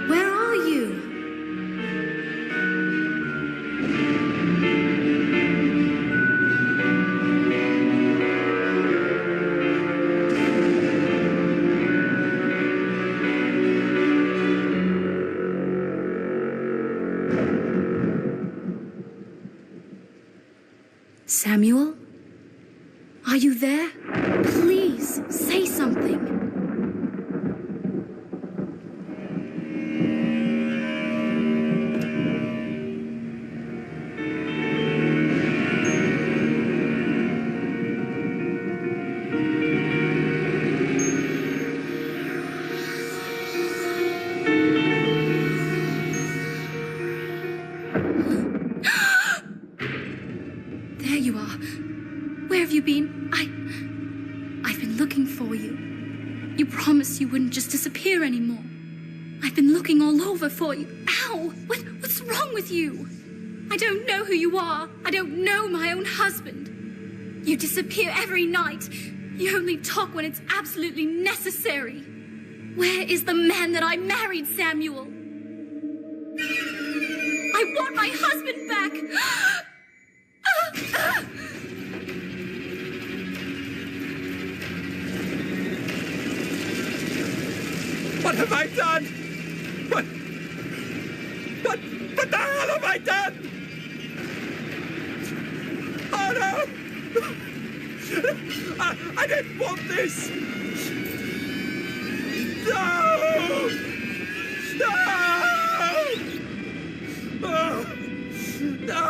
Where are you? Samuel? Are you there? Please, say something. There you are. Where have you been? I've been looking for you. You promised you wouldn't just disappear anymore. I've been looking all over for you. Ow! What's wrong with you? I don't know who you are. I don't know my own husband. You disappear every night. You only talk when it's absolutely necessary. Where is the man that I married, Samuel? I want my husband back! What have I done? What the hell have I done? Oh no! I didn't want this! No! No! No!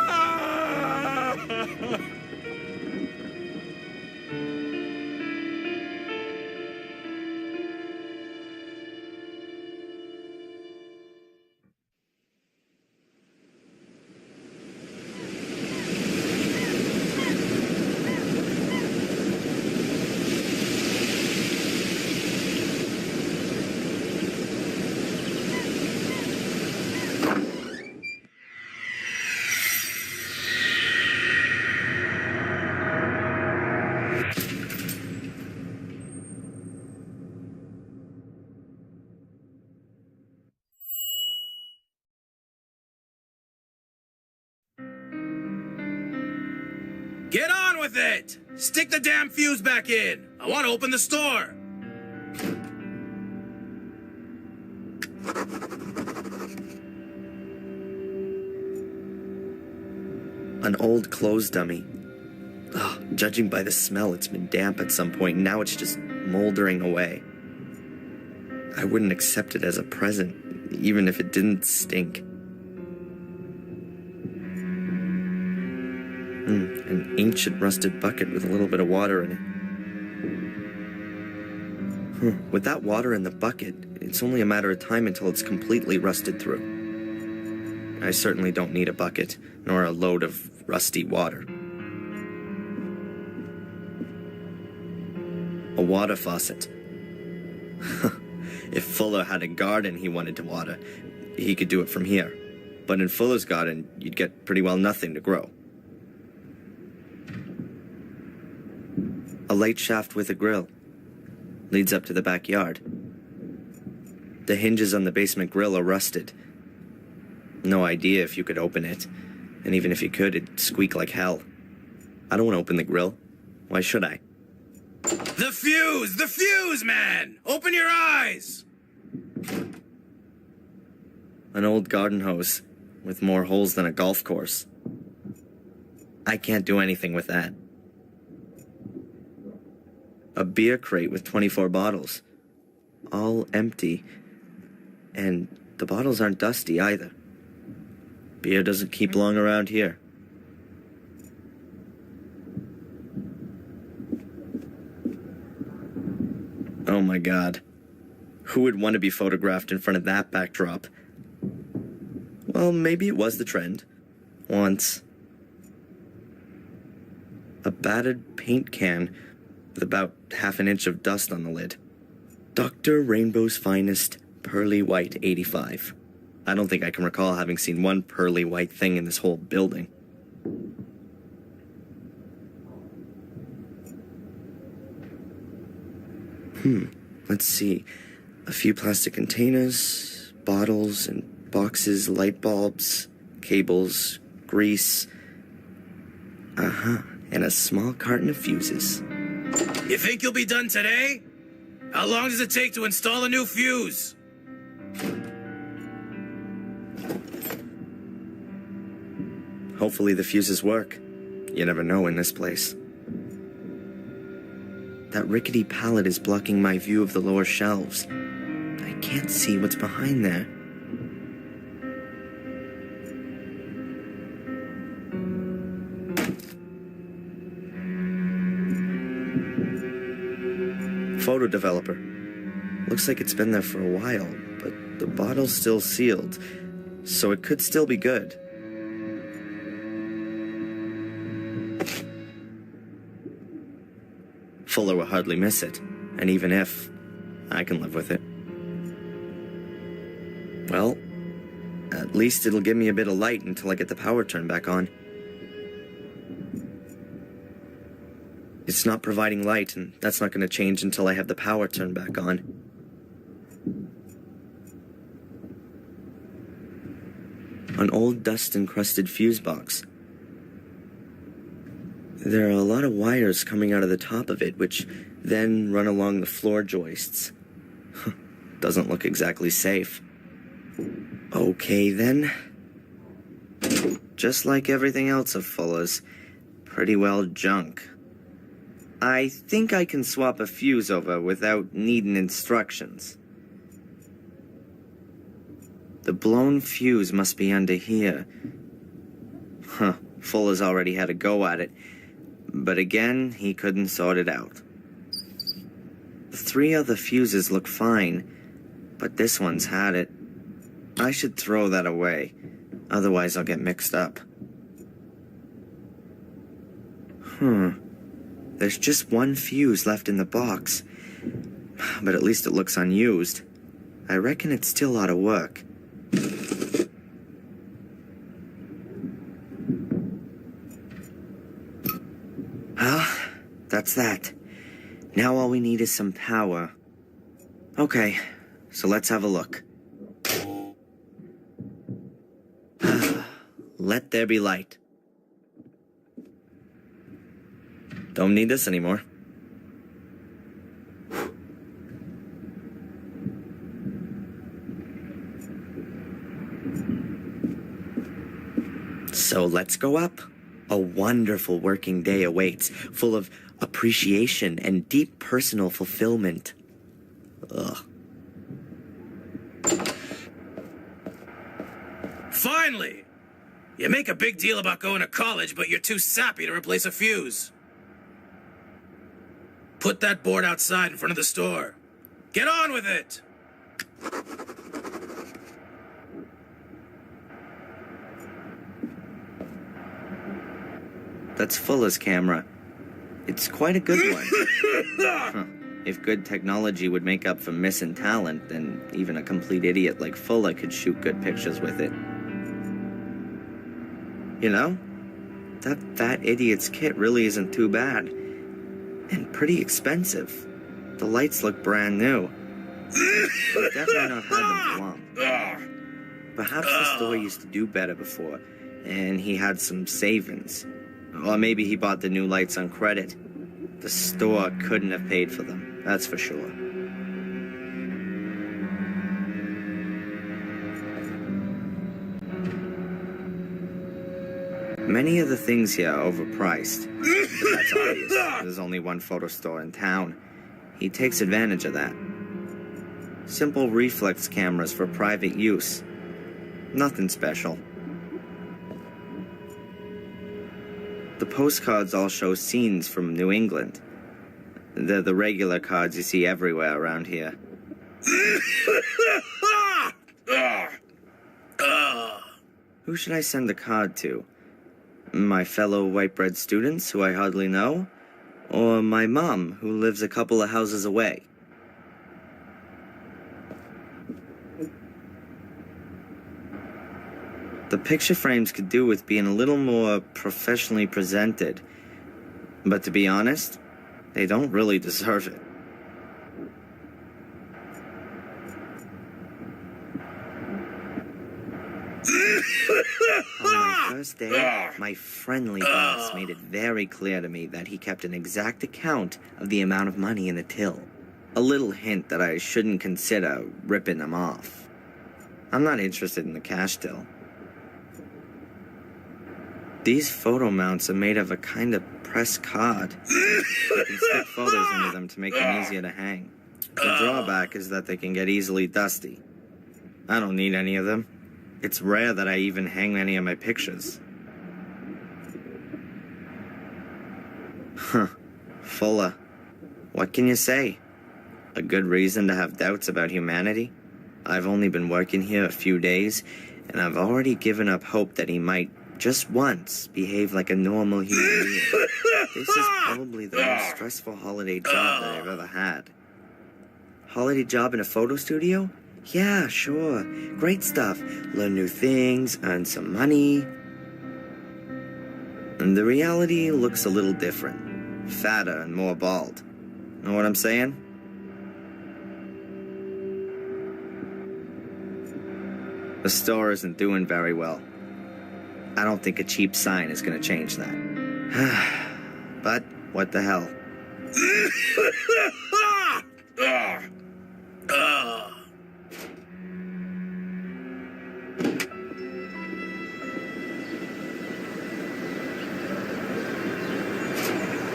Get on with it! Stick the damn fuse back in! I want to open the store! An old clothes dummy. Oh, judging by the smell, it's been damp at some point, and now it's just moldering away. I wouldn't accept it as a present, even if it didn't stink. An ancient rusted bucket with a little bit of water in it. With that water in the bucket, it's only a matter of time until it's completely rusted through. I certainly don't need a bucket, nor a load of rusty water. A water faucet. If Fuller had a garden he wanted to water, he could do it from here. But in Fuller's garden, you'd get pretty well nothing to grow. A light shaft with a grill leads up to the backyard. The hinges on the basement grill are rusted. No idea if you could open it, and even if you could, it'd squeak like hell. I don't want to open the grill. Why should I? The fuse! The fuse, man! Open your eyes! An old garden hose with more holes than a golf course. I can't do anything with that. A beer crate with 24 bottles. All empty. And the bottles aren't dusty either. Beer doesn't keep long around here. Oh my God. Who would want to be photographed in front of that backdrop? Well, maybe it was the trend. Once. A battered paint can with about half an inch of dust on the lid. Dr. Rainbow's Finest Pearly White 85. I don't think I can recall having seen one pearly white thing in this whole building. Let's see. A few plastic containers, bottles and boxes, light bulbs, cables, grease. And a small carton of fuses. You think you'll be done today? How long does it take to install a new fuse? Hopefully the fuses work. You never know in this place. That rickety pallet is blocking my view of the lower shelves. I can't see what's behind there. Photo developer. Looks like it's been there for a while, but the bottle's still sealed, so it could still be good. Fuller will hardly miss it, and even if, I can live with it. Well, at least it'll give me a bit of light until I get the power turned back on. It's not providing light, and that's not going to change until I have the power turned back on. An old dust-encrusted fuse box. There are a lot of wires coming out of the top of it, which then run along the floor joists. Doesn't look exactly safe. Okay, then. Just like everything else of Fuller's, pretty well junk. I think I can swap a fuse over without needing instructions. The blown fuse must be under here. Fuller's already had a go at it. But again, he couldn't sort it out. The 3 other fuses look fine, but this one's had it. I should throw that away, otherwise I'll get mixed up. There's just 1 fuse left in the box, but at least it looks unused. I reckon it still ought to work. Well, that's that. Now all we need is some power. Okay, so let's have a look. Let there be light. Don't need this anymore. So let's go up. A wonderful working day awaits, full of appreciation and deep personal fulfillment. Ugh. Finally! You make a big deal about going to college, but you're too sappy to replace a fuse. Put that board outside in front of the store. Get on with it! That's Fuller's camera. It's quite a good one. If good technology would make up for missing talent, then even a complete idiot like Fuller could shoot good pictures with it. You know, that fat idiot's kit really isn't too bad. And pretty expensive. The lights look brand new. He's definitely not had them for long. Perhaps the store used to do better before, and he had some savings. Or maybe he bought the new lights on credit. The store couldn't have paid for them, that's for sure. Many of the things here are overpriced. But that's obvious. There's only one photo store in town. He takes advantage of that. Simple reflex cameras for private use. Nothing special. The postcards all show scenes from New England. They're the regular cards you see everywhere around here. Who should I send the card to? My fellow white bread students who I hardly know? Or my mom, who lives a couple of houses away? The picture frames could do with being a little more professionally presented. But to be honest, they don't really deserve it. On my first day, my friendly boss made it very clear to me that he kept an exact account of the amount of money in the till. A little hint that I shouldn't consider ripping them off. I'm not interested in the cash till. These photo mounts are made of a kind of press card. You can stick photos into them to make them easier to hang. The drawback is that they can get easily dusty. I don't need any of them. It's rare that I even hang any of my pictures. Huh. Fuller. What can you say? A good reason to have doubts about humanity? I've only been working here a few days, and I've already given up hope that he might, just once, behave like a normal human being. This is probably the most stressful holiday job that I've ever had. Holiday job in a photo studio? Yeah, sure. Great stuff. Learn new things, earn some money. And the reality looks a little different. Fatter and more bald. Know what I'm saying? The store isn't doing very well. I don't think a cheap sign is going to change that. But what the hell?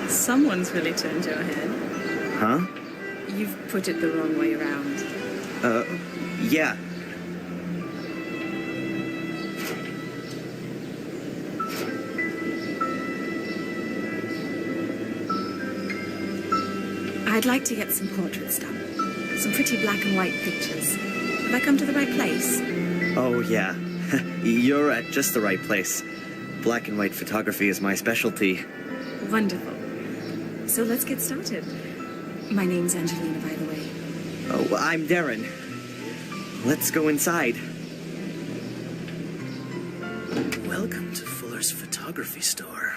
Someone's really turned your head. Huh? You've put it the wrong way around. Yeah. I'd like to get some portraits done. Some pretty black and white pictures. Have I come to the right place? Oh, yeah. You're at just the right place. Black and white photography is my specialty. Wonderful. So let's get started. My name's Angelina, by the way. Oh, I'm Darren. Let's go inside. Welcome to Fuller's photography store.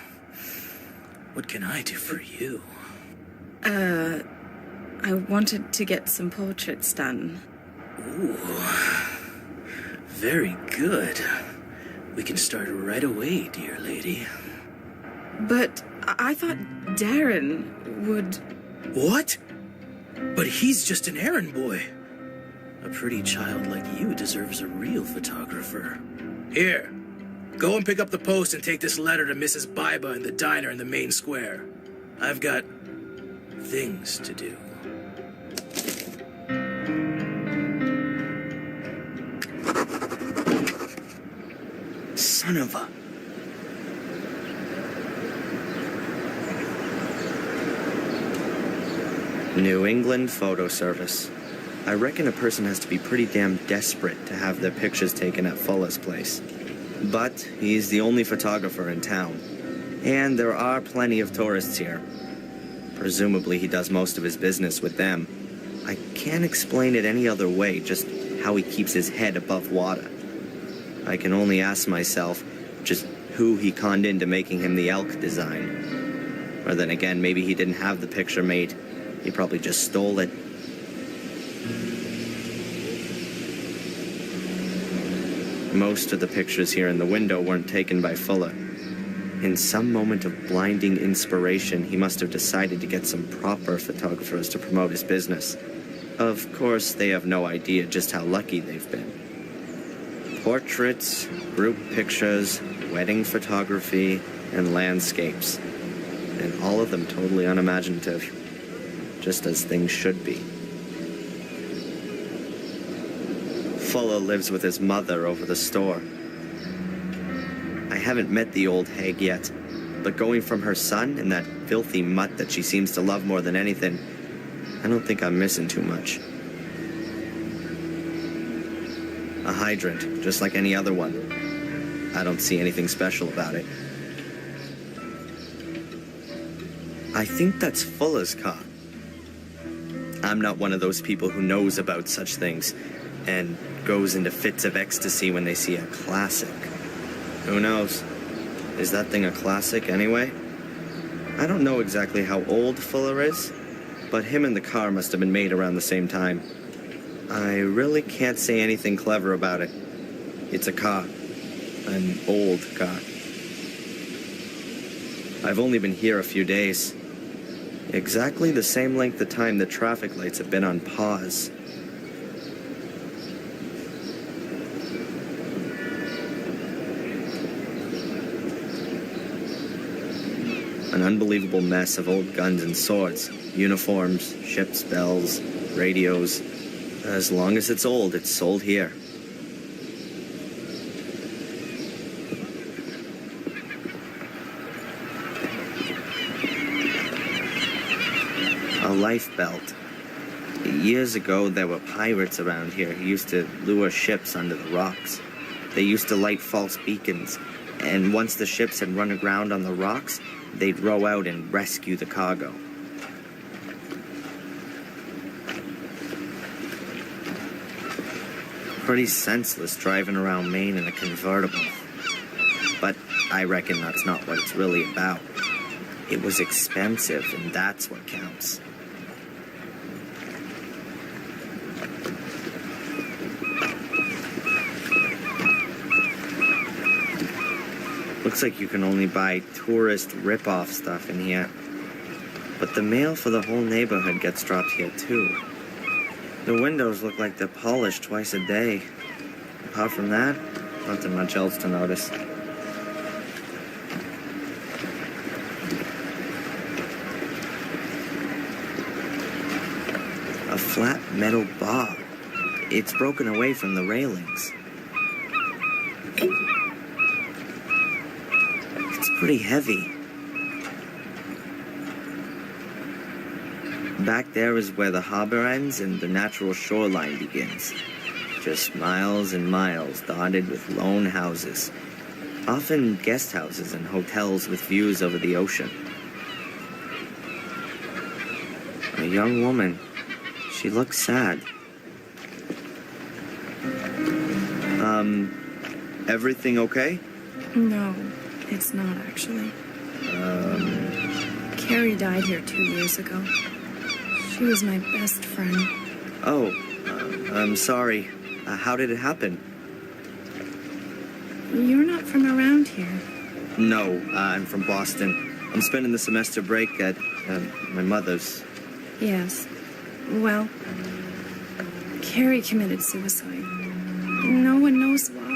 What can I do for you? I wanted to get some portraits done. Ooh, very good. We can start right away, dear lady. But I thought Darren would... What? But he's just an errand boy. A pretty child like you deserves a real photographer. Here, go and pick up the post and take this letter to Mrs. Biba in the diner in the main square. I've got things to do. Son of a... New England Photo Service. I reckon a person has to be pretty damn desperate to have their pictures taken at Fuller's place. But he's the only photographer in town. And there are plenty of tourists here. Presumably he does most of his business with them. I can't explain it any other way, just how he keeps his head above water. I can only ask myself just who he conned into making him the elk design. Or then again, maybe he didn't have the picture made. He probably just stole it. Most of the pictures here in the window weren't taken by Fuller. In some moment of blinding inspiration, he must have decided to get some proper photographers to promote his business. Of course, they have no idea just how lucky they've been. Portraits, group pictures, wedding photography, and landscapes. And all of them totally unimaginative. Just as things should be. Fuller lives with his mother over the store. I haven't met the old hag yet, but going from her son and that filthy mutt that she seems to love more than anything, I don't think I'm missing too much. A hydrant, just like any other one. I don't see anything special about it. I think that's Fuller's car. I'm not one of those people who knows about such things and goes into fits of ecstasy when they see a classic. Who knows? Is that thing a classic anyway? I don't know exactly how old Fuller is, but him and the car must have been made around the same time. I really can't say anything clever about it. It's a car. An old car. I've only been here a few days. Exactly the same length of time the traffic lights have been on pause. An unbelievable mess of old guns and swords, uniforms, ships' bells, radios. As long as it's old, it's sold here. A life belt. Years ago, there were pirates around here who used to lure ships under the rocks. They used to light false beacons, and once the ships had run aground on the rocks, they'd row out and rescue the cargo. Pretty senseless driving around Maine in a convertible. But I reckon that's not what it's really about. It was expensive, and that's what counts. Looks like you can only buy tourist rip-off stuff in here. But the mail for the whole neighborhood gets dropped here, too. The windows look like they're polished twice a day. Apart from that, nothing much else to notice. A flat metal bar. It's broken away from the railings. It's pretty heavy. Back there is where the harbor ends and the natural shoreline begins. Just miles and miles dotted with lone houses. Often guest houses and hotels with views over the ocean. A young woman. She looks sad. Everything okay? No, it's not actually. Carrie died here 2 years ago. She was my best friend. Oh, I'm sorry. How did it happen? You're not from around here. No, I'm from Boston. I'm spending the semester break at my mother's. Yes. Well, Carrie committed suicide. No one knows why.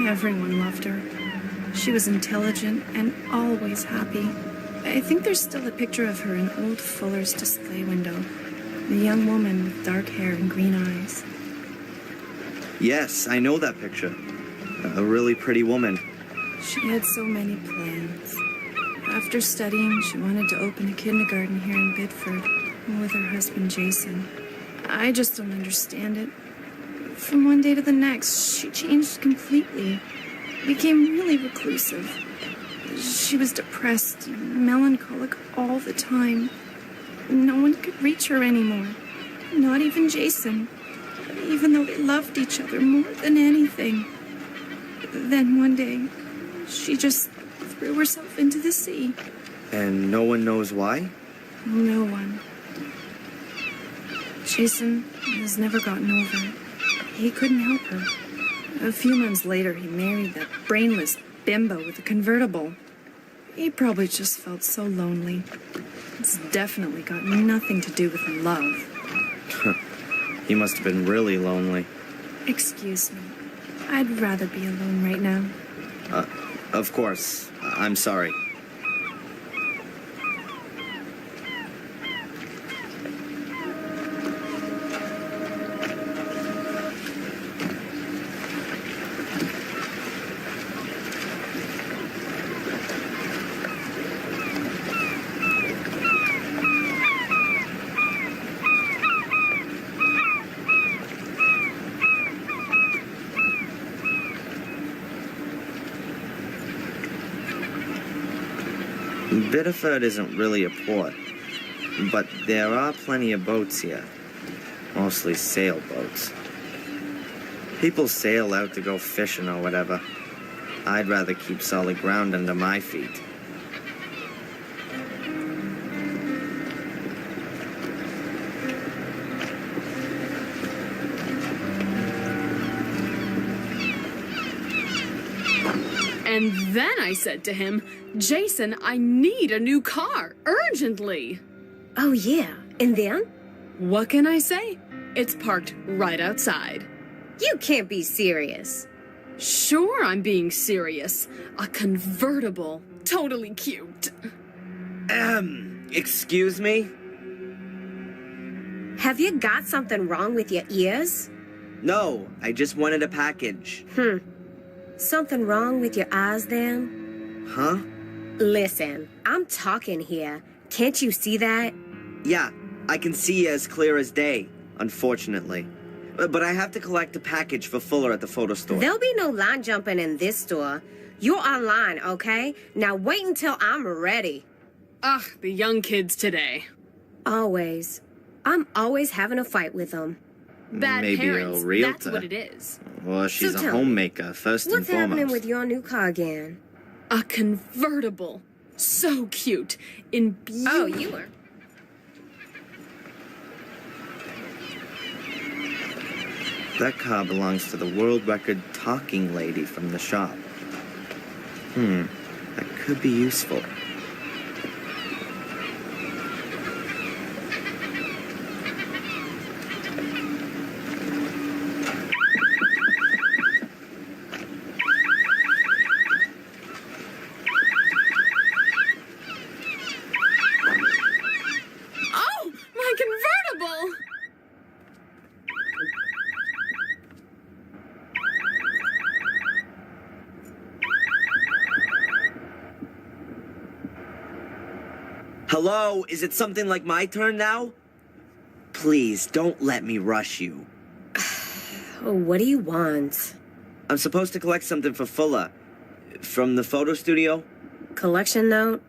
Everyone loved her. She was intelligent and always happy. I think there's still a picture of her in old Fuller's display window. The young woman with dark hair and green eyes. Yes, I know that picture. A really pretty woman. She had so many plans. After studying, she wanted to open a kindergarten here in Bidford with her husband Jason. I just don't understand it. From one day to the next, she changed completely. Became really reclusive. She was depressed and melancholic all the time. No one could reach her anymore. Not even Jason. Even though they loved each other more than anything. Then one day, she just threw herself into the sea. And no one knows why? No one. Jason has never gotten over it. He couldn't help her. A few months later, he married that brainless bimbo with a convertible. He probably just felt so lonely. It's definitely got nothing to do with love. He must have been really lonely. Excuse me. I'd rather be alone right now. Of course. I'm sorry. Biddeford isn't really a port, but there are plenty of boats here. Mostly sailboats. People sail out to go fishing or whatever. I'd rather keep solid ground under my feet. And then I said to him, Jason, I need a new car, urgently. Oh, yeah. And then? What can I say? It's parked right outside. You can't be serious. Sure, I'm being serious. A convertible. Totally cute. Excuse me? Have you got something wrong with your ears? No, I just wanted a package. Something wrong with your eyes then? Huh? Listen, I'm talking here. Can't you see that? Yeah, I can see as clear as day, unfortunately. But I have to collect a package for Fuller at the photo store. There'll be no line jumping in this store. You're online, okay? Now wait until I'm ready. Ugh, the young kids today. Always. I'm always having a fight with them. Bad Maybe parents, a realtor. that's what it is. Well, she's So a tell me, homemaker, first and What's happening foremost. with your new car again? A convertible. So cute. In beautiful... Oh, you were. That car belongs to the world record talking lady from the shop. That could be useful. Oh, my convertible! Hello, is it something like my turn now? Please, don't let me rush you. Oh, what do you want? I'm supposed to collect something for Fuller. From the photo studio? Collection note?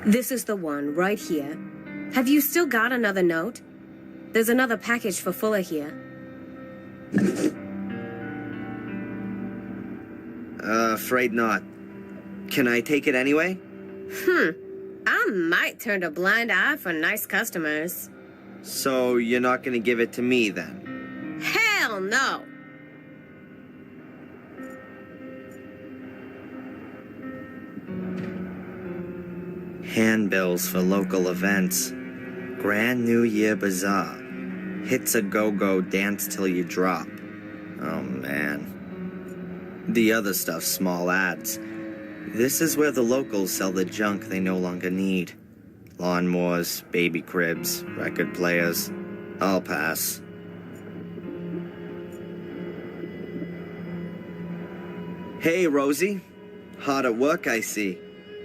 This is the one, right here. Have you still got another note? There's another package for Fuller here. Afraid not. Can I take it anyway? I might turn a blind eye for nice customers. So you're not gonna give it to me then? Hell no! Handbills for local events. Grand New Year Bazaar. Hits a go-go, dance till you drop. Oh man. The other stuff's small ads. This is where the locals sell the junk they no longer need. Lawnmowers, baby cribs, record players. I'll pass. Hey, Rosie. Hard at work, I see.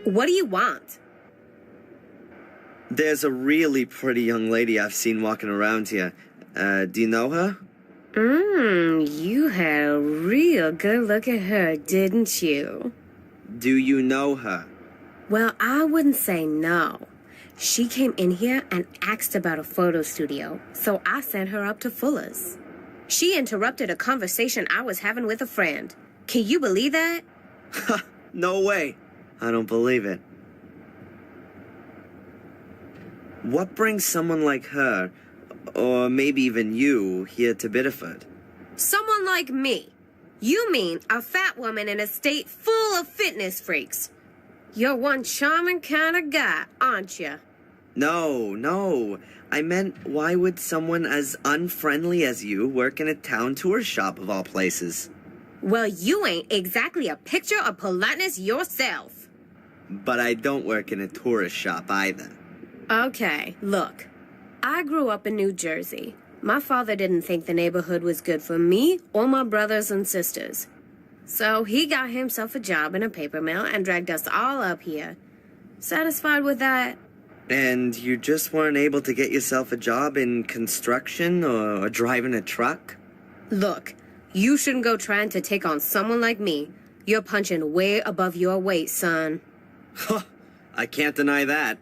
What do you want? There's a really pretty young lady I've seen walking around here. Do you know her? You had a real good look at her, didn't you? Do you know her? Well, I wouldn't say no. She came in here and asked about a photo studio, so I sent her up to Fuller's. She interrupted a conversation I was having with a friend. Can you believe that? No way. I don't believe it. What brings someone like her, or maybe even you, here to Biddeford? Someone like me. You mean a fat woman in a state full of fitness freaks. You're one charming kind of guy, aren't you? No. I meant, why would someone as unfriendly as you work in a town tour shop of all places? Well, you ain't exactly a picture of politeness yourself. But I don't work in a tourist shop either. Okay, look. I grew up in New Jersey. My father didn't think the neighborhood was good for me or my brothers and sisters. So he got himself a job in a paper mill and dragged us all up here. Satisfied with that? And you just weren't able to get yourself a job in construction or driving a truck? Look, You shouldn't go trying to take on someone like me. You're punching way above your weight, son. Huh, I can't deny that.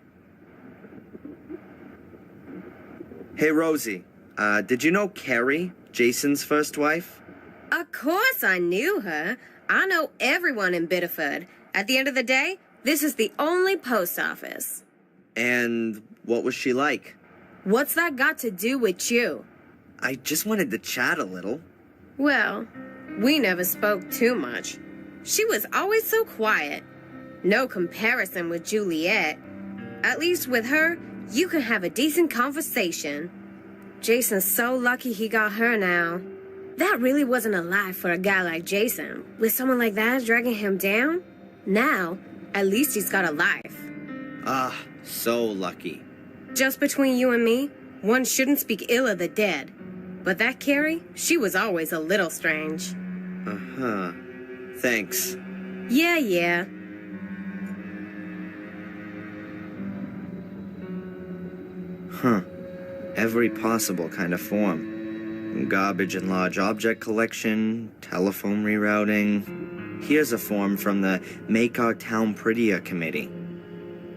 Hey, Rosie, did you know Carrie, Jason's first wife? Of course I knew her. I know everyone in Biddeford. At the end of the day, this is the only post office. And what was she like? What's that got to do with you? I just wanted to chat a little. Well, we never spoke too much. She was always so quiet. No comparison with Juliet. At least with her, you can have a decent conversation. Jason's so lucky he got her now. That really wasn't a life for a guy like Jason. With someone like that dragging him down? Now, at least he's got a life. Ah, so lucky. Just between you and me, one shouldn't speak ill of the dead. But that Carrie, she was always a little strange. Uh-huh. Thanks. Yeah. Huh. Every possible kind of form. Garbage and large object collection, telephone rerouting. Here's a form from the Make Our Town Prettier Committee.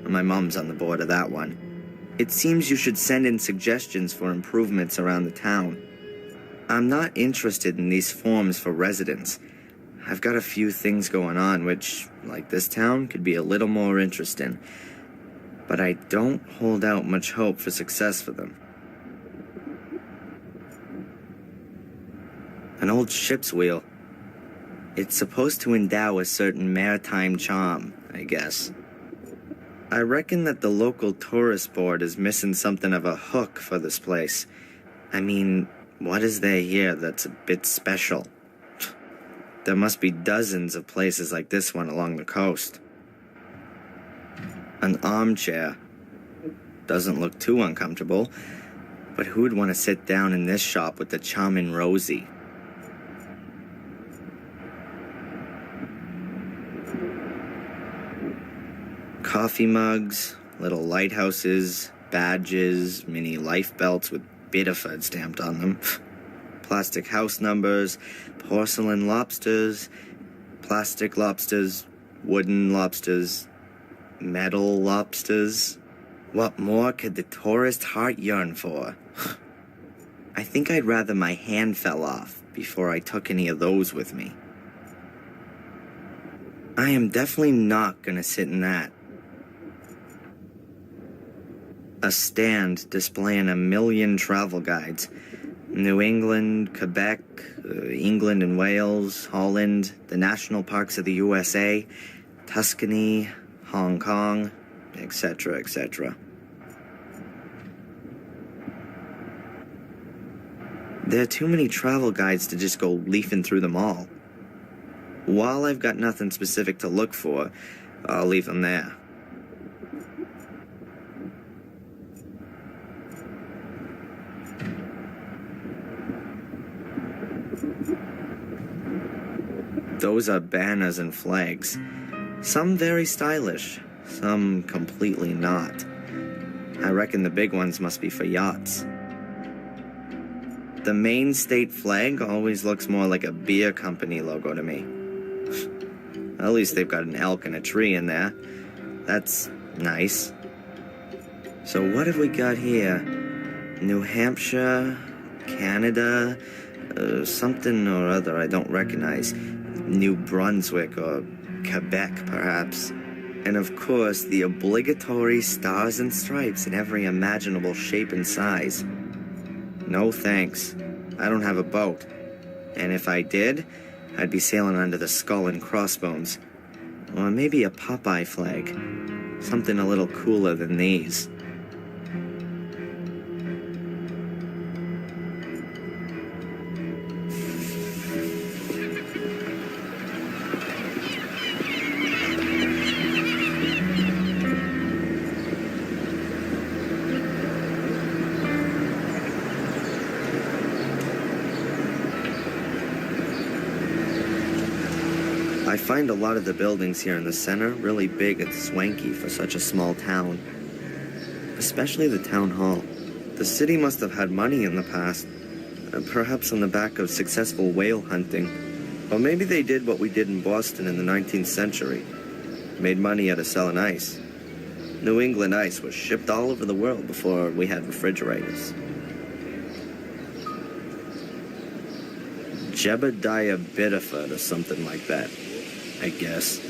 My mom's on the board of that one. It seems you should send in suggestions for improvements around the town. I'm not interested in these forms for residents. I've got a few things going on which, like this town, could be a little more interesting. But I don't hold out much hope for success for them. An old ship's wheel. It's supposed to endow a certain maritime charm, I guess. I reckon that the local tourist board is missing something of a hook for this place. I mean, what is there here that's a bit special? There must be dozens of places like this one along the coast. An armchair. Doesn't look too uncomfortable, but who'd want to sit down in this shop with the charming Rosie? Coffee mugs, little lighthouses, badges, mini life belts with Biddeford stamped on them. Plastic house numbers, porcelain lobsters, plastic lobsters, wooden lobsters, metal lobsters. What more could the tourist heart yearn for? I think I'd rather my hand fell off before I took any of those with me. I am definitely not gonna sit in that. A stand displaying 1,000,000 travel guides. New England, Quebec, England and Wales, Holland, the national parks of the USA, Tuscany, Hong Kong, etc., etc. There are too many travel guides to just go leafing through them all. While I've got nothing specific to look for, I'll leave them there. Those are banners and flags. Some very stylish, some completely not. I reckon the big ones must be for yachts. The main state flag always looks more like a beer company logo to me. At least they've got an elk and a tree in there. That's nice. So what have we got here? New Hampshire, Canada, something or other I don't recognize. New Brunswick or Quebec, perhaps. And of course, the obligatory stars and stripes in every imaginable shape and size. No thanks. I don't have a boat. And if I did, I'd be sailing under the skull and crossbones. Or maybe a Popeye flag. Something a little cooler than these. I find a lot of the buildings here in the center really big and swanky for such a small town. Especially the town hall. The city must have had money in the past. Perhaps on the back of successful whale hunting. Or maybe they did what we did in Boston in the 19th century. Made money out of selling ice. New England ice was shipped all over the world before we had refrigerators. Jebediah Biddeford or something like that, I guess.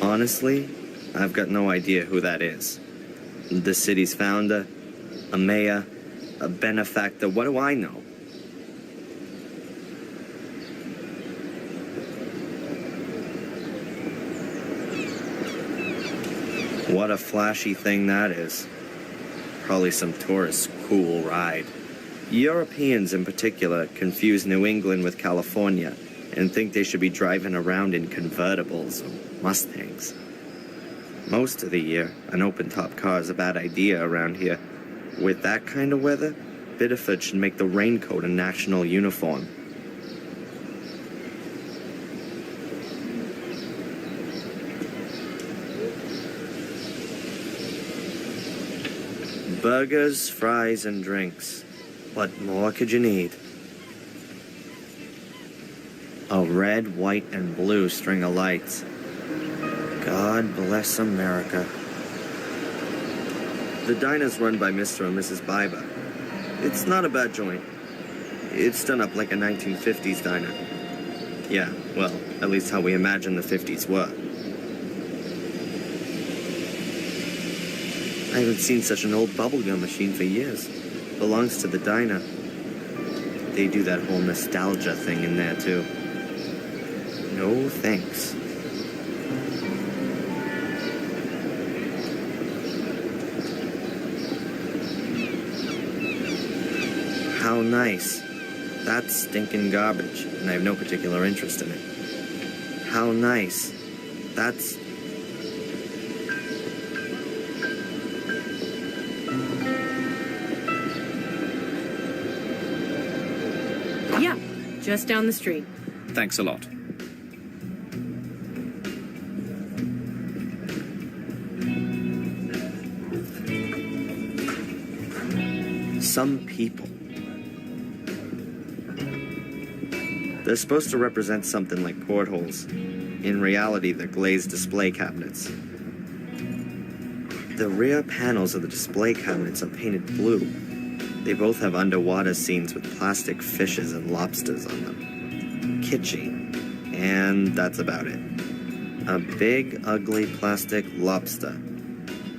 Honestly, I've got no idea who that is. The city's founder, a mayor, a benefactor, what do I know? What a flashy thing that is. Probably some tourist's cool ride. Europeans in particular confuse New England with California and think they should be driving around in convertibles or Mustangs. Most of the year, an open-top car is a bad idea around here. With that kind of weather, Biddeford should make the raincoat a national uniform. Burgers, fries, and drinks. What more could you need? A red, white, and blue string of lights. God bless America. The diner's run by Mr. and Mrs. Biber. It's not a bad joint. It's done up like a 1950s diner. Yeah, well, at least how we imagine the 50s were. I haven't seen such an old bubblegum machine for years. Belongs to the diner. They do that whole nostalgia thing in there, too. No thanks. How nice. That's stinking garbage, and I have no particular interest in it. How nice. That's... Yeah, just down the street. Thanks a lot. Some people. They're supposed to represent something like portholes. In reality, they're glazed display cabinets. The rear panels of the display cabinets are painted blue. They both have underwater scenes with plastic fishes and lobsters on them. Kitschy. And that's about it. A big, ugly plastic lobster.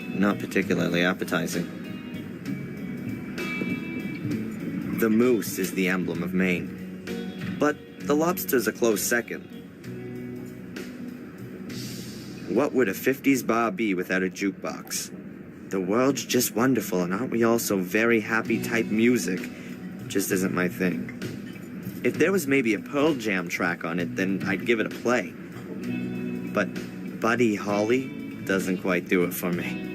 Not particularly appetizing. The moose is the emblem of Maine. But the lobster's a close second. What would a 50s bar be without a jukebox? The world's just wonderful, and aren't we all so very happy type music? Just isn't my thing. If there was maybe a Pearl Jam track on it, then I'd give it a play. But Buddy Holly doesn't quite do it for me.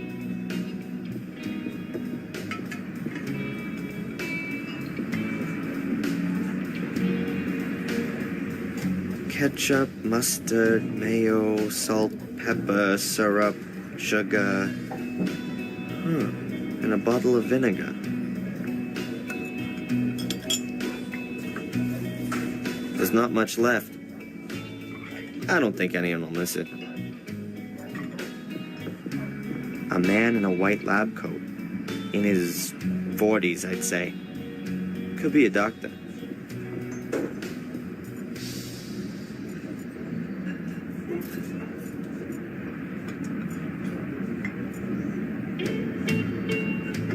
Ketchup, mustard, mayo, salt, pepper, syrup, sugar, and a bottle of vinegar. There's not much left. I don't think anyone will miss it. A man in a white lab coat, in his 40s, I'd say. Could be a doctor.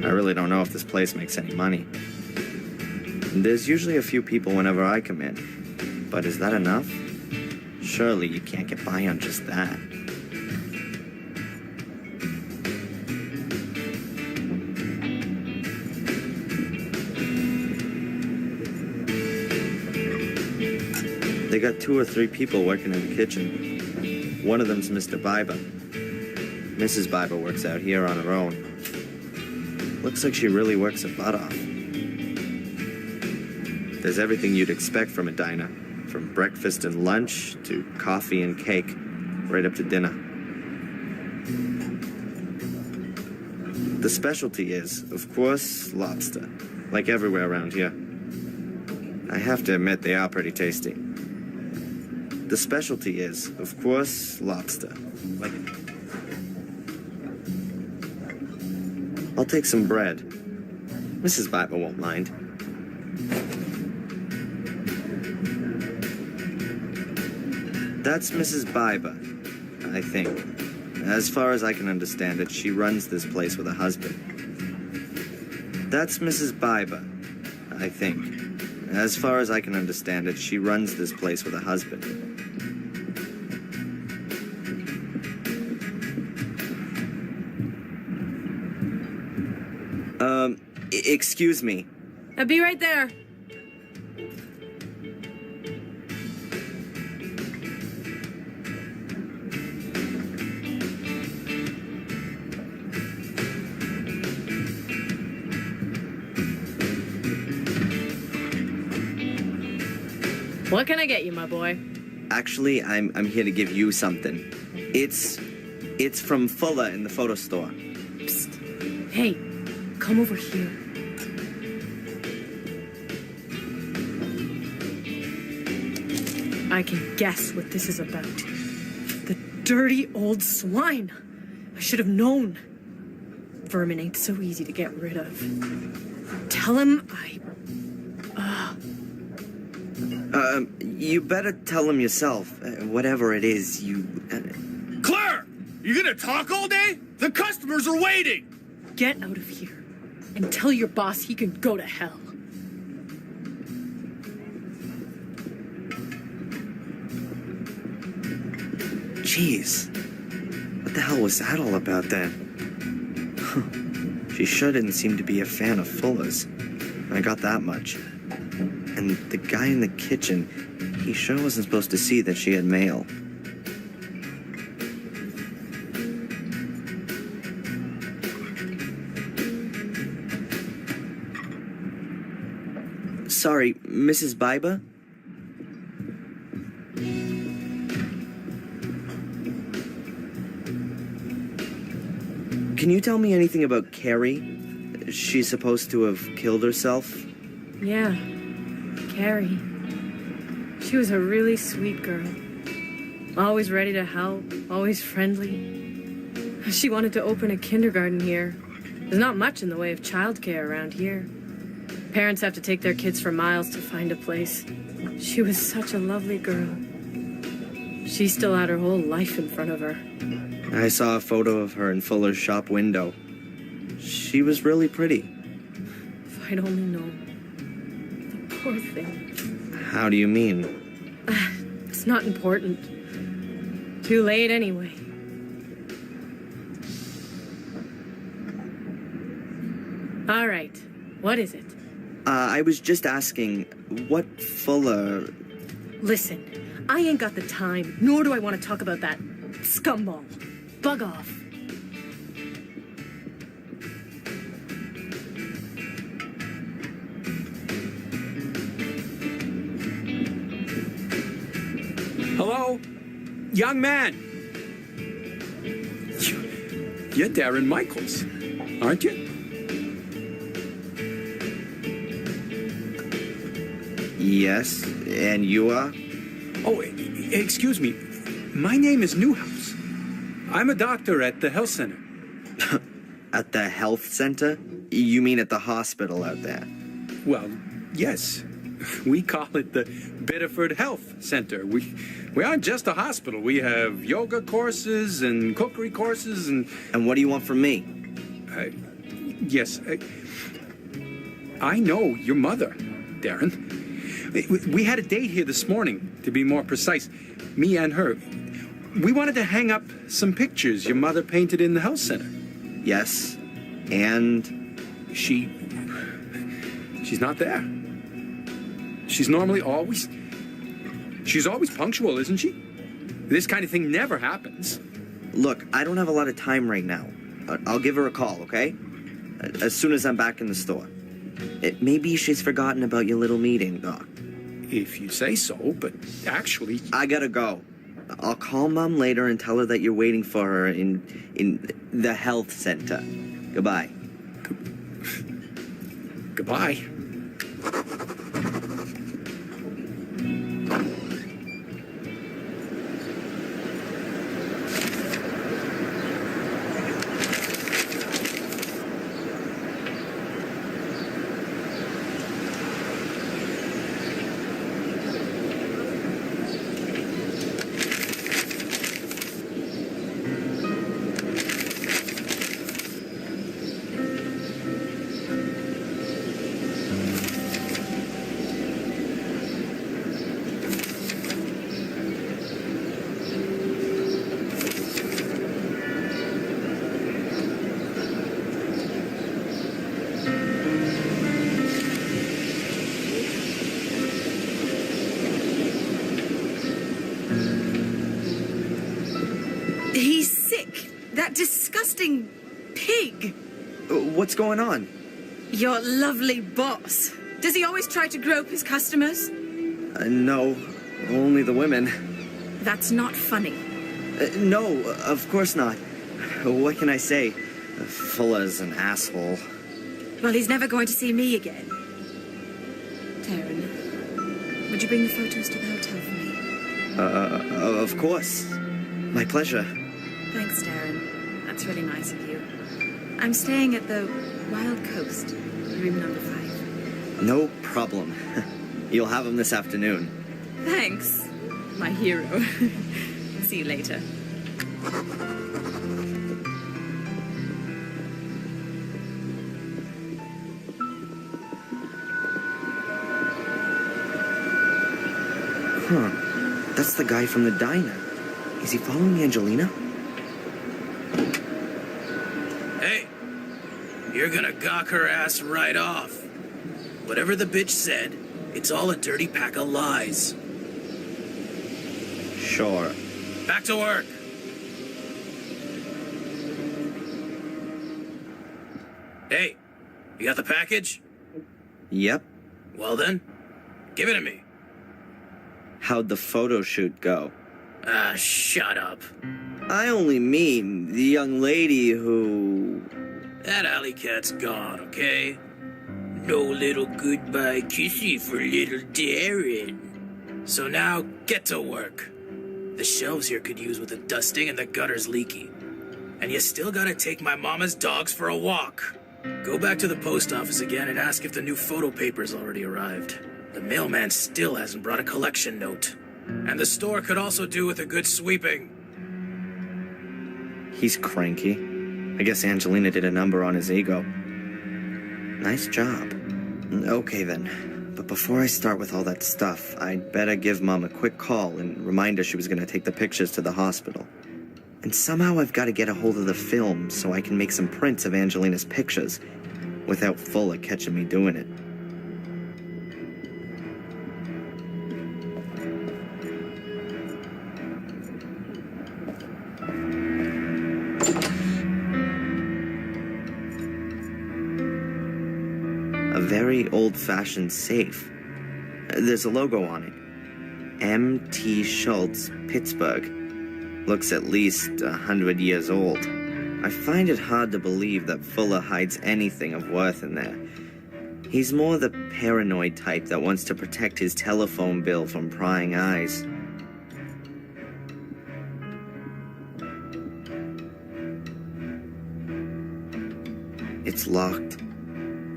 I really don't know if this place makes any money. There's usually a few people whenever I come in. But is that enough? Surely you can't get by on just that. They got 2 or 3 people working in the kitchen. One of them's Mr. Biber. Mrs. Biber works out here on her own. Looks like she really works her butt off. There's everything you'd expect from a diner, from breakfast and lunch to coffee and cake, right up to dinner. The specialty is, of course, lobster, like everywhere around here. I have to admit they are pretty tasty. The specialty is, of course, lobster. Like, I'll take some bread. Mrs. Viper won't mind. That's Mrs. Biber, I think. As far as I can understand it, she runs this place with a husband. That's Mrs. Biber, I think. As far as I can understand it, she runs this place with a husband. Excuse me. I'll be right there. What can I get you, my boy? Actually, I'm here to give you something. It's from Fuller in the photo store. Psst. Hey, come over here. I can guess what this is about. The dirty old swine. I should have known. Vermin ain't so easy to get rid of. Tell him You better tell him yourself. Whatever it is, you... Claire! You gonna talk all day? The customers are waiting! Get out of here and tell your boss he can go to hell. Jeez. What the hell was that all about then? She sure didn't seem to be a fan of Fuller's. I got that much. And the guy in the kitchen, he sure wasn't supposed to see that she had mail. Sorry, Mrs. Biber? Can you tell me anything about Carrie? She's supposed to have killed herself? Yeah, Carrie. She was a really sweet girl. Always ready to help, always friendly. She wanted to open a kindergarten here. There's not much in the way of childcare around here. Parents have to take their kids for miles to find a place. She was such a lovely girl. She still had her whole life in front of her. I saw a photo of her in Fuller's shop window. She was really pretty. If I'd only known. The poor thing. How do you mean? It's not important. Too late anyway. All right. What is it? I was just asking, what Fuller... Listen, I ain't got the time, nor do I want to talk about that scumball. Bug off. Hello? Young man! You're Darren Michaels, aren't you? Yes, and you are? Oh, excuse me. My name is Newhouse. I'm a doctor at the health center. At the health center? You mean at the hospital out there? Well, yes. We call it the Biddeford Health Center. We aren't just a hospital. We have yoga courses and cookery courses and... And what do you want from me? Yes. I know your mother, Darren. We had a date here this morning, to be more precise. Me and her. We wanted to hang up some pictures your mother painted in the health center. Yes, and... She's not there. She's always punctual, isn't she? This kind of thing never happens. Look, I don't have a lot of time right now. I'll give her a call, okay? As soon as I'm back in the store. Maybe she's forgotten about your little meeting, Doc. If you say so, but actually... I gotta go. I'll call Mom later and tell her that you're waiting for her in the health center. Goodbye. Goodbye. That disgusting pig. What's going on? Your lovely boss. Does he always try to grope his customers? No, only the women. That's not funny. No, of course not. What can I say? Fuller's an asshole. Well, he's never going to see me again. Taryn, would you bring the photos to the hotel for me? Of course. My pleasure. Thanks, Darren. That's really nice of you. I'm staying at the Wild Coast, room number 5. No problem. You'll have them this afternoon. Thanks, my hero. See you later. Huh. That's the guy from the diner. Is he following Angelina? Hey, you're gonna gawk her ass right off. Whatever the bitch said, it's all a dirty pack of lies. Sure. Back to work. Hey, you got the package? Yep. Well then, give it to me. How'd the photo shoot go? Ah, shut up. I only mean the young lady who... That alley cat's gone, okay? No little goodbye kissy for little Darren. So now, get to work. The shelves here could use with a dusting and the gutter's leaky. And you still gotta take my mama's dogs for a walk. Go back to the post office again and ask if the new photo paper's already arrived. The mailman still hasn't brought a collection note. And the store could also do with a good sweeping. He's cranky. I guess Angelina did a number on his ego. Nice job. Okay then. But before I start with all that stuff, I'd better give Mom a quick call and remind her she was going to take the pictures to the hospital. And somehow I've got to get a hold of the film so I can make some prints of Angelina's pictures without Fuller catching me doing it. A very old-fashioned safe. There's a logo on it. M.T. Schultz, Pittsburgh. Looks at least 100 years old. I find it hard to believe that Fuller hides anything of worth in there. He's more the paranoid type that wants to protect his telephone bill from prying eyes. It's locked.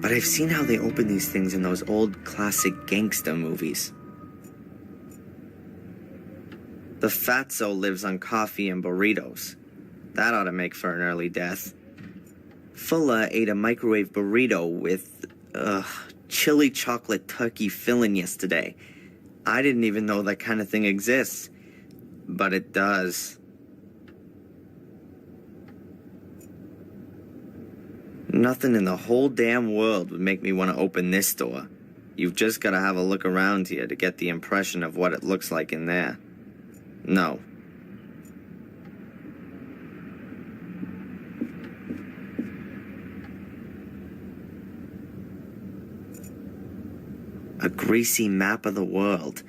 But I've seen how they open these things in those old classic gangster movies. The fatso lives on coffee and burritos. That ought to make for an early death. Fuller ate a microwave burrito with, chili chocolate turkey filling yesterday. I didn't even know that kind of thing exists. But it does. Nothing in the whole damn world would make me want to open this door. You've just got to have a look around here to get the impression of what it looks like in there. No. A greasy map of the world.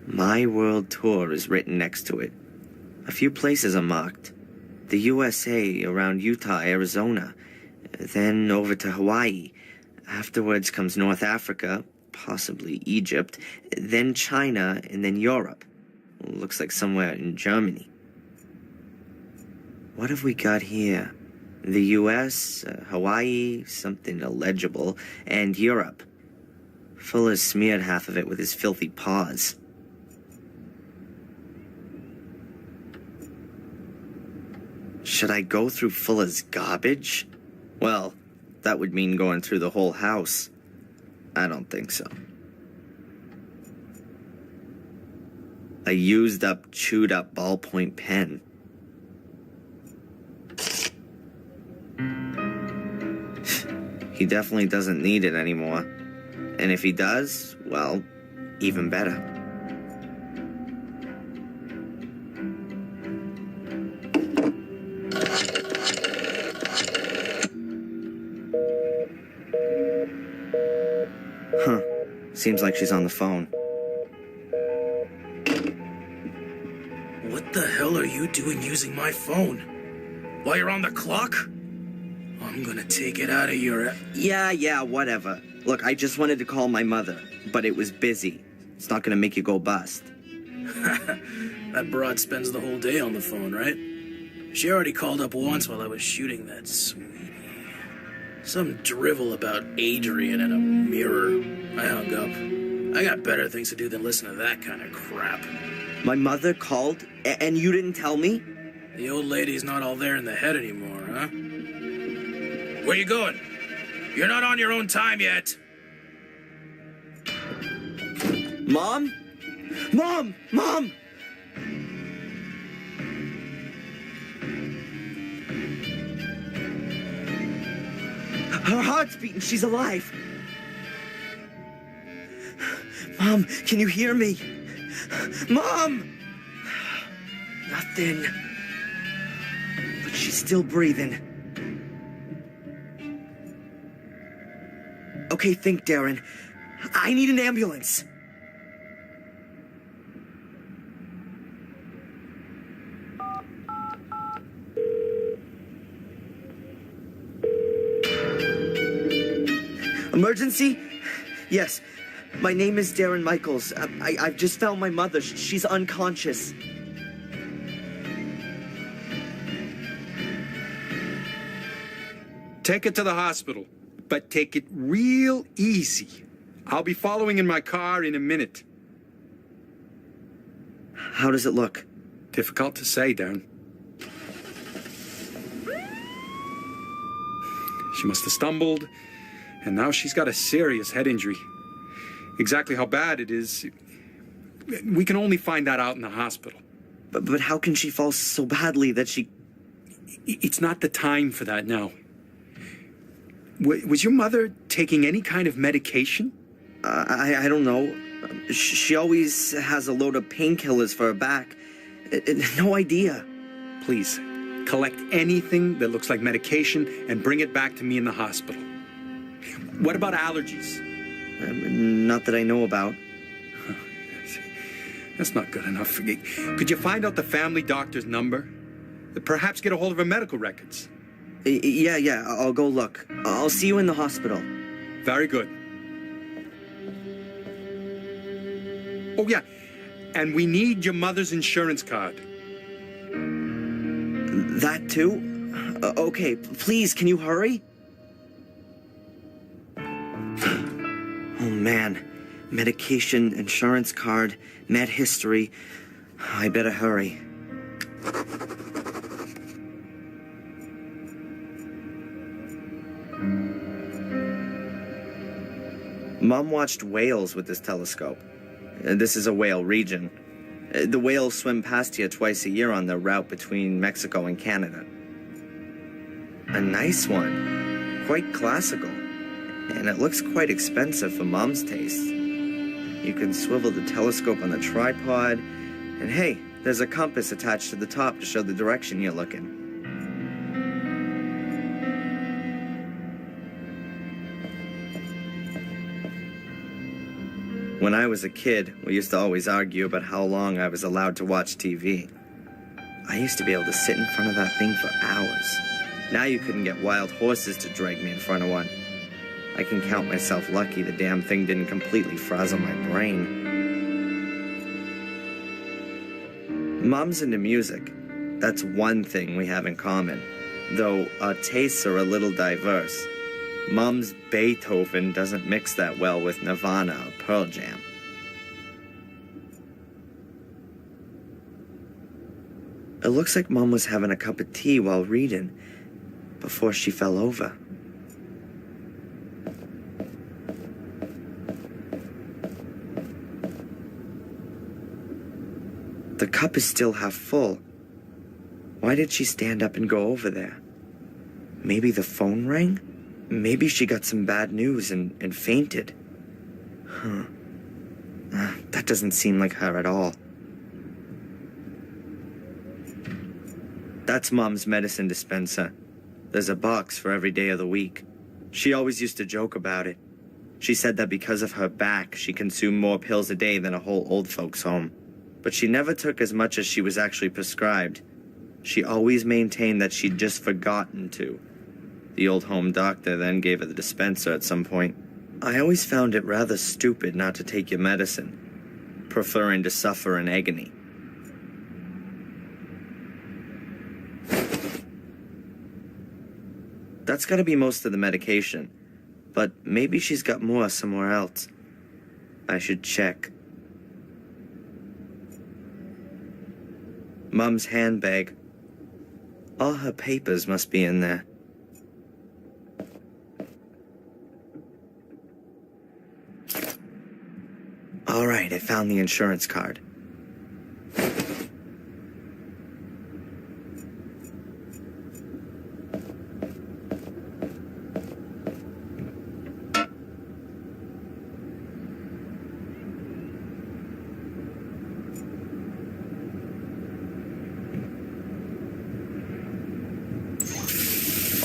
My World Tour is written next to it. A few places are marked. The USA around Utah, Arizona. Then over to Hawaii. Afterwards comes North Africa, possibly Egypt, then China, and then Europe. Looks like somewhere in Germany. What have we got here? The US, Hawaii, something illegible, and Europe. Fuller's smeared half of it with his filthy paws. Should I go through Fuller's garbage? Well, that would mean going through the whole house. I don't think so. A used-up, chewed-up ballpoint pen. He definitely doesn't need it anymore. And if he does, well, even better. Seems like she's on the phone. What the hell are you doing using my phone? While you're on the clock? I'm gonna take it out of your... Yeah, whatever. Look, I just wanted to call my mother, but it was busy. It's not gonna make you go bust. That broad spends the whole day on the phone, right? She already called up once while I was shooting that sweetie. Some drivel about Adrian and a mirror. I hung up. I got better things to do than listen to that kind of crap. My mother called, and you didn't tell me? The old lady's not all there in the head anymore, huh? Where you going? You're not on your own time yet. Mom? Mom! Mom! Her heart's beating. She's alive. Mom, can you hear me? Mom! Nothing. But she's still breathing. Okay, think, Darren. I need an ambulance. Emergency? Yes. My name is Darren Michaels. I've just found my mother. She's unconscious. Take it to the hospital, but take it real easy. I'll be following in my car in a minute. How does it look? Difficult to say, Darren. She must have stumbled, and now she's got a serious head injury. Exactly how bad it is, we can only find that out in the hospital. But how can she fall so badly that she... It's not the time for that now. Was your mother taking any kind of medication? I don't know. She always has a load of painkillers for her back. No idea. Please, collect anything that looks like medication and bring it back to me in the hospital. What about allergies? Not that I know about. That's not good enough. Could you find out the family doctor's number? Perhaps get a hold of her medical records. Yeah, I'll go look. I'll see you in the hospital. Very good. Oh, yeah. And we need your mother's insurance card. That too? Okay, please, can you hurry? Oh, man. Medication, insurance card, med history. I better hurry. Mom watched whales with this telescope. This is a whale region. The whales swim past here twice a year on their route between Mexico and Canada. A nice one. Quite classical. And it looks quite expensive for Mom's taste. You can swivel the telescope on the tripod, and hey, there's a compass attached to the top to show the direction you're looking. When I was a kid, we used to always argue about how long I was allowed to watch TV. I used to be able to sit in front of that thing for hours. Now you couldn't get wild horses to drag me in front of one. I can count myself lucky the damn thing didn't completely frazzle my brain. Mom's into music. That's one thing we have in common, though our tastes are a little diverse. Mom's Beethoven doesn't mix that well with Nirvana or Pearl Jam. It looks like Mom was having a cup of tea while reading, before she fell over. The cup is still half full. Why did she stand up and go over there? Maybe the phone rang? Maybe she got some bad news and fainted. Huh. That doesn't seem like her at all. That's Mom's medicine dispenser. There's a box for every day of the week. She always used to joke about it. She said that because of her back, she consumed more pills a day than a whole old folks' home. But she never took as much as she was actually prescribed. She always maintained that she'd just forgotten to. The old home doctor then gave her the dispenser at some point. I always found it rather stupid not to take your medicine, preferring to suffer in agony. That's gotta be most of the medication, but maybe she's got more somewhere else. I should check. Mom's handbag. All her papers must be in there. All right, I found the insurance card.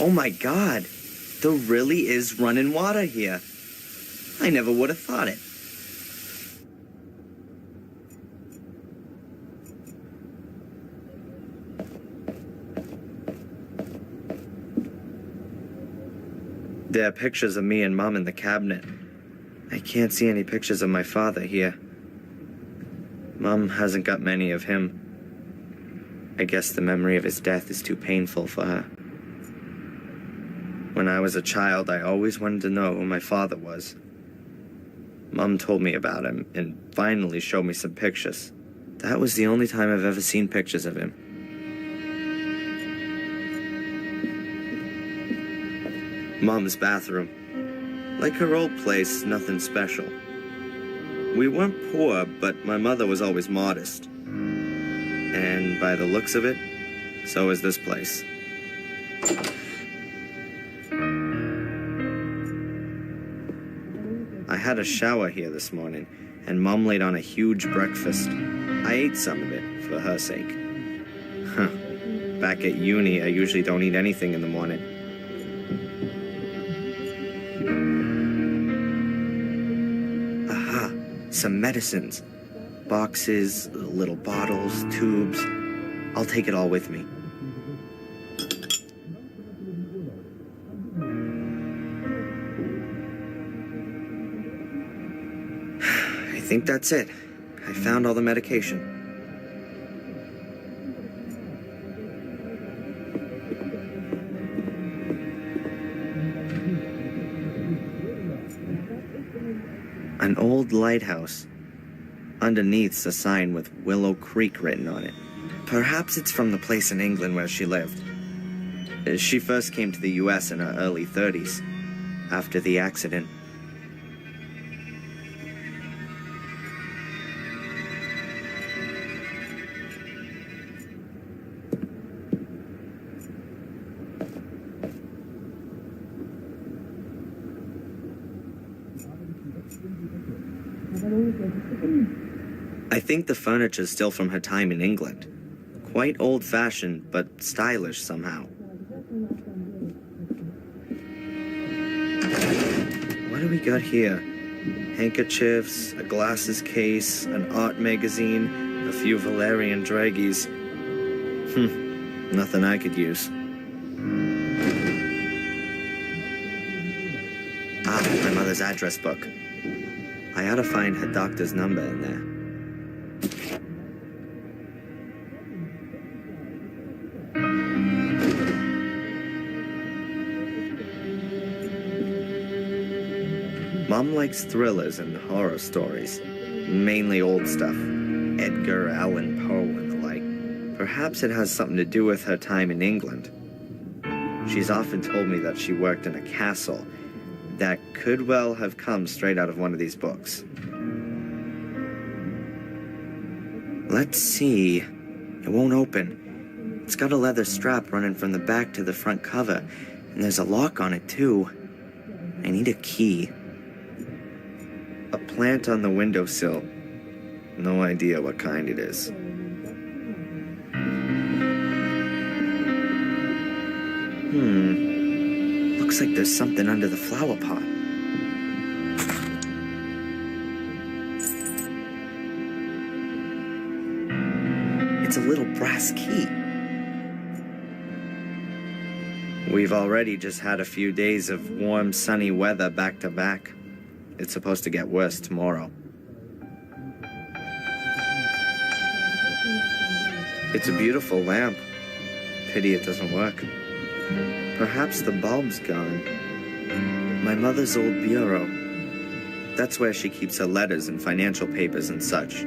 Oh my God, there really is running water here. I never would have thought it. There are pictures of me and Mom in the cabinet. I can't see any pictures of my father here. Mom hasn't got many of him. I guess the memory of his death is too painful for her. When I was a child, I always wanted to know who my father was. Mom told me about him and finally showed me some pictures. That was the only time I've ever seen pictures of him. Mom's bathroom. Like her old place, nothing special. We weren't poor, but my mother was always modest. And by the looks of it, so is this place. I had a shower here this morning, and Mom laid on a huge breakfast. I ate some of it, for her sake. Huh. Back at uni, I usually don't eat anything in the morning. Aha, some medicines. Boxes, little bottles, tubes. I'll take it all with me. I think that's it. I found all the medication. An old lighthouse. Underneath's a sign with Willow Creek written on it. Perhaps it's from the place in England where she lived. She first came to the US in her early 30s, after the accident. I think the furniture's still from her time in England. Quite old-fashioned, but stylish somehow. What do we got here? Handkerchiefs, a glasses case, an art magazine, a few Valerian draggies. Nothing I could use. Ah, my mother's address book. I ought to find her doctor's number in there. Mom likes thrillers and horror stories, mainly old stuff. Edgar Allan Poe and the like. Perhaps it has something to do with her time in England. She's often told me that she worked in a castle that could well have come straight out of one of these books. Let's see. It won't open. It's got a leather strap running from the back to the front cover, and there's a lock on it too. I need a key. A plant on the windowsill. No idea what kind it is. Looks like there's something under the flower pot. a little brass key. We've already just had a few days of warm, sunny weather back to back. It's supposed to get worse tomorrow. It's a beautiful lamp. Pity it doesn't work. Perhaps the bulb's gone. My mother's old bureau. That's where she keeps her letters and financial papers and such.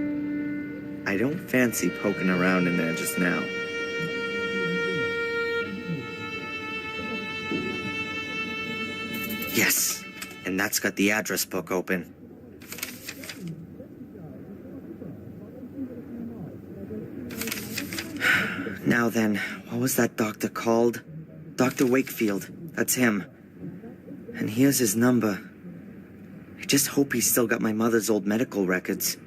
I don't fancy poking around in there just now. Yes, and that's got the address book open. Now then, what was that doctor called? Dr. Wakefield. That's him. And here's his number. I just hope he's still got my mother's old medical records.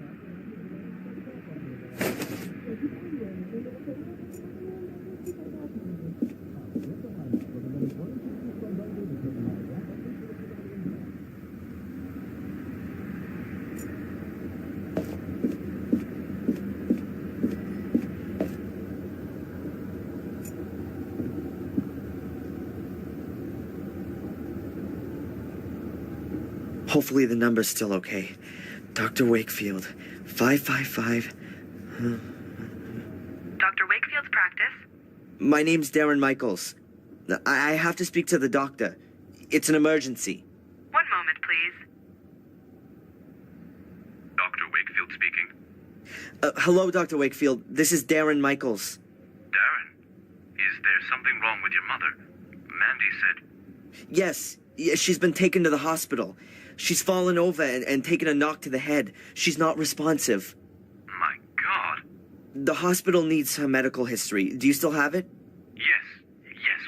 Hopefully the number's still okay. Dr. Wakefield, 555... Dr. Wakefield's practice? My name's Darren Michaels. I have to speak to the doctor. It's an emergency. One moment, please. Dr. Wakefield speaking. Hello, Dr. Wakefield. This is Darren Michaels. Darren, is there something wrong with your mother? Mandy said... Yes, she's been taken to the hospital. She's fallen over and taken a knock to the head. She's not responsive. My God. The hospital needs her medical history. Do you still have it? Yes,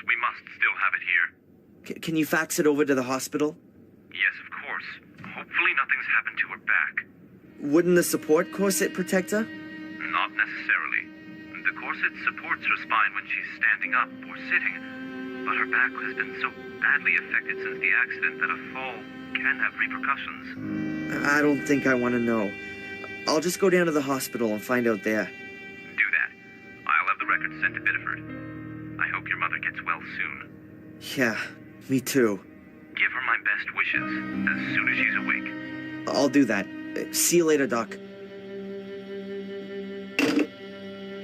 we must still have it here. Can you fax it over to the hospital? Yes, of course. Hopefully nothing's happened to her back. Wouldn't the support corset protect her? Not necessarily. The corset supports her spine when she's standing up or sitting, but her back has been so badly affected since the accident that a fall can have repercussions. I don't think I want to know. I'll just go down to the hospital and find out there. Do that. I'll have the records sent to Biddeford. I hope your mother gets well soon. Yeah, me too. Give her my best wishes as soon as she's awake. I'll do that. See you later, Doc.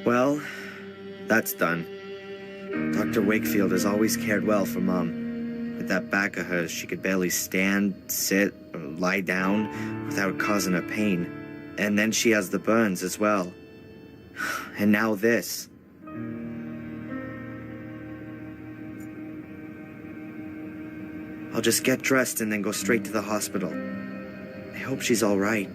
Well, that's done. Dr. Wakefield has always cared well for Mom. With that back of hers, she could barely stand, sit, or lie down without causing her pain. And then she has the burns as well. And now this. I'll just get dressed and then go straight to the hospital. I hope she's all right.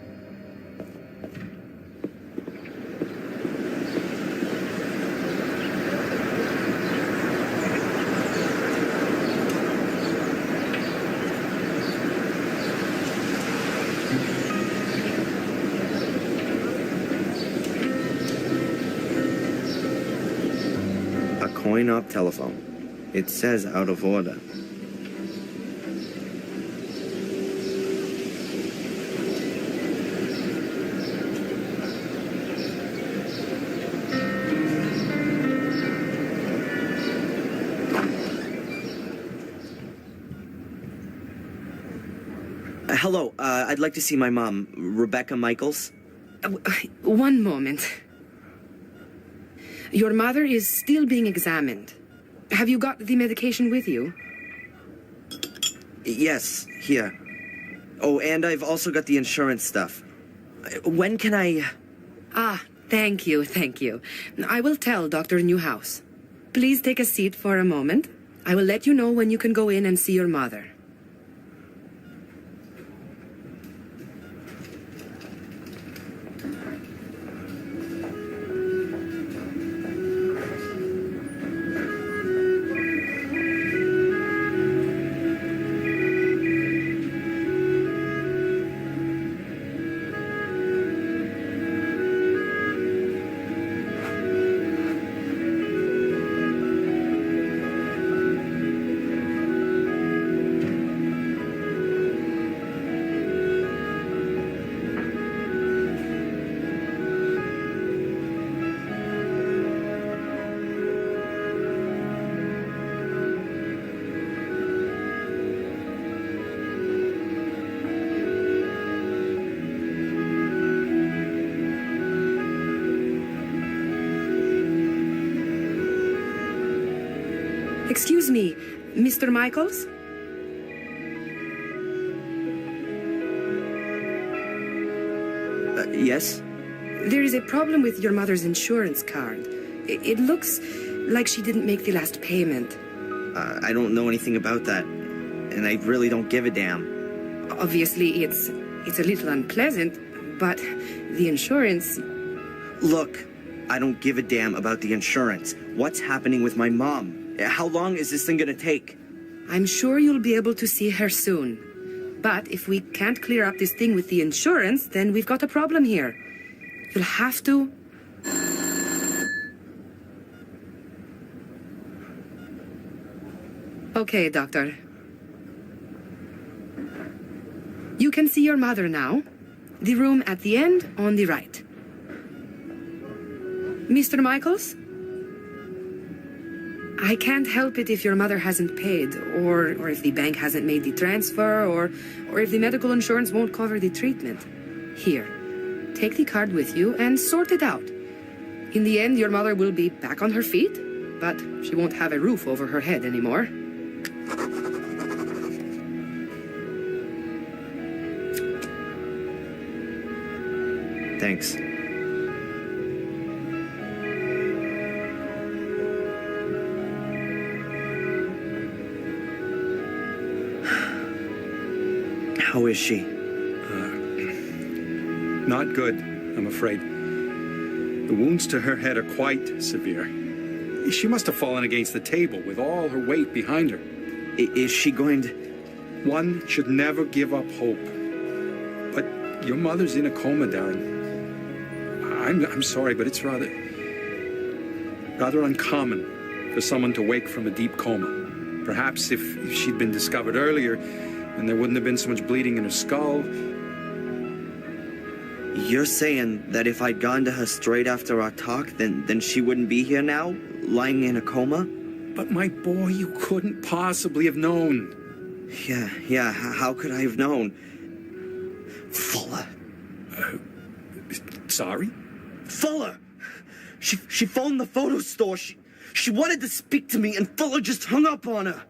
Coin-op telephone. It says out of order. Hello, I'd like to see my mom, Rebecca Michaels. One moment. Your mother is still being examined. Have you got the medication with you? Yes, here. Oh, and I've also got the insurance stuff. When can I... Ah, thank you. I will tell Dr. Newhouse. Please take a seat for a moment. I will let you know when you can go in and see your mother. Excuse me, Mr. Michaels? Yes? There is a problem with your mother's insurance card. It looks like she didn't make the last payment. I don't know anything about that, and I really don't give a damn. Obviously, it's a little unpleasant, but the insurance... Look, I don't give a damn about the insurance. What's happening with my mom? How long is this thing gonna take? I'm sure you'll be able to see her soon. But if we can't clear up this thing with the insurance, then we've got a problem here. You'll have to... Okay, Doctor. You can see your mother now. The room at the end on the right. Mr. Michaels? I can't help it if your mother hasn't paid, or if the bank hasn't made the transfer, or if the medical insurance won't cover the treatment. Here, take the card with you and sort it out. In the end, your mother will be back on her feet, but she won't have a roof over her head anymore. Thanks. How is she? Not good, I'm afraid. The wounds to her head are quite severe. She must have fallen against the table with all her weight behind her. Is she going to... One should never give up hope. But your mother's in a coma, Darren. I'm sorry, but it's rather uncommon for someone to wake from a deep coma. Perhaps if she'd been discovered earlier, then there wouldn't have been so much bleeding in her skull. You're saying that if I'd gone to her straight after our talk, then she wouldn't be here now, lying in a coma? But my boy, you couldn't possibly have known. Yeah, how could I have known? Fuller. Sorry? Fuller! She phoned the photo store. She wanted to speak to me, and Fuller just hung up on her.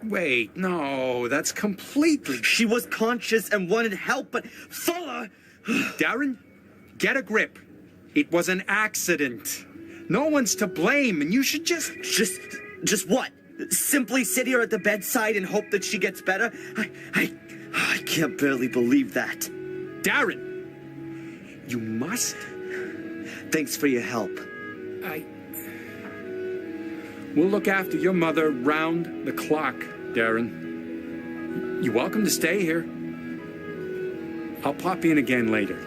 Wait, no, that's completely... She was conscious and wanted help, but Fuller... Darren, get a grip. It was an accident. No one's to blame, and you should just... Just what? Simply sit here at the bedside and hope that she gets better? I can't barely believe that. Darren, you must... Thanks for your help. We'll look after your mother round the clock, Darren. You're welcome to stay here. I'll pop in again later.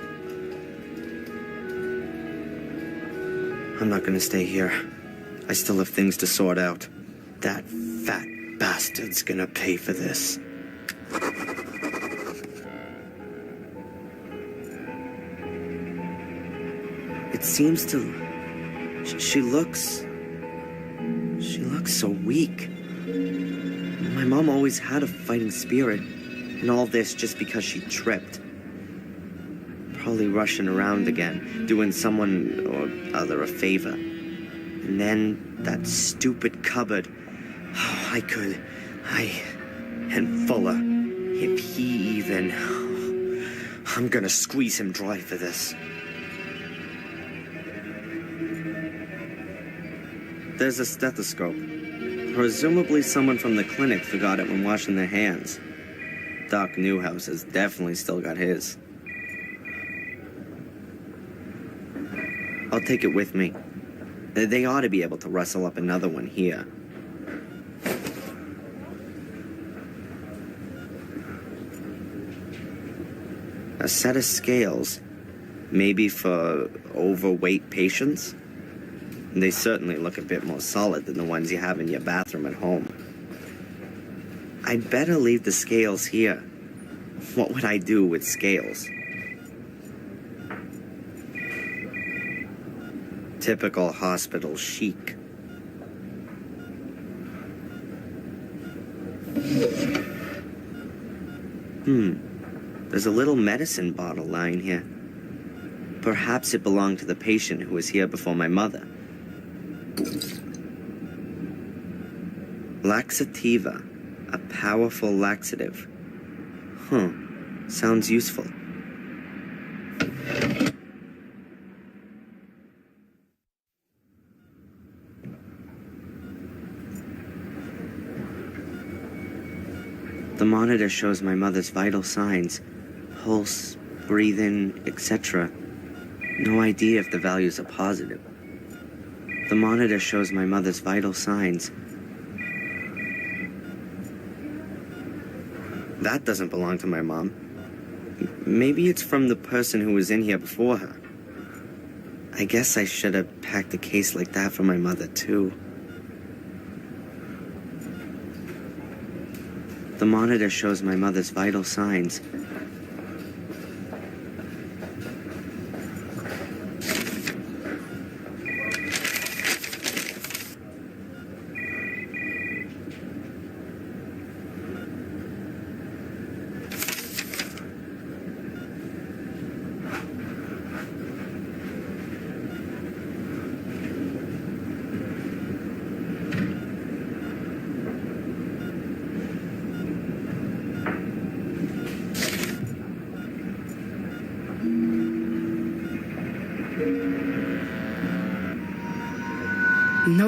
I'm not gonna stay here. I still have things to sort out. That fat bastard's gonna pay for this. It seems to... She looks so weak. My mom always had a fighting spirit, and all this just because she tripped. Probably rushing around again, doing someone or other a favor. And then that stupid cupboard. Oh, and Fuller, if he even... I'm gonna squeeze him dry for this. There's a stethoscope. Presumably someone from the clinic forgot it when washing their hands. Doc Newhouse has definitely still got his. I'll take it with me. They ought to be able to rustle up another one here. A set of scales, maybe for overweight patients? They certainly look a bit more solid than the ones you have in your bathroom at home. I'd better leave the scales here. What would I do with scales? Typical hospital chic. There's a little medicine bottle lying here. Perhaps it belonged to the patient who was here before my mother. Laxativa. A powerful laxative. Huh. Sounds useful. The monitor shows my mother's vital signs. Pulse, breathing, etc. No idea if the values are positive. The monitor shows my mother's vital signs. That doesn't belong to my mom. Maybe it's from the person who was in here before her. I guess I should have packed a case like that for my mother, too. The monitor shows my mother's vital signs.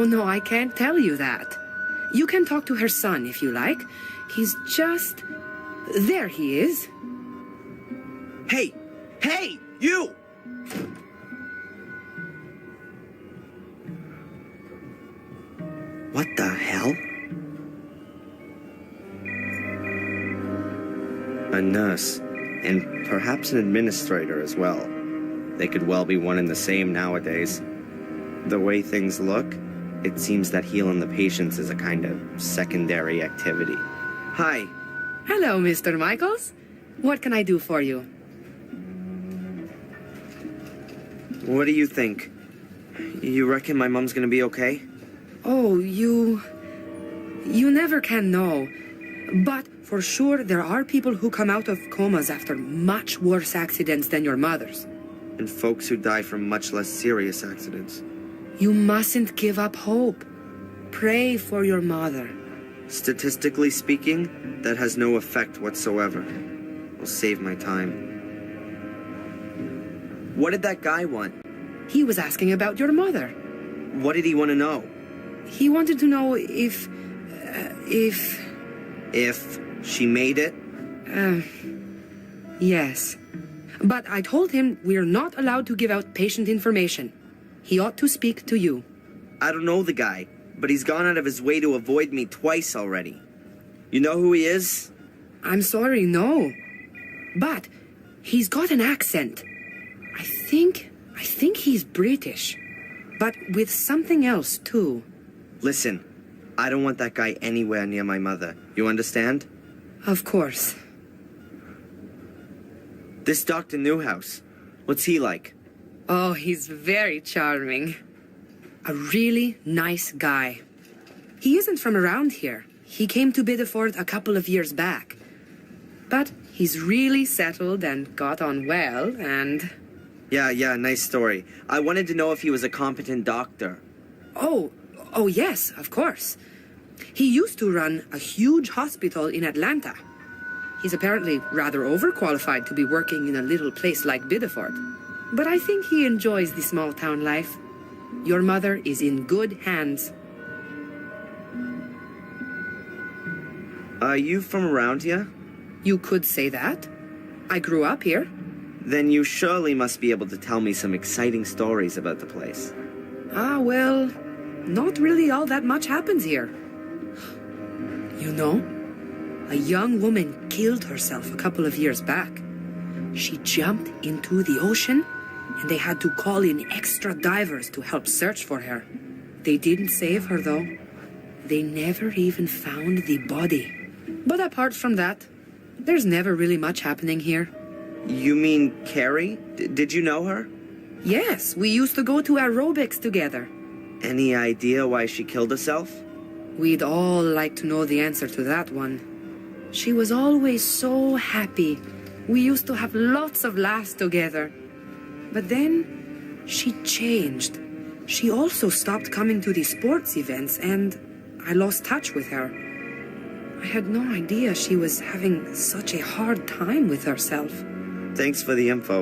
No, I can't tell you that. You can talk to her son if you like. He's just... There he is. Hey! Hey! You! What the hell? A nurse, and perhaps an administrator as well. They could well be one and the same nowadays. The way things look, it seems that healing the patients is a kind of secondary activity. Hi. Hello, Mr. Michaels. What can I do for you? What do you think? You reckon my mom's gonna be okay? Oh, you never can know. But for sure, there are people who come out of comas after much worse accidents than your mother's. And folks who die from much less serious accidents. You mustn't give up hope. Pray for your mother. Statistically speaking, that has no effect whatsoever. I'll save my time. What did that guy want? He was asking about your mother. What did he want to know? He wanted to know if she made it? Yes. But I told him we're not allowed to give out patient information. He ought to speak to you. I don't know the guy, but he's gone out of his way to avoid me twice already. You know who he is? I'm sorry, no. But he's got an accent. I think he's British. But with something else, too. Listen, I don't want that guy anywhere near my mother. You understand? Of course. This Dr. Newhouse, what's he like? Oh, he's very charming. A really nice guy. He isn't from around here. He came to Biddeford a couple of years back. But he's really settled and got on well, and... Yeah, nice story. I wanted to know if he was a competent doctor. Oh, yes, of course. He used to run a huge hospital in Atlanta. He's apparently rather overqualified to be working in a little place like Biddeford. But I think he enjoys the small-town life. Your mother is in good hands. Are you from around here? You could say that. I grew up here. Then you surely must be able to tell me some exciting stories about the place. Well, not really all that much happens here. You know, a young woman killed herself a couple of years back. She jumped into the ocean, and they had to call in extra divers to help search for her. They didn't save her, though. They never even found the body. But apart from that, there's never really much happening here. You mean Carrie? Did you know her? Yes, we used to go to aerobics together. Any idea why she killed herself? We'd all like to know the answer to that one. She was always so happy. We used to have lots of laughs together. But then, she changed. She also stopped coming to the sports events, and I lost touch with her. I had no idea she was having such a hard time with herself. Thanks for the info.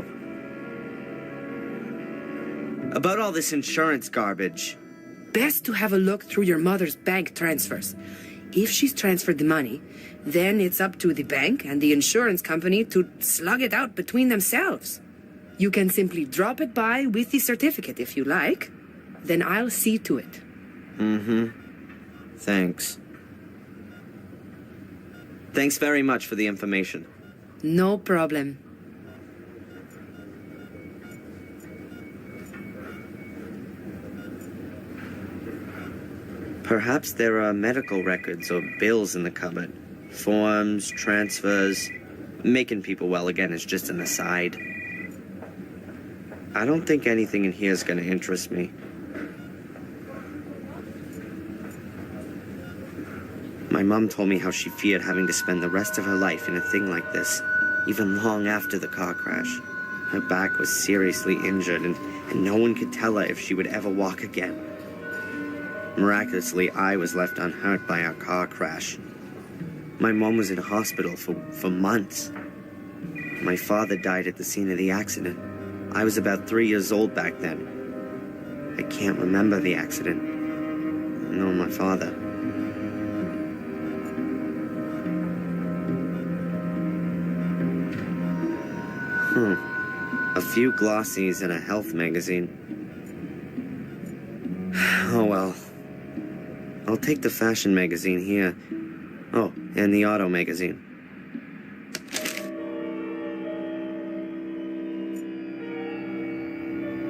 About all this insurance garbage. Best to have a look through your mother's bank transfers. If she's transferred the money, then it's up to the bank and the insurance company to slug it out between themselves. You can simply drop it by with the certificate if you like. Then I'll see to it. Thanks. Thanks very much for the information. No problem. Perhaps there are medical records or bills in the cupboard. Forms, transfers. Making people well again is just an aside. I don't think anything in here is going to interest me. My mom told me how she feared having to spend the rest of her life in a thing like this, even long after the car crash. Her back was seriously injured, and no one could tell her if she would ever walk again. Miraculously, I was left unhurt by our car crash. My mom was in hospital for months. My father died at the scene of the accident. I was about 3 years old back then. I can't remember the accident, nor my father. A few glossies and a health magazine. Oh well. I'll take the fashion magazine here. Oh, and the auto magazine.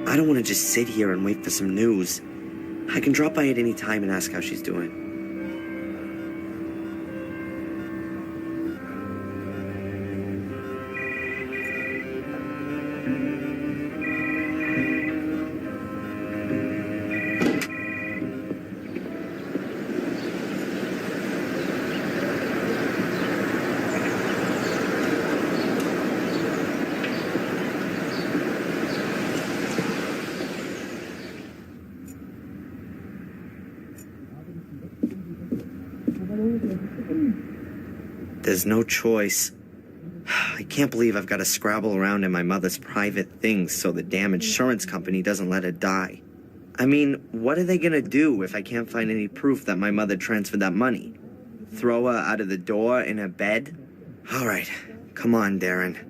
I don't want to just sit here and wait for some news. I can drop by at any time and ask how she's doing. There's no choice. I can't believe I've got to scrabble around in my mother's private things so the damn insurance company doesn't let her die. I mean, what are they gonna do if I can't find any proof that my mother transferred that money? Throw her out of the door in her bed? All right, come on, Darren.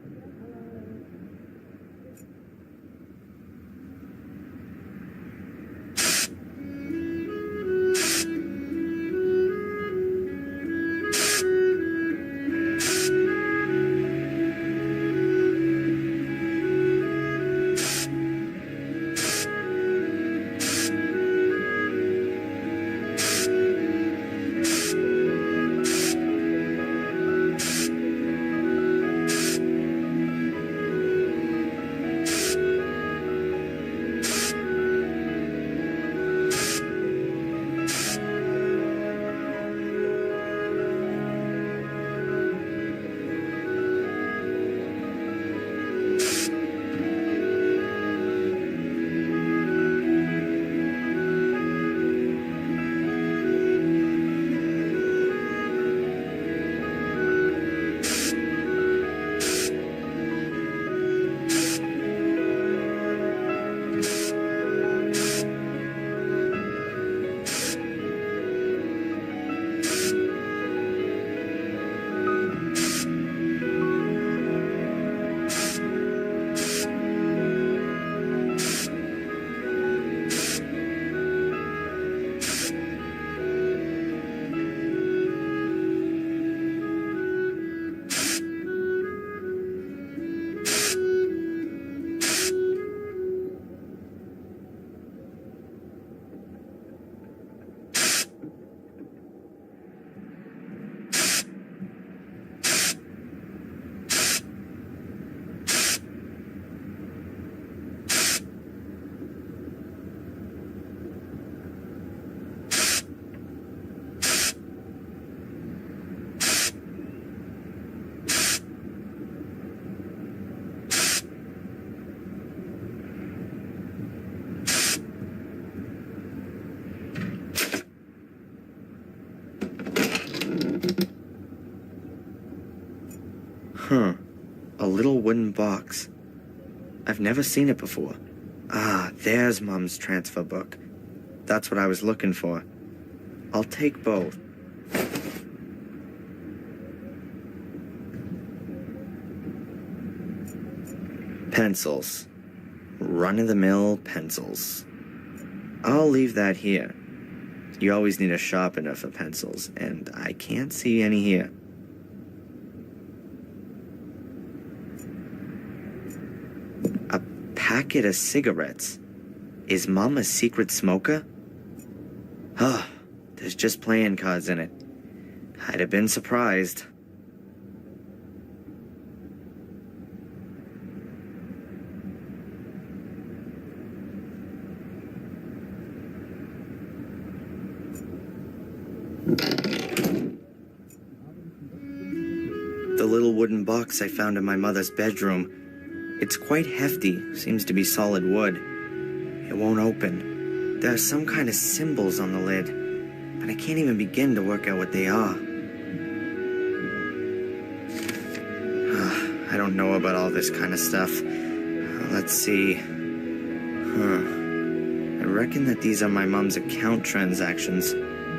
never seen it before. Ah, there's Mom's transfer book. That's what I was looking for. I'll take both. Pencils. Run-of-the-mill pencils. I'll leave that here. You always need a sharpener for pencils, and I can't see any here. A packet of cigarettes. Is Mom a secret smoker? Oh, there's just playing cards in it. I'd have been surprised. The little wooden box I found in my mother's bedroom. It's quite hefty, seems to be solid wood. It won't open. There are some kind of symbols on the lid, but I can't even begin to work out what they are. I don't know about all this kind of stuff. Let's see. I reckon that these are my mom's account transactions.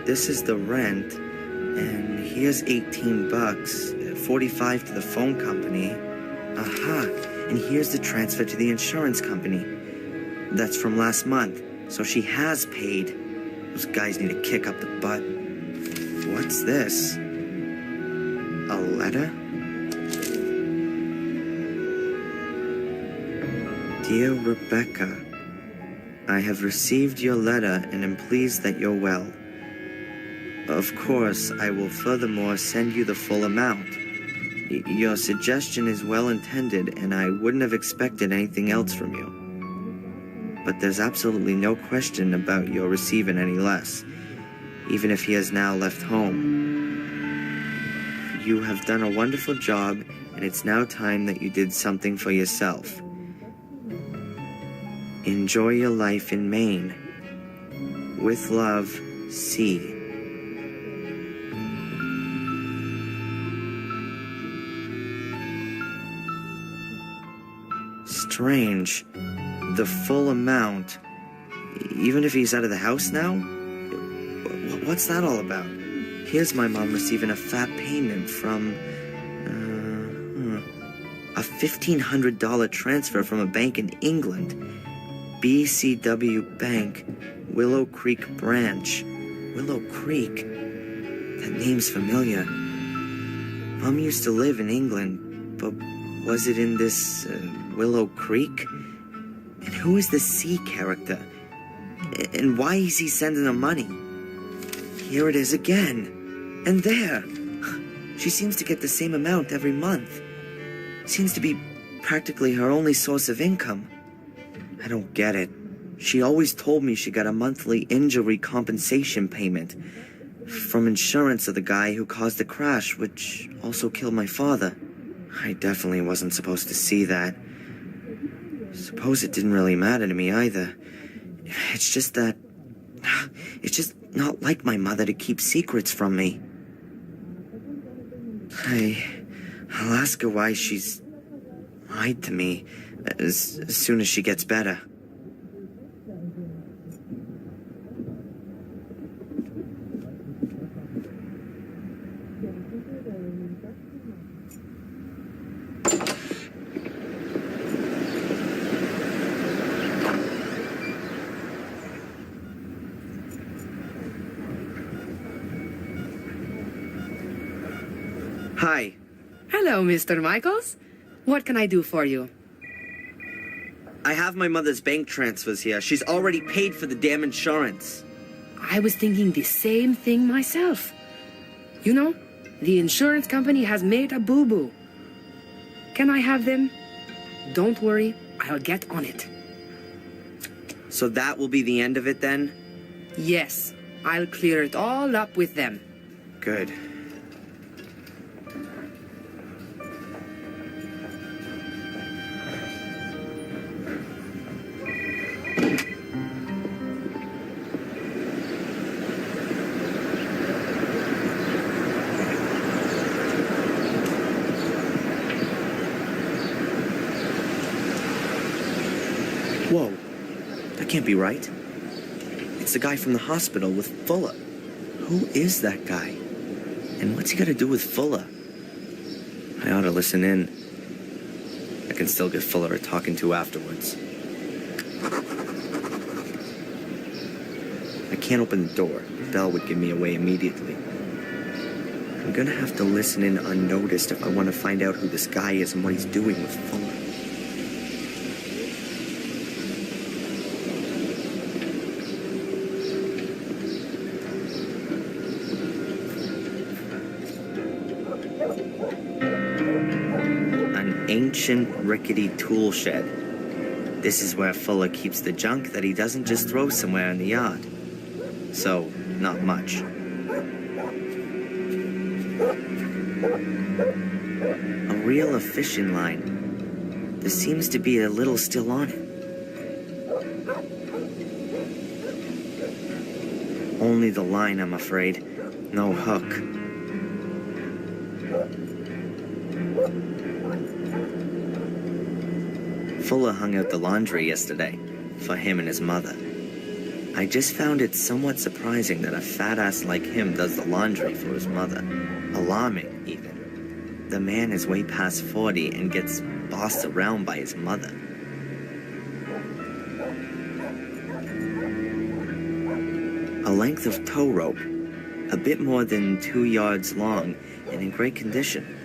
This is the rent, and here's 18 bucks, 45 to the phone company. Aha, and here's the transfer to the insurance company. That's from last month, so she has paid. Those guys need to kick up the butt. What's this? A letter? Dear Rebecca, I have received your letter and am pleased that you're well. Of course, I will furthermore send you the full amount. Your suggestion is well intended, and I wouldn't have expected anything else from you. But there's absolutely no question about your receiving any less, even if he has now left home. You have done a wonderful job, and it's now time that you did something for yourself. Enjoy your life in Maine. With love, C. Strange. The full amount. Even if he's out of the house now? What's that all about? Here's my mom receiving a fat payment from... a $1,500 transfer from a bank in England. BCW Bank, Willow Creek Branch. Willow Creek? That name's familiar. Mom used to live in England, but was it in this Willow Creek? And who is the C character? And why is he sending her money? Here it is again. And there. She seems to get the same amount every month. Seems to be practically her only source of income. I don't get it. She always told me she got a monthly injury compensation payment from insurance of the guy who caused the crash, which also killed my father. I definitely wasn't supposed to see that. Suppose it didn't really matter to me either. It's just that... It's just not like my mother to keep secrets from me. I'll ask her why she's lied to me as soon as she gets better. Hi. Hello, Mr. Michaels. What can I do for you? I have my mother's bank transfers here. She's already paid for the damn insurance. I was thinking the same thing myself. You know, the insurance company has made a boo-boo. Can I have them? Don't worry, I'll get on it. So that will be the end of it then? Yes, I'll clear it all up with them. Good. can't be right. It's the guy from the hospital with Fuller. Who is that guy? And what's he got to do with Fuller? I ought to listen in. I can still give Fuller a talking to afterwards. I can't open the door. The bell would give me away immediately. I'm gonna have to listen in unnoticed if I want to find out who this guy is and what he's doing with Fuller. An ancient, rickety tool shed. This is where Fuller keeps the junk that he doesn't just throw somewhere in the yard. So, not much. A reel of fishing line. There seems to be a little still on it. Only the line, I'm afraid. No hook. Fuller hung out the laundry yesterday for him and his mother. I just found it somewhat surprising that a fat ass like him does the laundry for his mother. Alarming, even. The man is way past 40 and gets bossed around by his mother. A length of tow rope, a bit more than 2 yards long, and in great condition.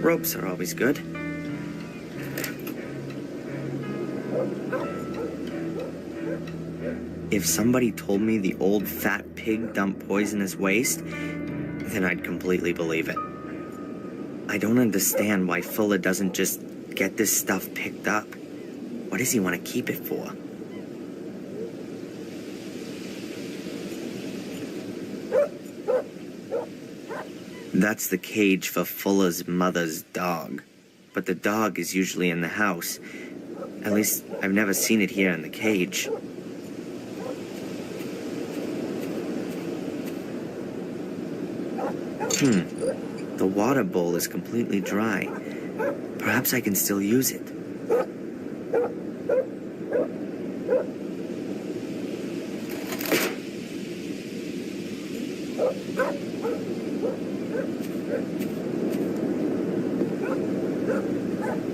Ropes are always good. If somebody told me the old fat pig dumped poisonous waste, then I'd completely believe it. I don't understand why Fuller doesn't just get this stuff picked up. What does he want to keep it for? That's the cage for Fuller's mother's dog. But the dog is usually in the house. At least, I've never seen it here in the cage. The water bowl is completely dry. Perhaps I can still use it.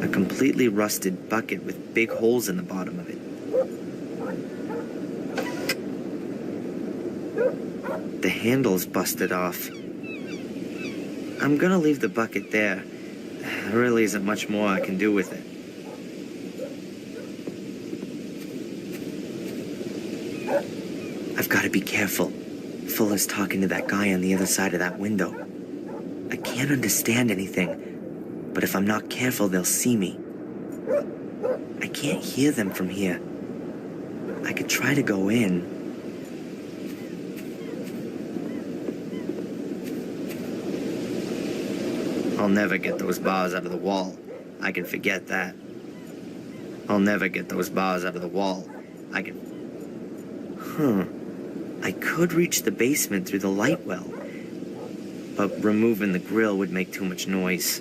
A completely rusted bucket with big holes in the bottom of it. The handle's busted off. I'm gonna leave the bucket there. There really isn't much more I can do with it. I've got to be careful. Fuller's talking to that guy on the other side of that window. I can't understand anything, but if I'm not careful, they'll see me. I can't hear them from here. I could try to go in. I'll never get those bars out of the wall. I can forget that. I'll never get those bars out of the wall. I can... I could reach the basement through the light well, but removing the grill would make too much noise.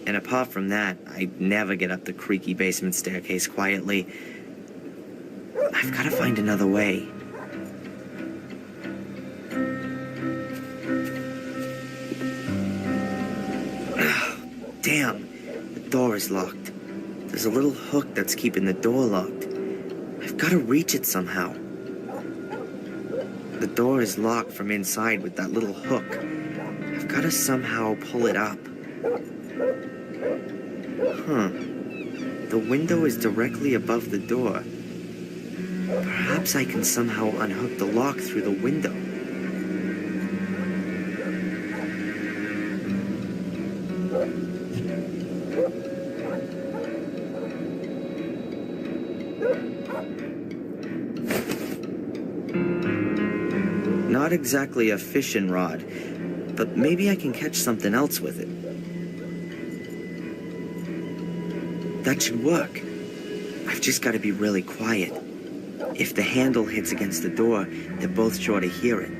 And apart from that, I'd never get up the creaky basement staircase quietly. I've got to find another way. Damn, the door is locked. There's a little hook that's keeping the door locked. I've got to reach it somehow. The door is locked from inside with that little hook. I've got to somehow pull it up. The window is directly above the door. Perhaps I can somehow unhook the lock through the window. Not exactly a fishing rod, but maybe I can catch something else with it. That should work. I've just got to be really quiet. If the handle hits against the door, they're both sure to hear it.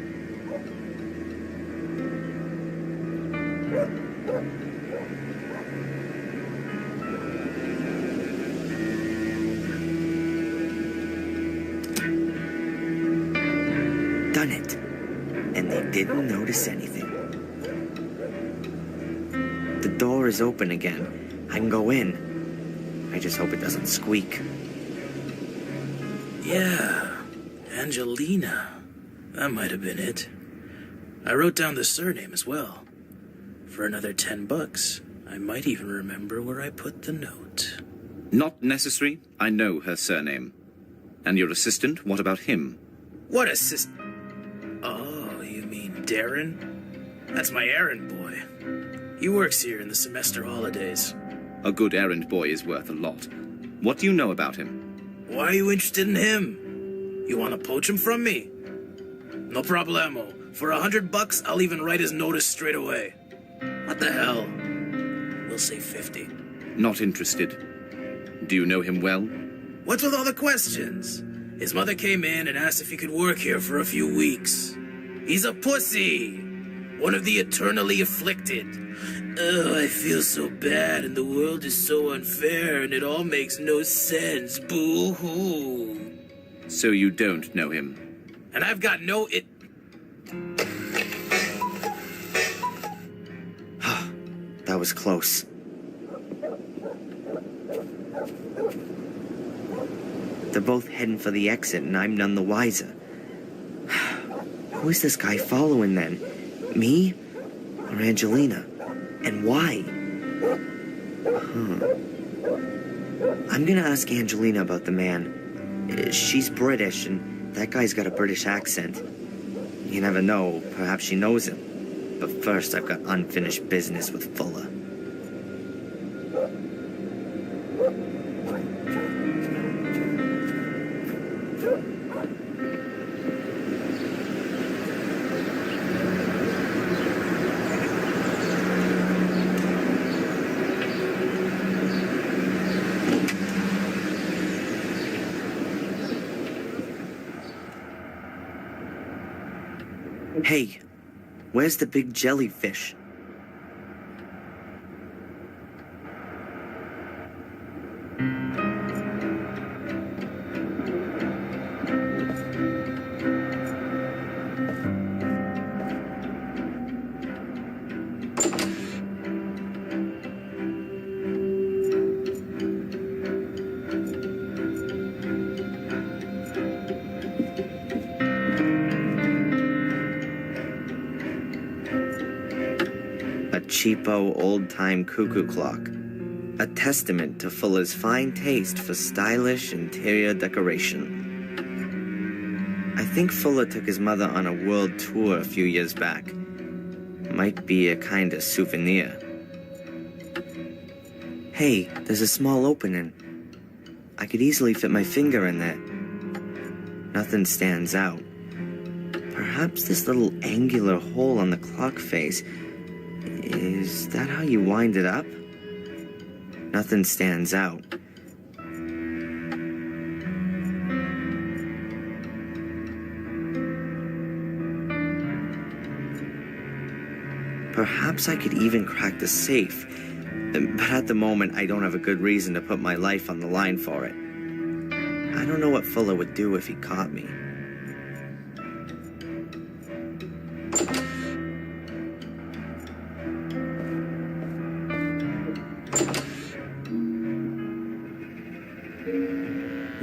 didn't notice anything. The door is open again. I can go in. I just hope it doesn't squeak. Yeah, Angelina. That might have been it. I wrote down the surname as well. For another $10, I might even remember where I put the note. Not necessary. I know her surname. And your assistant, what about him? What assistant? Oh, you mean Darren? That's my errand boy. He works here in the semester holidays. A good errand boy is worth a lot. What do you know about him? Why are you interested in him? You want to poach him from me? No problemo. For $100, I'll even write his notice straight away. What the hell? We'll say 50. Not interested. Do you know him well? What's with all the questions? His mother came in and asked if he could work here for a few weeks. He's a pussy. One of the eternally afflicted. Oh, I feel so bad and the world is so unfair and it all makes no sense. Boo-hoo. So you don't know him? And I've got no it... That was close. They're both heading for the exit, and I'm none the wiser. Who is this guy following, then? Me? Or Angelina? And why? I'm gonna ask Angelina about the man. She's British, and that guy's got a British accent. You never know, perhaps she knows him. But first, I've got unfinished business with Fuller. Hey, where's the big jellyfish? Cheapo, old-time cuckoo clock. A testament to Fuller's fine taste for stylish interior decoration. I think Fuller took his mother on a world tour a few years back. Might be a kind of souvenir. Hey, there's a small opening. I could easily fit my finger in there. Nothing stands out. Perhaps this little angular hole on the clock face. Is that how you wind it up? Nothing stands out. Perhaps I could even crack the safe, but at the moment I don't have a good reason to put my life on the line for it. I don't know what Fuller would do if he caught me.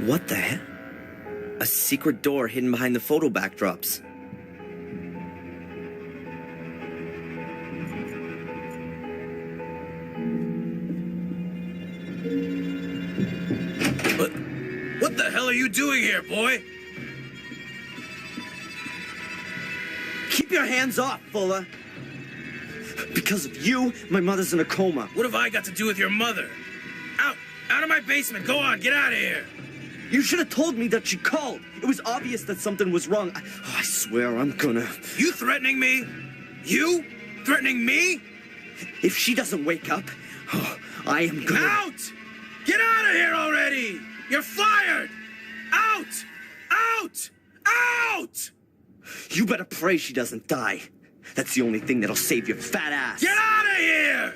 What the hell? A secret door hidden behind the photo backdrops. What the hell are you doing here, boy? Keep your hands off, Fuller. Because of you, my mother's in a coma. What have I got to do with your mother? Out! Out of my basement! Go on, get out of here! You should have told me that she called. It was obvious that something was wrong. I swear I'm gonna... You threatening me? You? Threatening me? If she doesn't wake up, I am gonna... Out! Get out of here already! You're fired! Out! Out! Out! You better pray she doesn't die. That's the only thing that'll save your fat ass. Get out of here!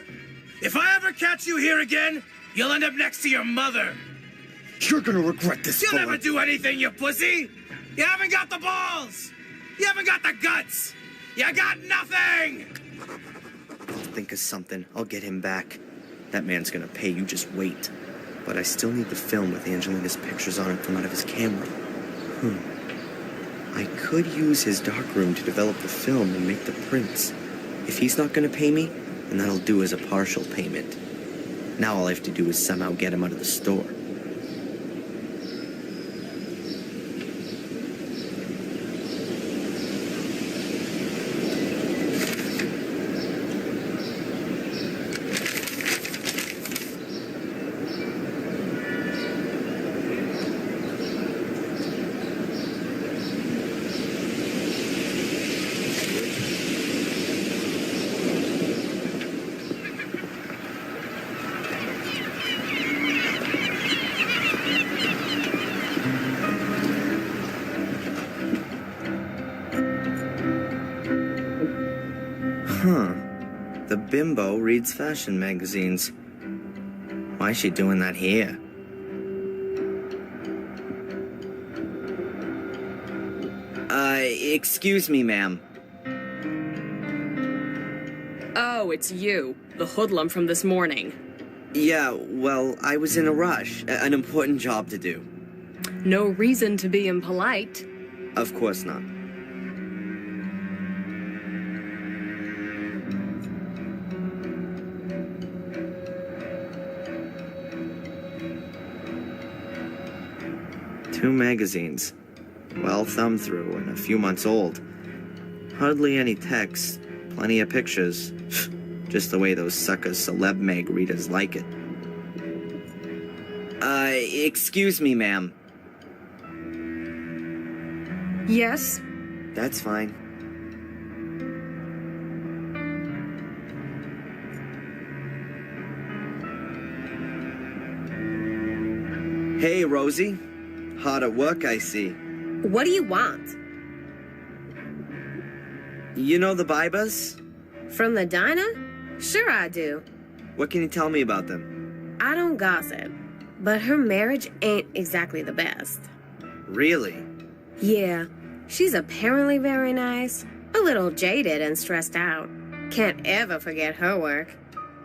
If I ever catch you here again, you'll end up next to your mother. You're gonna regret this, You'll Fuller. never do anything, you pussy! You haven't got the balls! You haven't got the guts! You got nothing! I'll think of something. I'll get him back. That man's gonna pay, you just wait. But I still need the film with Angelina's pictures on it come out of his camera. I could use his darkroom to develop the film and make the prints. If he's not gonna pay me, then that'll do as a partial payment. Now all I have to do is somehow get him out of the store. The bimbo reads fashion magazines. Why is she doing that here? Excuse me, ma'am. Oh, it's you. The hoodlum from this morning. Yeah, well, I was in a rush. An important job to do. No reason to be impolite. Of course not. Two magazines. Well thumbed through and a few months old. Hardly any text, plenty of pictures. Just the way those suckers celeb mag readers like it. Excuse me, ma'am. Yes? That's fine. Hey, Rosie. Hard at work, I see. What do you want? You know the Bibas? From the diner? Sure I do. What can you tell me about them? I don't gossip, but her marriage ain't exactly the best. Really? Yeah, she's apparently very nice, a little jaded and stressed out. Can't ever forget her work.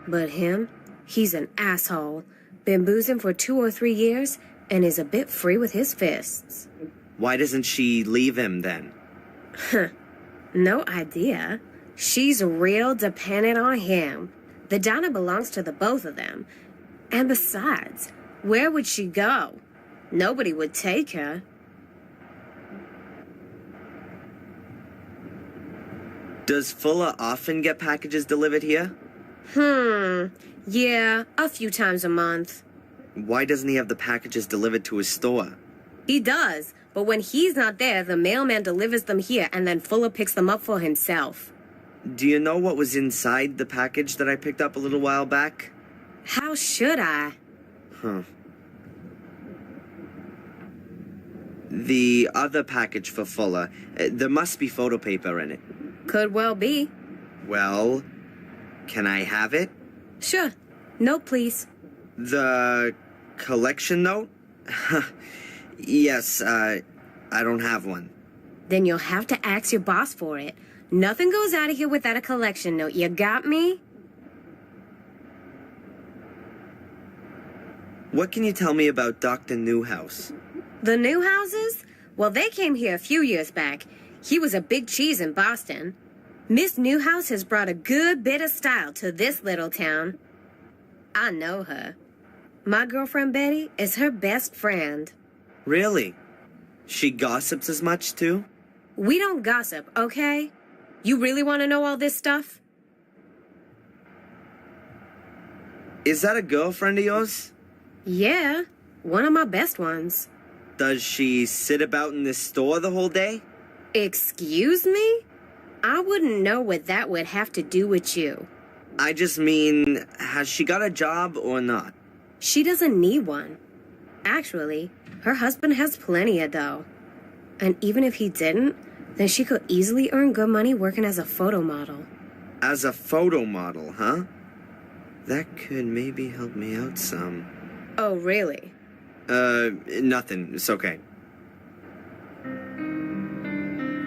But him, he's an asshole. Been boozing for 2 or 3 years and is a bit free with his fists. Why doesn't she leave him then? No idea. She's real dependent on him. The diner belongs to the both of them. And besides, where would she go? Nobody would take her. Does Fuller often get packages delivered here? Yeah, a few times a month. Why doesn't he have the packages delivered to his store? He does, but when he's not there, the mailman delivers them here and then Fuller picks them up for himself. Do you know what was inside the package that I picked up a little while back? How should I? The other package for Fuller, there must be photo paper in it. Could well be. Well, can I have it? Sure. No, please. The collection note? Yes, I don't have one. Then you'll have to ask your boss for it. Nothing goes out of here without a collection note. You got me? What can you tell me about Dr. Newhouse? The Newhouses? Well, they came here a few years back. He was a big cheese in Boston. Miss Newhouse has brought a good bit of style to this little town. I know her. My girlfriend Betty is her best friend. Really? She gossips as much, too? We don't gossip, okay? You really want to know all this stuff? Is that a girlfriend of yours? Yeah, one of my best ones. Does she sit about in this store the whole day? Excuse me? I wouldn't know what that would have to do with you. I just mean, has she got a job or not? She doesn't need one. Actually, her husband has plenty of dough. And even if he didn't, then she could easily earn good money working as a photo model. As a photo model, huh? That could maybe help me out some. Oh, really? Nothing. It's okay.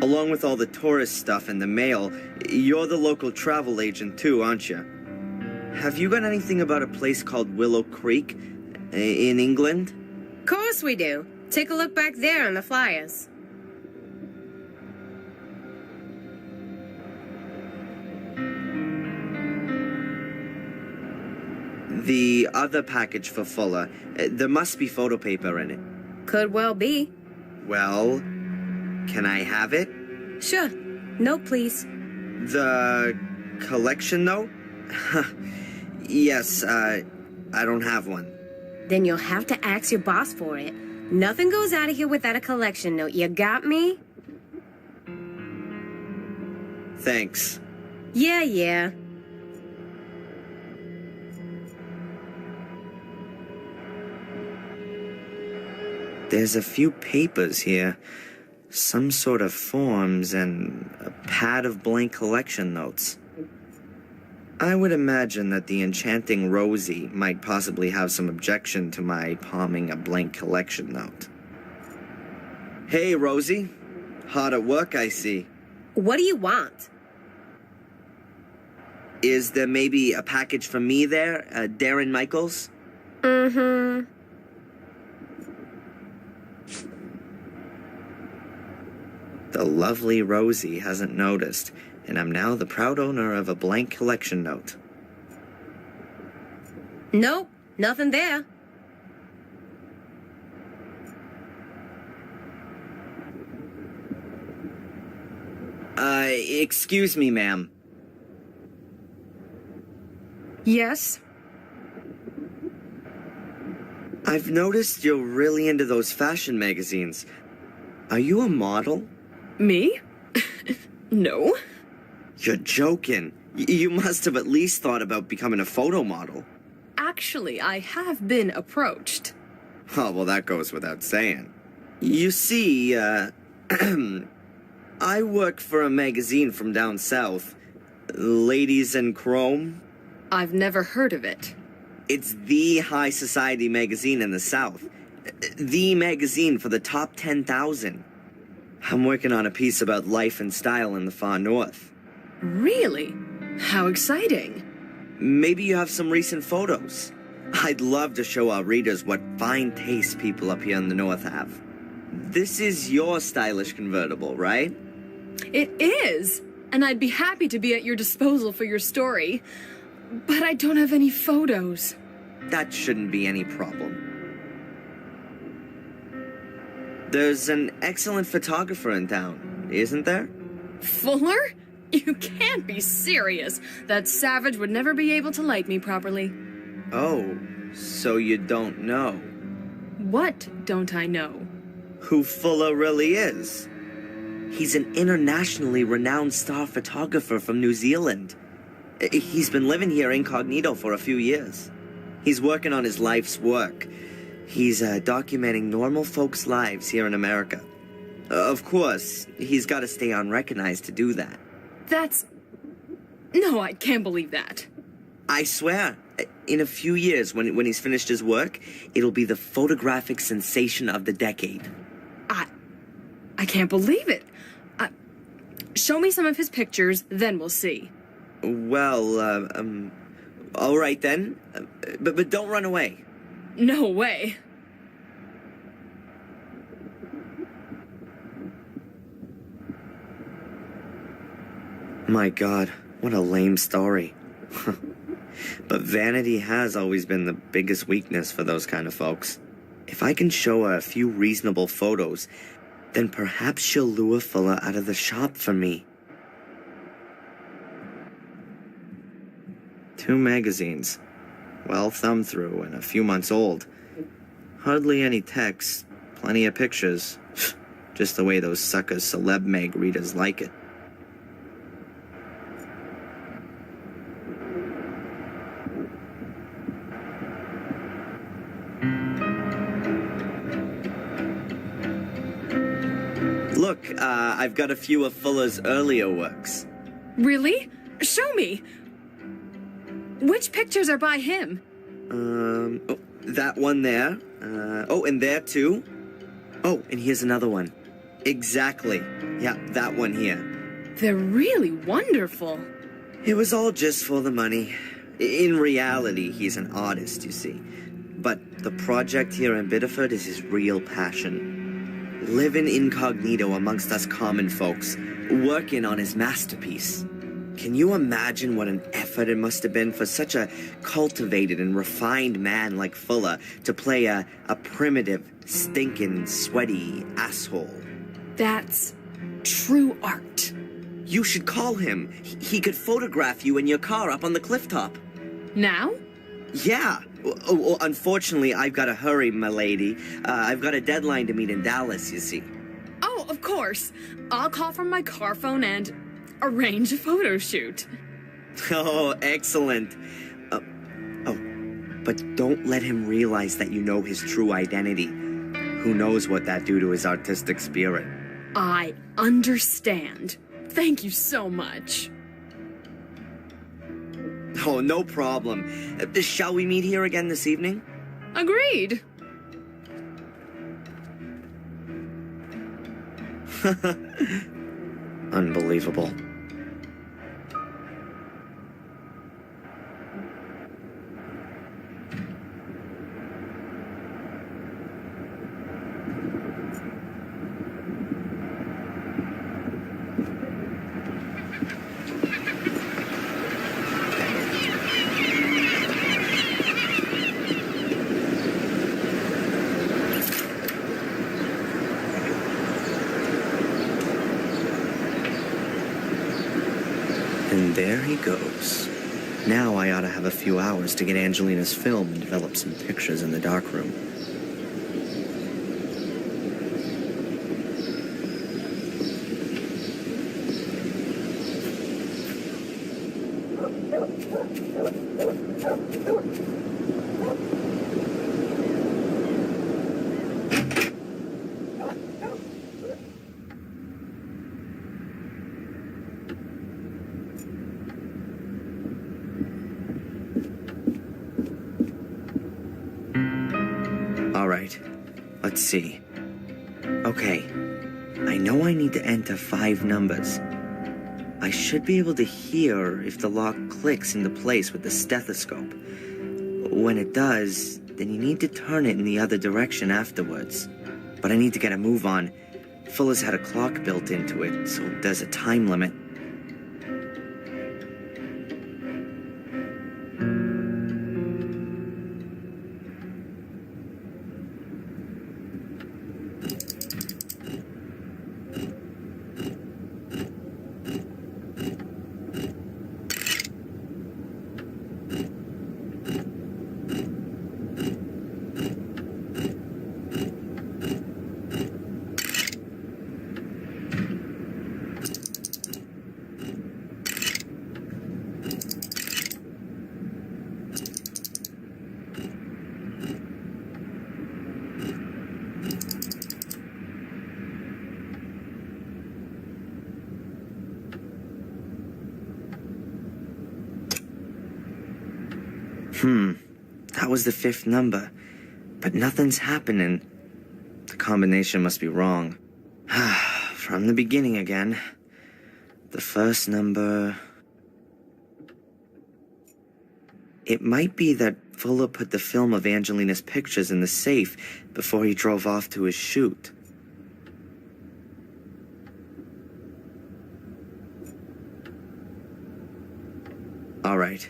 Along with all the tourist stuff and the mail, you're the local travel agent too, aren't you? Have you got anything about a place called Willow Creek in England? Of course we do. Take a look back there on the flyers. The other package for Fuller, there must be photo paper in it. Could well be. Well, can I have it? Sure. No, please. The collection note? Yes, I don't have one. Then you'll have to ask your boss for it. Nothing goes out of here without a collection note. You got me? Thanks. Yeah. There's a few papers here. Some sort of forms and a pad of blank collection notes. I would imagine that the enchanting Rosie might possibly have some objection to my palming a blank collection note. Hey, Rosie. Hard at work, I see. What do you want? Is there maybe a package for me there, Darren Michaels? Mm-hmm. The lovely Rosie hasn't noticed, and I'm now the proud owner of a blank collection note. Nope, nothing there. Excuse me, ma'am. Yes? I've noticed you're really into those fashion magazines. Are you a model? Me? No. You're joking. You must have at least thought about becoming a photo model. Actually, I have been approached. Oh, well, that goes without saying. You see, I work for a magazine from down south. Ladies in Chrome. I've never heard of it. It's the high society magazine in the South. The magazine for the top 10,000. I'm working on a piece about life and style in the far north. Really? How exciting. Maybe you have some recent photos. I'd love to show our readers what fine taste people up here in the north have. This is your stylish convertible, right? It is, and I'd be happy to be at your disposal for your story. But I don't have any photos. That shouldn't be any problem. There's an excellent photographer in town, isn't there? Fuller? You can't be serious. That savage would never be able to light me properly. Oh, so you don't know? What don't I know? Who Fuller really is. He's an internationally renowned star photographer from New Zealand. He's been living here incognito for a few years. He's working on his life's work. He's documenting normal folks' lives here in America. Of course, he's got to stay unrecognized to do that. That's... No, I can't believe that. I swear, in a few years, when he's finished his work, it'll be the photographic sensation of the decade. I can't believe it. Show me some of his pictures, then we'll see. Well, all right then. But don't run away. No way. My God, what a lame story. But vanity has always been the biggest weakness for those kind of folks. If I can show her a few reasonable photos, then perhaps she'll lure Fuller out of the shop for me. 2 magazines. Well thumbed through and a few months old. Hardly any text, plenty of pictures. Just the way those suckers celeb mag readers like it. Look, I've got a few of Fuller's earlier works. Really? Show me. Which pictures are by him? Oh, that one there. Oh, and there too. Oh, and here's another one. Exactly. Yeah, that one here. They're really wonderful. It was all just for the money. In reality, he's an artist, you see. But the project here in Biddeford is his real passion. Living incognito amongst us common folks, working on his masterpiece. Can you imagine what an effort it must have been for such a cultivated and refined man like Fuller to play a primitive, stinking, sweaty asshole? That's true art. You should call him. He could photograph you in your car up on the cliff top. Now? Yeah. Oh, unfortunately, I've got to hurry, my lady. I've got a deadline to meet in Dallas, you see. Oh, of course. I'll call from my car phone and arrange a photo shoot. Oh, excellent. But don't let him realize that you know his true identity. Who knows what that do to his artistic spirit? I understand. Thank you so much. Oh, no problem. Shall we meet here again this evening? Agreed. Unbelievable. And there he goes. Now I ought to have a few hours to get Angelina's film and develop some pictures in the darkroom. All right, let's see. Okay, I know I need to enter 5 numbers. I should be able to hear if the lock clicks into place with the stethoscope. When it does, then you need to turn it in the other direction afterwards. But I need to get a move on. Fuller's had a clock built into it, so there's a time limit. That was the 5th number, but nothing's happening. The combination must be wrong. From the beginning again. The first number... It might be that Fuller put the film of Angelina's pictures in the safe before he drove off to his shoot. All right,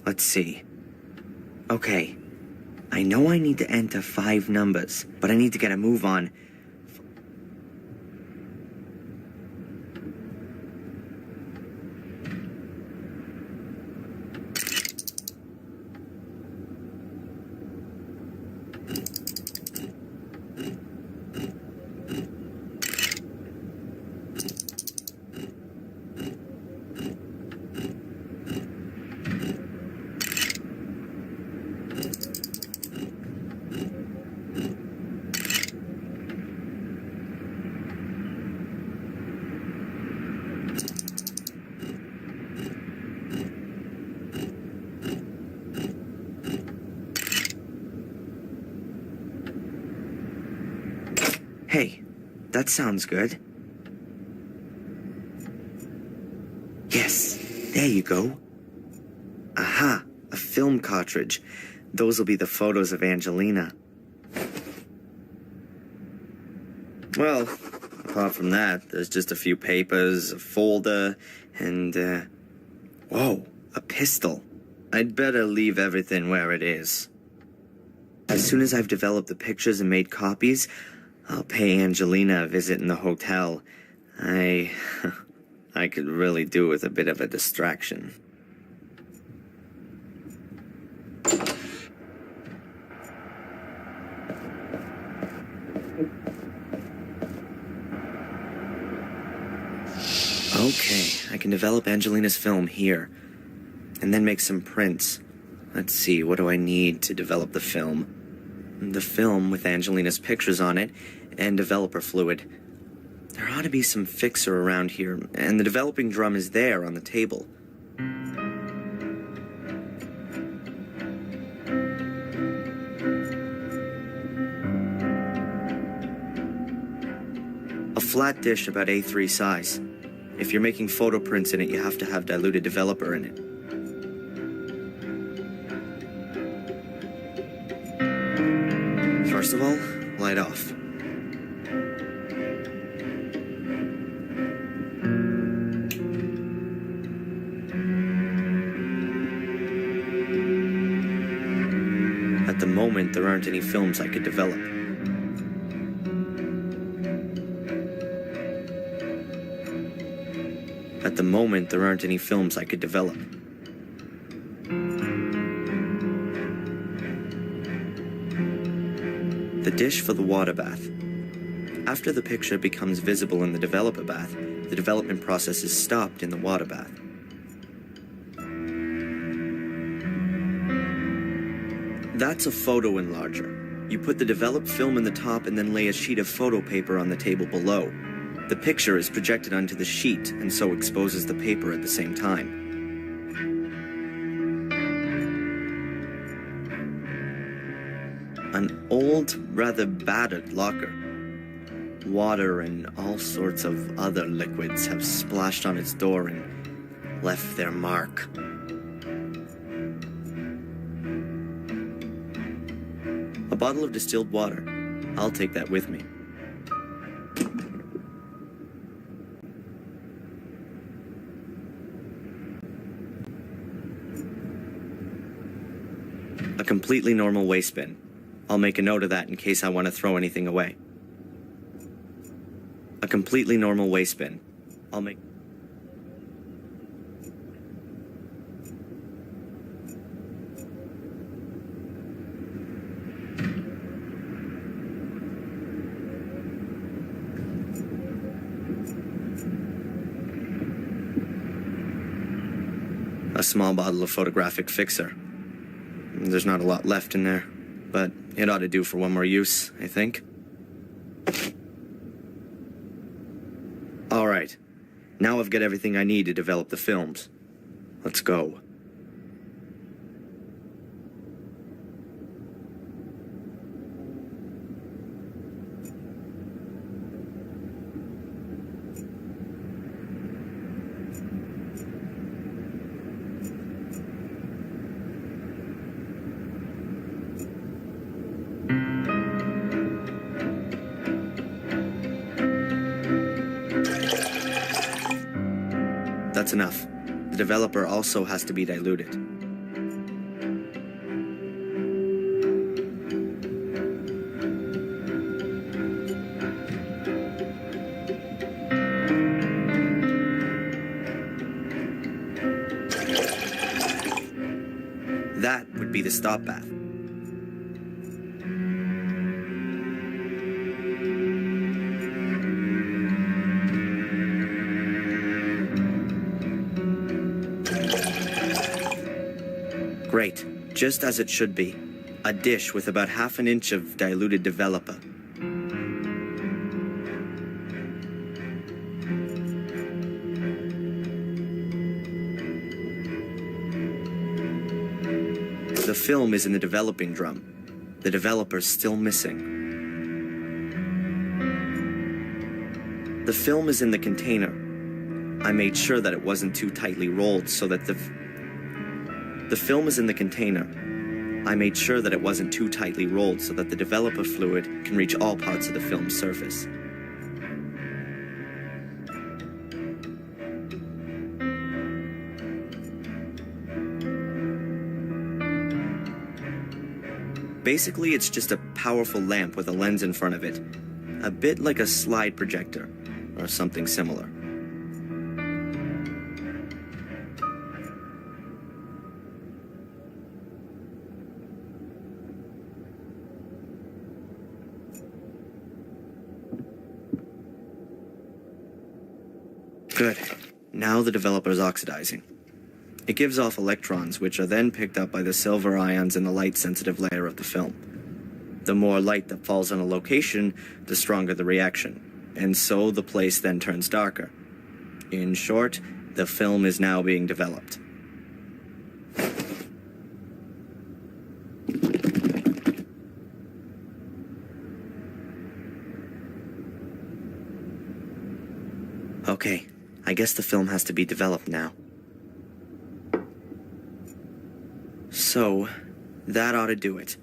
let's see. Okay, I know I need to enter 5 numbers, but I need to get a move on. That sounds good. Yes, there you go. Aha, a film cartridge. Those will be the photos of Angelina. Well, apart from that, there's just a few papers, a folder, and, whoa, a pistol. I'd better leave everything where it is. As soon as I've developed the pictures and made copies, I'll pay Angelina a visit in the hotel. I could really do with a bit of a distraction. Okay, I can develop Angelina's film here, and then make some prints. Let's see, what do I need to develop the film? The film with Angelina's pictures on it, and developer fluid. There ought to be some fixer around here, and the developing drum is there on the table. A flat dish about A3 size. If you're making photo prints in it, you have to have diluted developer in it. First of all, light off. At the moment, there aren't any films I could develop. At the moment, there aren't any films I could develop. The dish for the water bath. After the picture becomes visible in the developer bath, the development process is stopped in the water bath. That's a photo enlarger. You put the developed film in the top and then lay a sheet of photo paper on the table below. The picture is projected onto the sheet and so exposes the paper at the same time. An old, rather battered locker. Water and all sorts of other liquids have splashed on its door and left their mark. A bottle of distilled water. I'll take that with me. A completely normal waste bin. I'll make a note of that in case I want to throw anything away. A completely normal waste bin. I'll make... A small bottle of photographic fixer. There's not a lot left in there, but it ought to do for one more use, I think. All right. Now I've got everything I need to develop the films. Let's go. That's enough. The developer also has to be diluted. That would be the stop bath. Great, just as it should be. A dish with about half an inch of diluted developer. The film is in the developing drum. The developer's still missing. The film is in the container. I made sure that it wasn't too tightly rolled so that the film is in the container. I made sure that it wasn't too tightly rolled so that the developer fluid can reach all parts of the film's surface. Basically, it's just a powerful lamp with a lens in front of it. A bit like a slide projector, or something similar. Good. Now the developer's oxidizing. It gives off electrons, which are then picked up by the silver ions in the light-sensitive layer of the film. The more light that falls on a location, the stronger the reaction, and so the place then turns darker. In short, the film is now being developed. Okay, I guess the film has to be developed now. So, that ought to do it.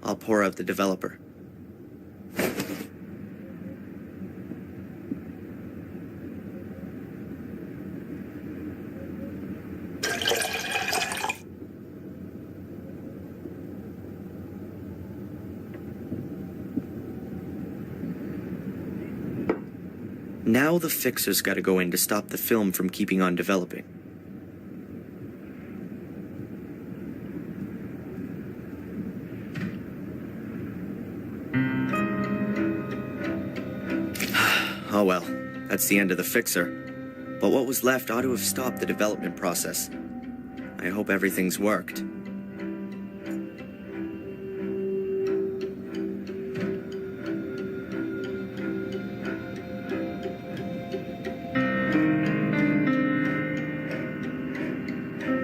I'll pour out the developer. Now the fixer's gotta go in to stop the film from keeping on developing. Oh well, that's the end of the fixer. But what was left ought to have stopped the development process. I hope everything's worked.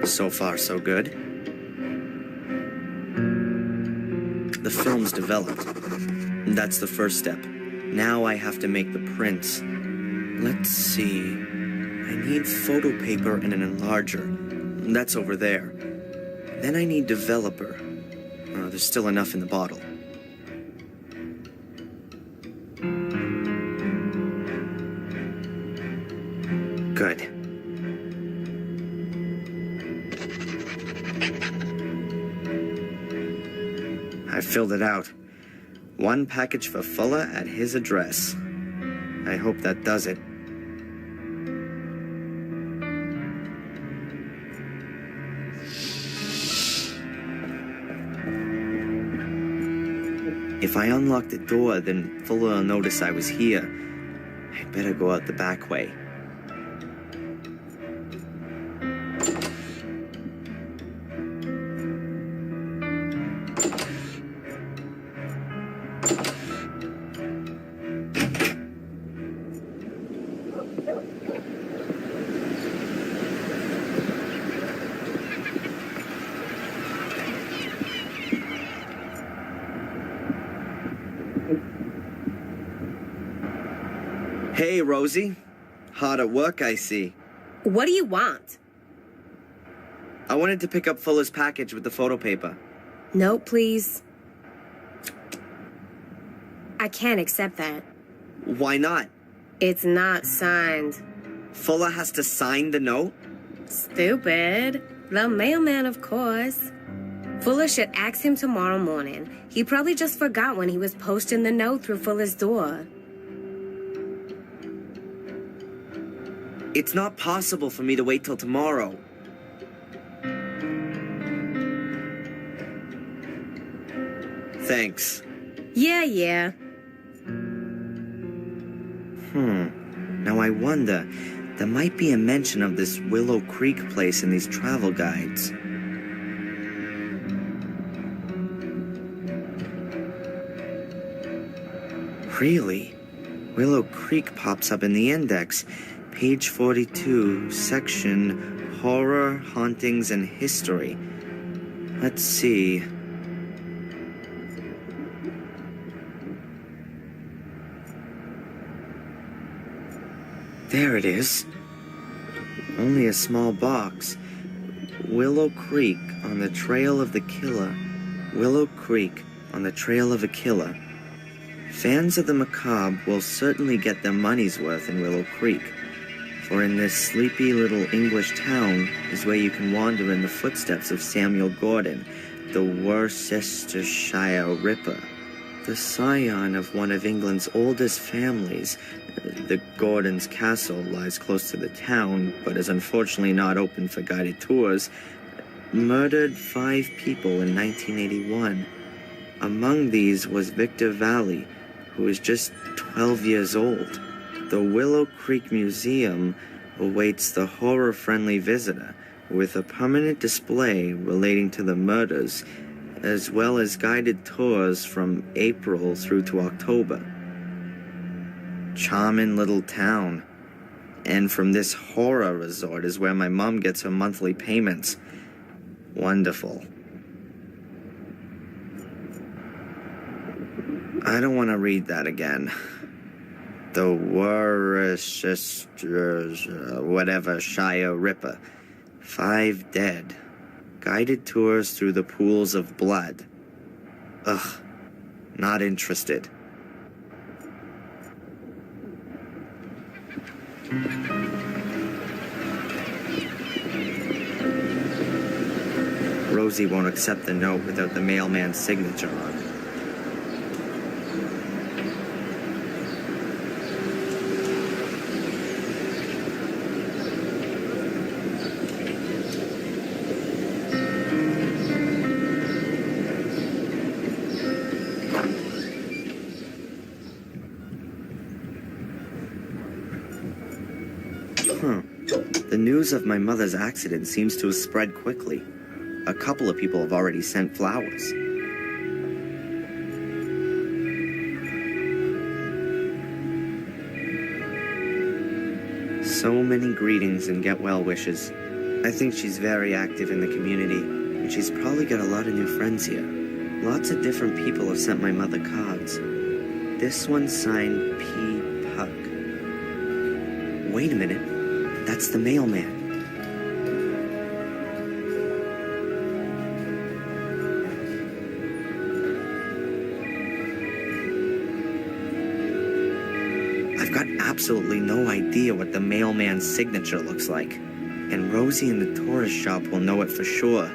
So far, so good. The film's developed. That's the first step. Now I have to make the prints. Let's see. I need photo paper and an enlarger. That's over there. Then I need developer. There's still enough in the bottle. Good. I filled it out. One package for Fuller at his address. I hope that does it. If I unlock the door, then Fuller will notice I was here. I'd better go out the back way. Hey, Rosie. Hard at work, I see. What do you want? I wanted to pick up Fuller's package with the photo paper. No, please. I can't accept that. Why not? It's not signed. Fuller has to sign the note? Stupid. The mailman, of course. Fuller should ask him tomorrow morning. He probably just forgot when he was posting the note through Fuller's door. It's not possible for me to wait till tomorrow. Thanks. Yeah. Now I wonder, there might be a mention of this Willow Creek place in these travel guides. Really? Willow Creek pops up in the index. Page 42, section Horror, Hauntings, and History. Let's see. There it is. Only a small box. Willow Creek on the trail of the killer. Willow Creek on the trail of a killer. Fans of the macabre will certainly get their money's worth in Willow Creek, for in this sleepy little English town is where you can wander in the footsteps of Samuel Gordon, the Worcestershire Ripper, the scion of one of England's oldest families. The Gordon's castle lies close to the town, but is unfortunately not open for guided tours. Murdered 5 people in 1981. Among these was Victor Valley, who was just 12 years old. The Willow Creek Museum awaits the horror-friendly visitor with a permanent display relating to the murders, as well as guided tours from April through to October. Charming little town. And from this horror resort is where my mom gets her monthly payments. Wonderful. I don't want to read that again. The Worcestershire, whatever, Shire Ripper. 5 dead. Guided tours through the pools of blood. Ugh. Not interested. Rosie won't accept the note without the mailman's signature on it. The news of my mother's accident seems to have spread quickly. A couple of people have already sent flowers. So many greetings and get well wishes. I think she's very active in the community, and she's probably got a lot of new friends here. Lots of different people have sent my mother cards. This one's signed P. Puck. Wait a minute. That's the mailman. I've got absolutely no idea what the mailman's signature looks like, and Rosie in the tourist shop will know it for sure.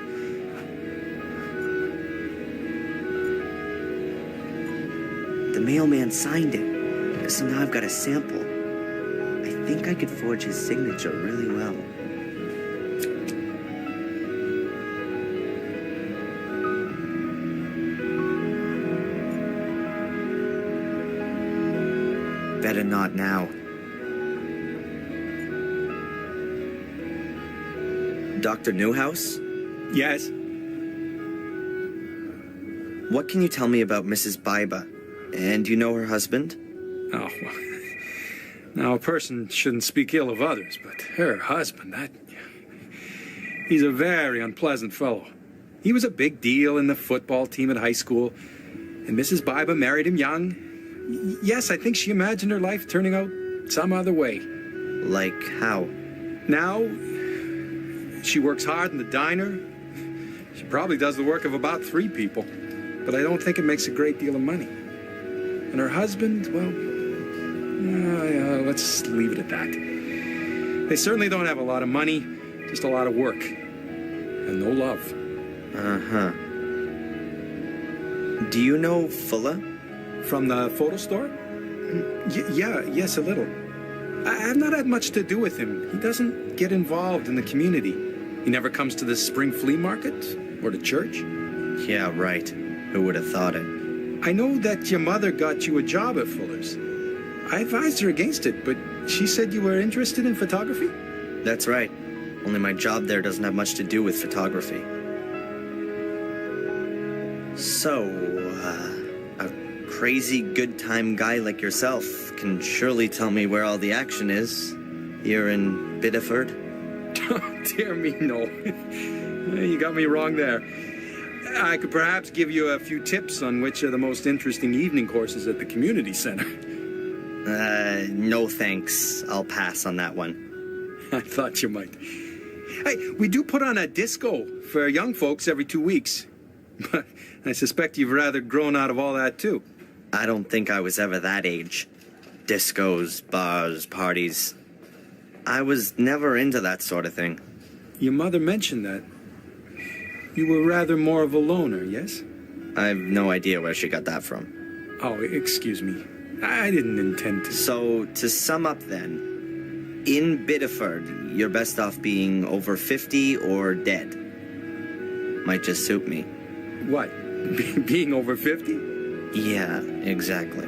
The mailman signed it, so now I've got a sample. I think I could forge his signature really well. Better not now. Dr. Newhouse? Yes? What can you tell me about Mrs. Biber? And do you know her husband? Oh, well, now a person shouldn't speak ill of others, but her husband, he's a very unpleasant fellow. He was a big deal in the football team at high school, and Mrs. Biber married him young. Yes, I think she imagined her life turning out some other way. Like how? Now, she works hard in the diner. She probably does the work of about 3 people, but I don't think it makes a great deal of money. And her husband, well, let's leave it at that. They certainly don't have a lot of money, just a lot of work. And no love. Uh-huh. Do you know Fuller? From the photo store? Yes, a little. I've not had much to do with him. He doesn't get involved in the community. He never comes to the spring flea market or to church. Yeah, right. Who would have thought it? I know that your mother got you a job at Fuller's. I advised her against it, but she said you were interested in photography? That's right. Only my job there doesn't have much to do with photography. So, a crazy good time guy like yourself can surely tell me where all the action is. Here in Biddeford? Oh, dear me, no. You got me wrong there. I could perhaps give you a few tips on which are the most interesting evening courses at the community center. No thanks. I'll pass on that one. I thought you might. Hey, we do put on a disco for young folks every 2 weeks. But I suspect you've rather grown out of all that, too. I don't think I was ever that age. Discos, bars, parties. I was never into that sort of thing. Your mother mentioned that. You were rather more of a loner, yes? I have no idea where she got that from. Oh, excuse me. I didn't intend to... So, to sum up then, in Biddeford, you're best off being over 50 or dead. Might just suit me. What? Being over 50? Yeah, exactly.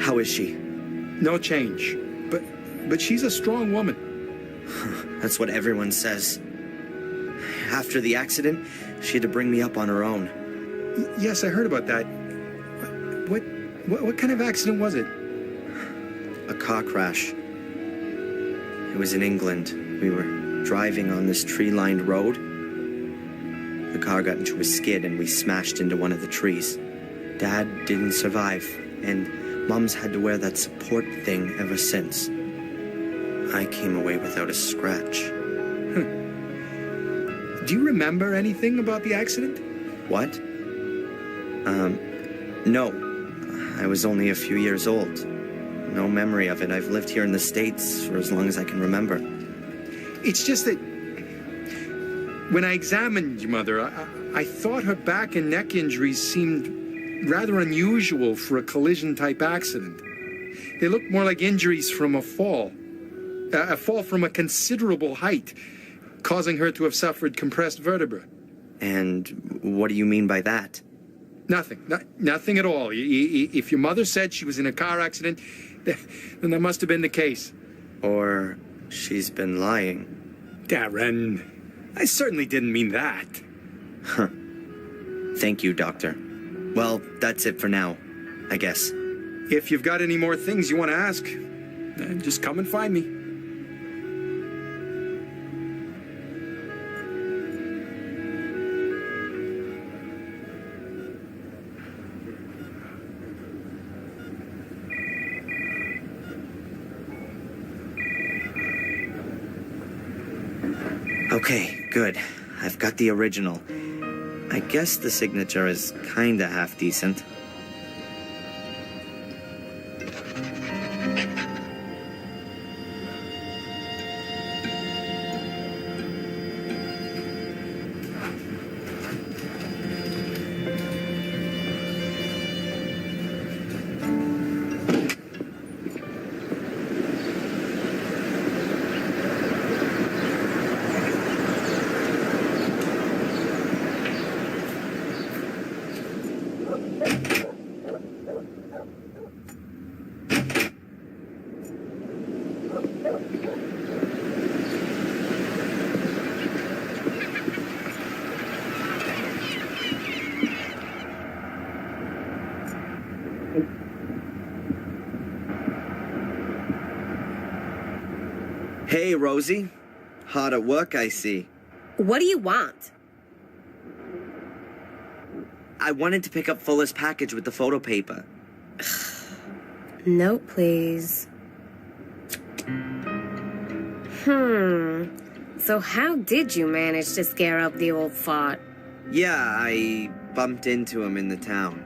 How is she? No change. But she's a strong woman. That's what everyone says. After the accident, she had to bring me up on her own. Yes, I heard about that. What kind of accident was it? A car crash. It was in England. We were driving on this tree-lined road. The car got into a skid and we smashed into one of the trees. Dad didn't survive, and Mom's had to wear that support thing ever since. I came away without a scratch. Do you remember anything about the accident? What? No. I was only a few years old. No memory of it. I've lived here in the States for as long as I can remember. It's just that when I examined your mother, I thought her back and neck injuries seemed rather unusual for a collision-type accident. They looked more like injuries from a fall from a considerable height, causing her to have suffered compressed vertebra. And what do you mean by that? Nothing. Nothing at all. If your mother said she was in a car accident, then that must have been the case. Or she's been lying. Darren, I certainly didn't mean that. Huh. Thank you, Doctor. Well, that's it for now, I guess. If you've got any more things you want to ask, just come and find me. Okay, good. I've got the original. I guess the signature is kinda half decent. Hey, Rosie. Hard at work, I see. What do you want? I wanted to pick up Fuller's package with the photo paper. No, please. So how did you manage to scare up the old fart? Yeah, I bumped into him in the town.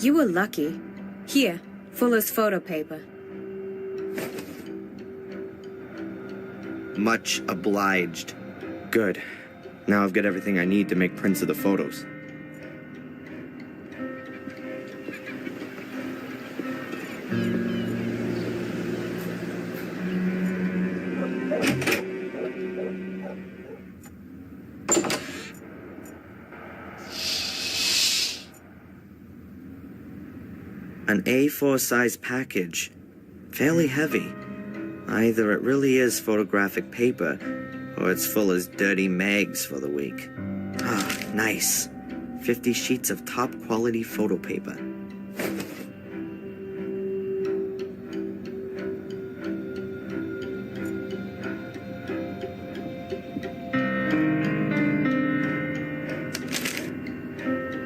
You were lucky. Here, Fuller's photo paper. Much obliged. Good. Now I've got everything I need to make prints of the photos. An A4 size package. Fairly heavy. Either it really is photographic paper, or it's full as dirty mags for the week. Ah, nice. 50 sheets of top-quality photo paper.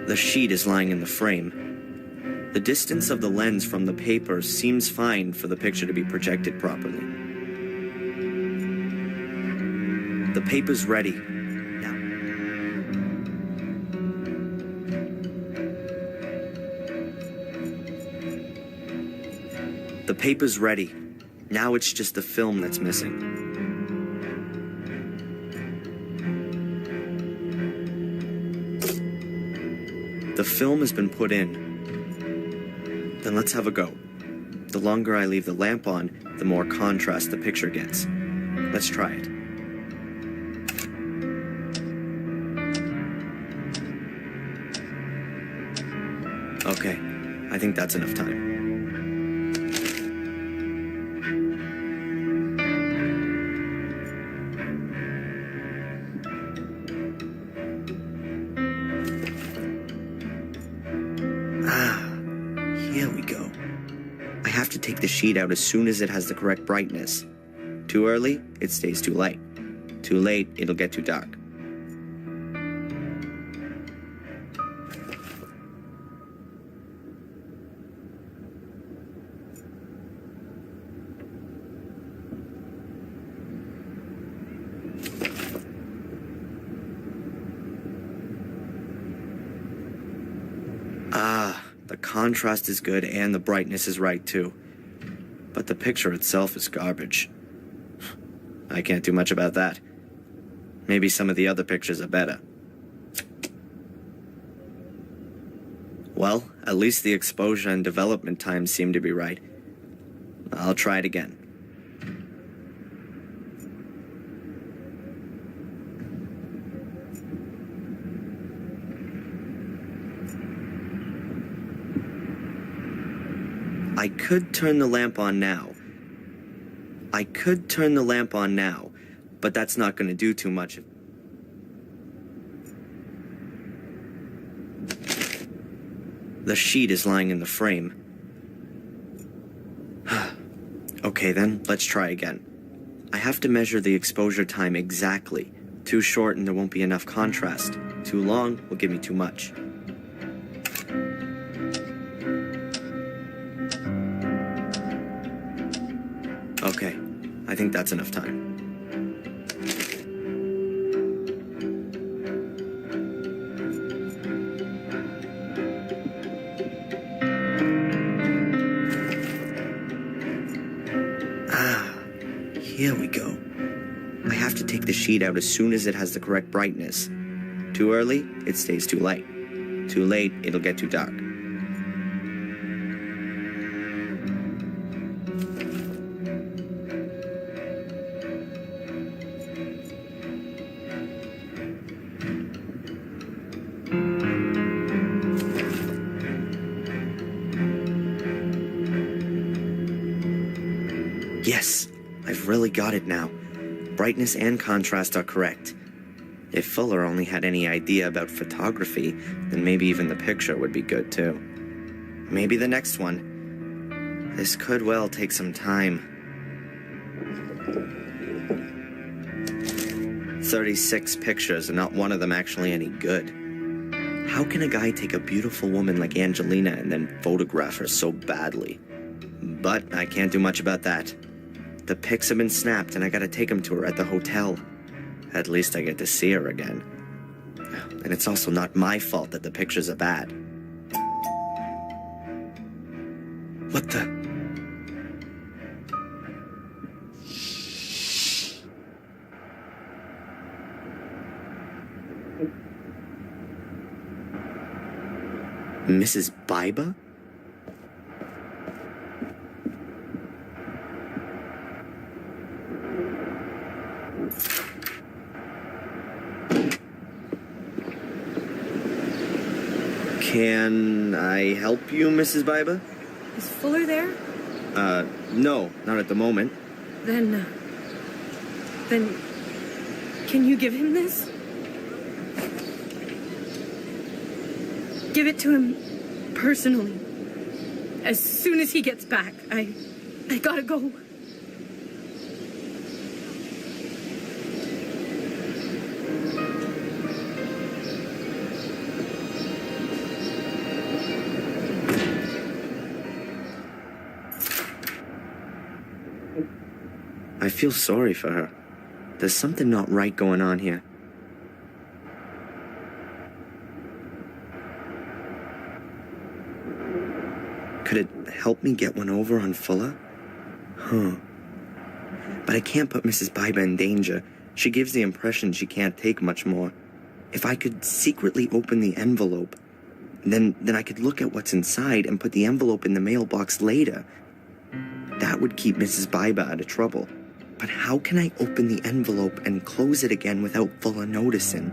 The sheet is lying in the frame. The distance of the lens from the paper seems fine for the picture to be projected properly. The paper's ready. Now. The paper's ready. Now it's just the film that's missing. The film has been put in. Then let's have a go. The longer I leave the lamp on, the more contrast the picture gets. Let's try it. Okay, I think that's enough time. Here we go. I have to take the sheet out as soon as it has the correct brightness. Too early, it stays too light. Too late, it'll get too dark. The contrast is good and the brightness is right too. But the picture itself is garbage. I can't do much about that. Maybe some of the other pictures are better. Well, at least the exposure and development times seem to be right. I'll try it again. I could turn the lamp on now. But that's not going to do too much. The sheet is lying in the frame. Okay then, let's try again. I have to measure the exposure time exactly. Too short and there won't be enough contrast. Too long will give me too much. Okay, I think that's enough time. Here we go. I have to take the sheet out as soon as it has the correct brightness. Too early, it stays too light. Too late, it'll get too dark. Yes, I've really got it now. Brightness and contrast are correct. If Fuller only had any idea about photography, then maybe even the picture would be good too. Maybe the next one. This could well take some time. 36 pictures and not one of them actually any good. How can a guy take a beautiful woman like Angelina and then photograph her so badly? But I can't do much about that. The pics have been snapped and I gotta take them to her at the hotel. At least I get to see her again. And it's also not my fault that the pictures are bad. What the? Mrs. Biba? Can I help you, Mrs. Biba? Is Fuller there? No, not at the moment. Then, can you give him this? Give it to him personally. As soon as he gets back. I gotta go. I feel sorry for her. There's something not right going on here. Could it help me get one over on Fuller? Huh. But I can't put Mrs. Biba in danger. She gives the impression she can't take much more. If I could secretly open the envelope, then I could look at what's inside and put the envelope in the mailbox later. That would keep Mrs. Biba out of trouble. But how can I open the envelope and close it again without Fuller noticing?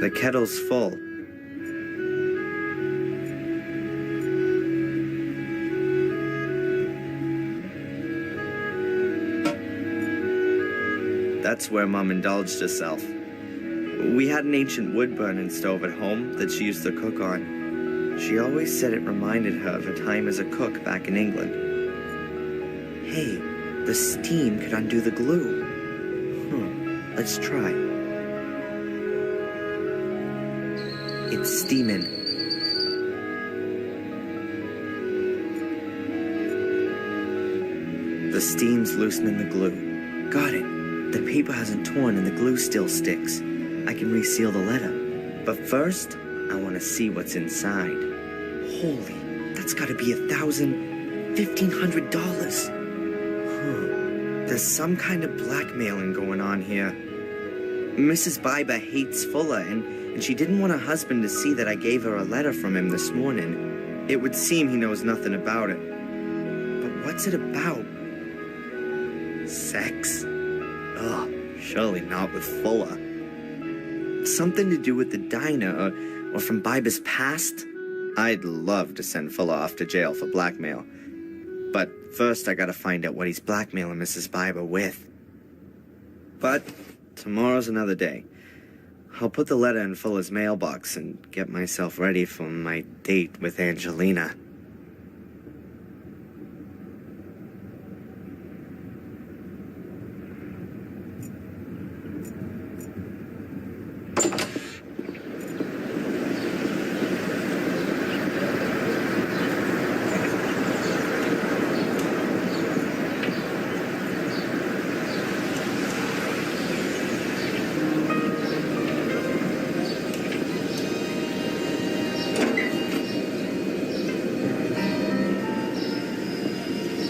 The kettle's full. That's where Mom indulged herself. We had an ancient wood-burning stove at home that she used to cook on. She always said it reminded her of her time as a cook back in England. Hey, the steam could undo the glue. Let's try. It's steaming. The steam's loosening the glue. Got it. The paper hasn't torn and the glue still sticks. I can reseal the letter. But first, I want to see what's inside. Holy, that's gotta be $1,500. There's some kind of blackmailing going on here. Mrs. Biba hates Fuller, and she didn't want her husband to see that I gave her a letter from him this morning. It would seem he knows nothing about it. But what's it about? Sex? Ugh, surely not with Fuller. Something to do with the diner, or from Biba's past? I'd love to send Fuller off to jail for blackmail. But first I gotta find out what he's blackmailing Mrs. Biba with. But tomorrow's another day. I'll put the letter in Fuller's mailbox and get myself ready for my date with Angelina.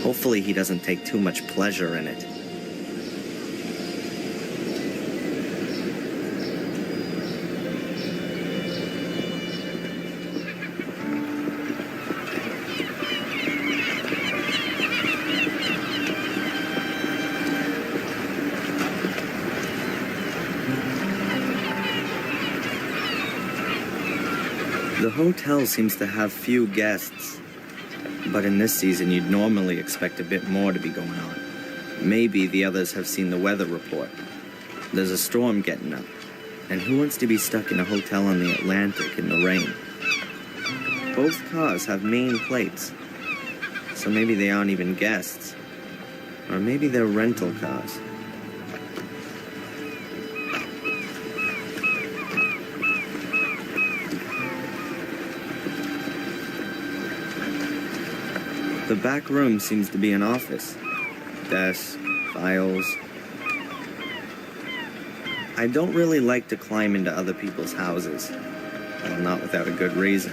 Hopefully he doesn't take too much pleasure in it. The hotel seems to have few guests. But in this season, you'd normally expect a bit more to be going on. Maybe the others have seen the weather report. There's a storm getting up. And who wants to be stuck in a hotel on the Atlantic in the rain? Both cars have Maine plates. So maybe they aren't even guests. Or maybe they're rental cars. The back room seems to be an office. Desks, files. I don't really like to climb into other people's houses. Well, not without a good reason.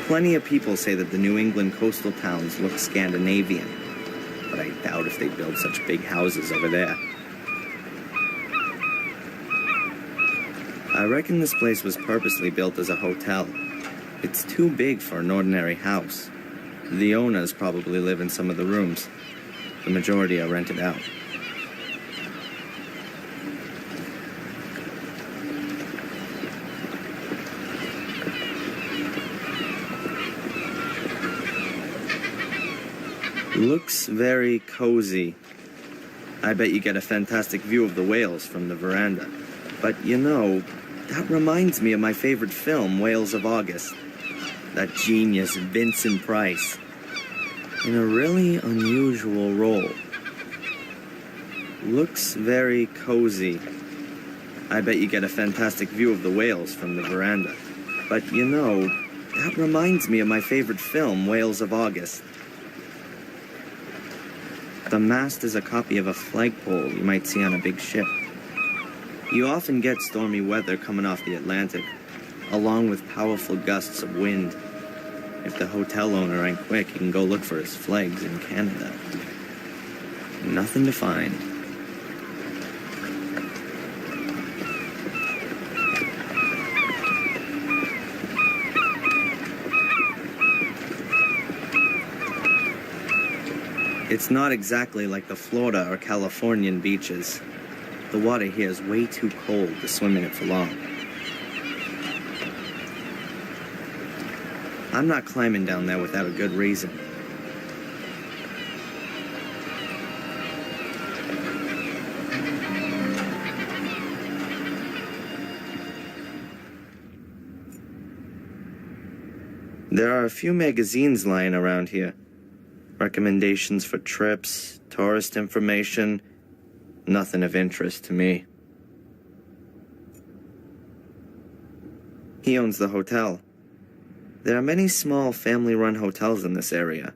Plenty of people say that the New England coastal towns look Scandinavian, but I doubt if they build such big houses over there. I reckon this place was purposely built as a hotel. It's too big for an ordinary house. The owners probably live in some of the rooms. The majority are rented out. Looks very cozy. I bet you get a fantastic view of the whales from the veranda. But you know, that reminds me of my favorite film, Whales of August. That genius Vincent Price. In a really unusual role. Looks very cozy. I bet you get a fantastic view of the whales from the veranda. But you know, that reminds me of my favorite film, Whales of August. The mast is a copy of a flagpole you might see on a big ship. You often get stormy weather coming off the Atlantic, along with powerful gusts of wind. If the hotel owner ain't quick, he can go look for his flags in Canada. Nothing to find. It's not exactly like the Florida or Californian beaches. The water here is way too cold to swim in it for long. I'm not climbing down there without a good reason. There are a few magazines lying around here. Recommendations for trips, tourist information, nothing of interest to me. He owns the hotel. There are many small family-run hotels in this area.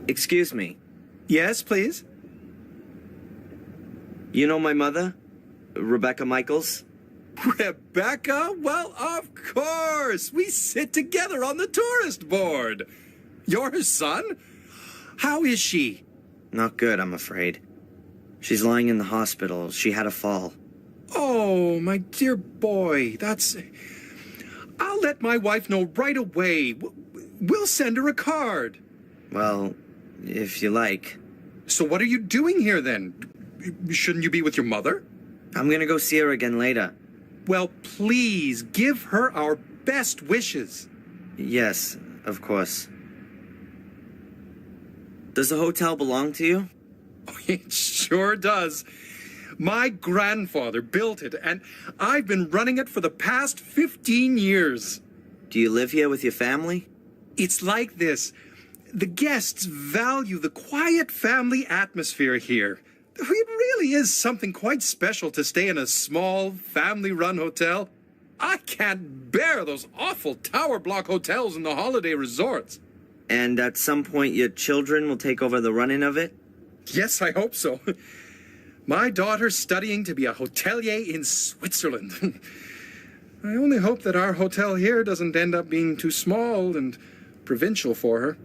Excuse me. Yes, please? You know my mother? Rebecca Michaels? Rebecca? Well, of course! We sit together on the tourist board! You're her son? How is she? Not good, I'm afraid. She's lying in the hospital. She had a fall. Oh, my dear boy, that's... I'll let my wife know right away. We'll send her a card. Well, if you like. So what are you doing here, then? Shouldn't you be with your mother? I'm gonna go see her again later. Well, please, give her our best wishes. Yes, of course. Does the hotel belong to you? Oh, it sure does. My grandfather built it, and I've been running it for the past 15 years. Do you live here with your family? It's like this. The guests value the quiet family atmosphere here. It really is something quite special to stay in a small, family-run hotel. I can't bear those awful tower block hotels in the holiday resorts. And at some point your children will take over the running of it? Yes, I hope so. My daughter's studying to be a hotelier in Switzerland. I only hope that our hotel here doesn't end up being too small and provincial for her.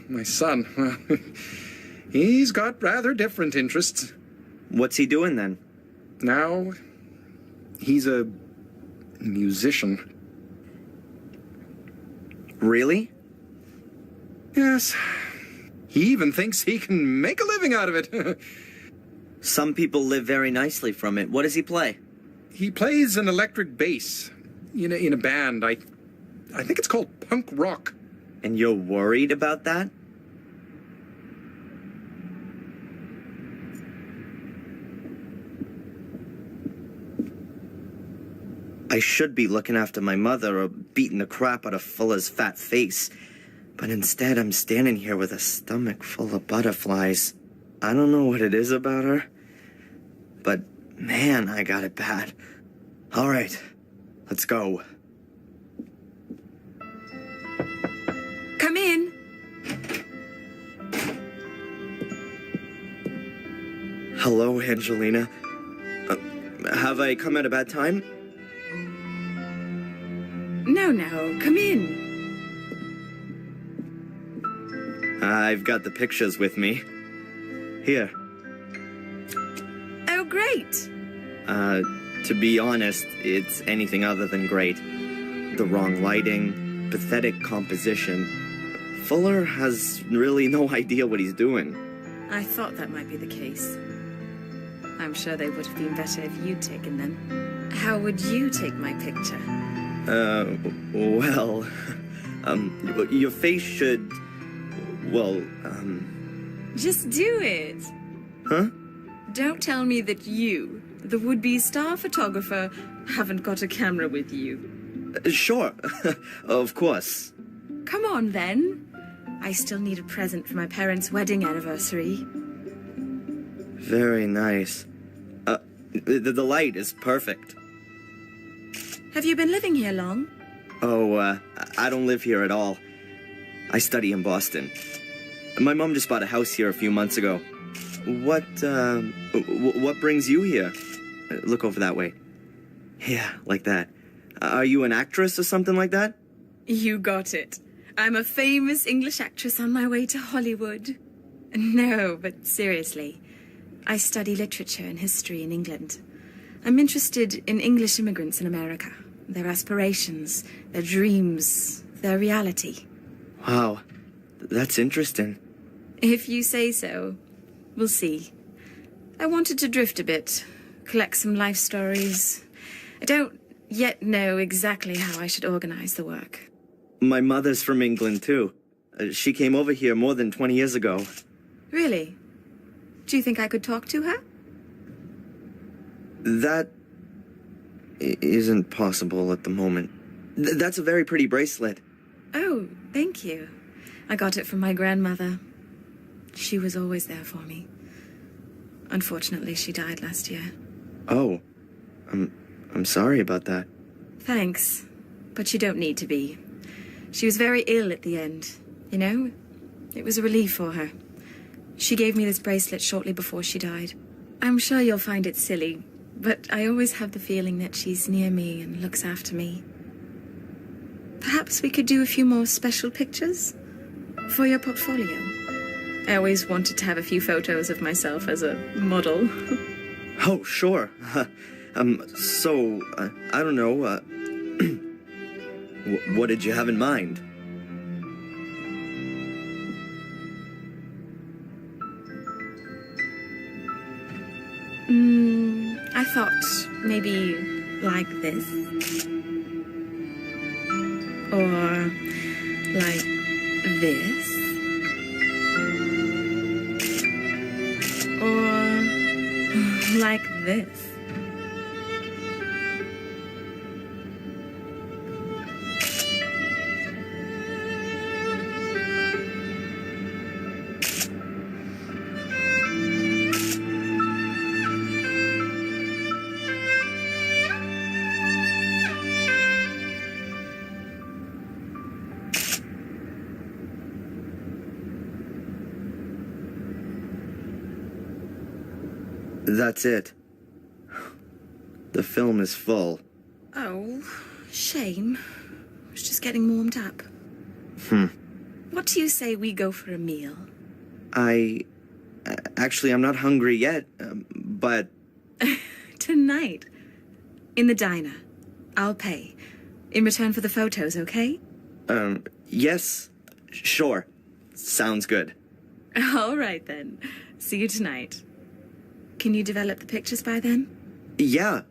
My son, well, he's got rather different interests. What's he doing then? Now, he's a musician. Really? Yes. He even thinks he can make a living out of it. Some people live very nicely from it. What does he play? He plays an electric bass in a band. I think it's called punk rock. And you're worried about that? I should be looking after my mother or beating the crap out of Fuller's fat face. But instead, I'm standing here with a stomach full of butterflies. I don't know what it is about her, but man, I got it bad. All right, let's go. Come in. Hello, Angelina. Have I come at a bad time? No, come in. I've got the pictures with me. Here. Oh, great. To be honest, it's anything other than great. The wrong lighting, pathetic composition. Fuller has really no idea what he's doing. I thought that might be the case. I'm sure they would have been better if you'd taken them. How would you take my picture? Well, your face should, well, Just do it. Huh? Don't tell me that you, the would-be star photographer, haven't got a camera with you. Sure, of course. Come on, then. I still need a present for my parents' wedding anniversary. Very nice. The light is perfect. Have you been living here long? Oh, I don't live here at all. I study in Boston. My mom just bought a house here a few months ago. What brings you here? Look over that way. Yeah, like that. Are you an actress or something like that? You got it. I'm a famous English actress on my way to Hollywood. No, but seriously. I study literature and history in England. I'm interested in English immigrants in America. Their aspirations, their dreams, their reality. Wow, that's interesting. If you say so. We'll see. I wanted to drift a bit, collect some life stories. I don't yet know exactly how I should organize the work. My mother's from England, too. She came over here more than 20 years ago. Really? Do you think I could talk to her? That isn't possible at the moment. That's a very pretty bracelet. Oh, thank you. I got it from my grandmother. She was always there for me. Unfortunately, she died last year. Oh, I'm sorry about that. Thanks, but you don't need to be. She was very ill at the end, you know? It was a relief for her. She gave me this bracelet shortly before she died. I'm sure you'll find it silly, but I always have the feeling that she's near me and looks after me. Perhaps we could do a few more special pictures for your portfolio. I always wanted to have a few photos of myself as a model. Oh, sure. So, I don't know, what did you have in mind? I thought maybe like this. Or like this. Or like this. That's it. The film is full. Oh, shame. I was just getting warmed up. What do you say we go for a meal? Actually, I'm not hungry yet, but... Tonight. In the diner. I'll pay. In return for the photos, okay? Yes. Sure. Sounds good. All right, then. See you tonight. Can you develop the pictures by then? Yeah,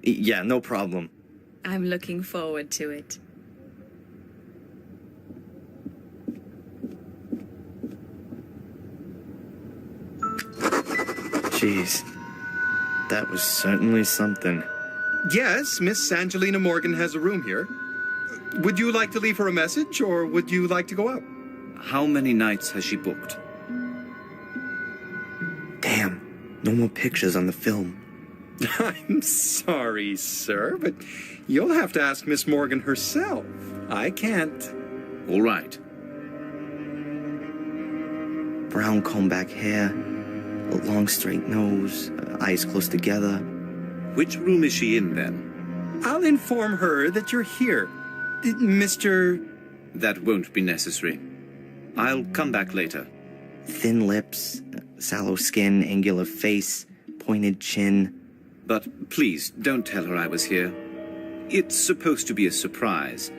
yeah, no problem. I'm looking forward to it. Jeez. That was certainly something. Yes, Miss Angelina Morgan has a room here. Would you like to leave her a message, or would you like to go out? How many nights has she booked? Damn. No more pictures on the film. I'm sorry, sir, but you'll have to ask Miss Morgan herself. I can't. All right. Brown comb-back hair, a long straight nose, eyes close together. Which room is she in, then? I'll inform her that you're here. Mr... That won't be necessary. I'll come back later. Thin lips, sallow skin, angular face, pointed chin. But please, don't tell her I was here. It's supposed to be a surprise.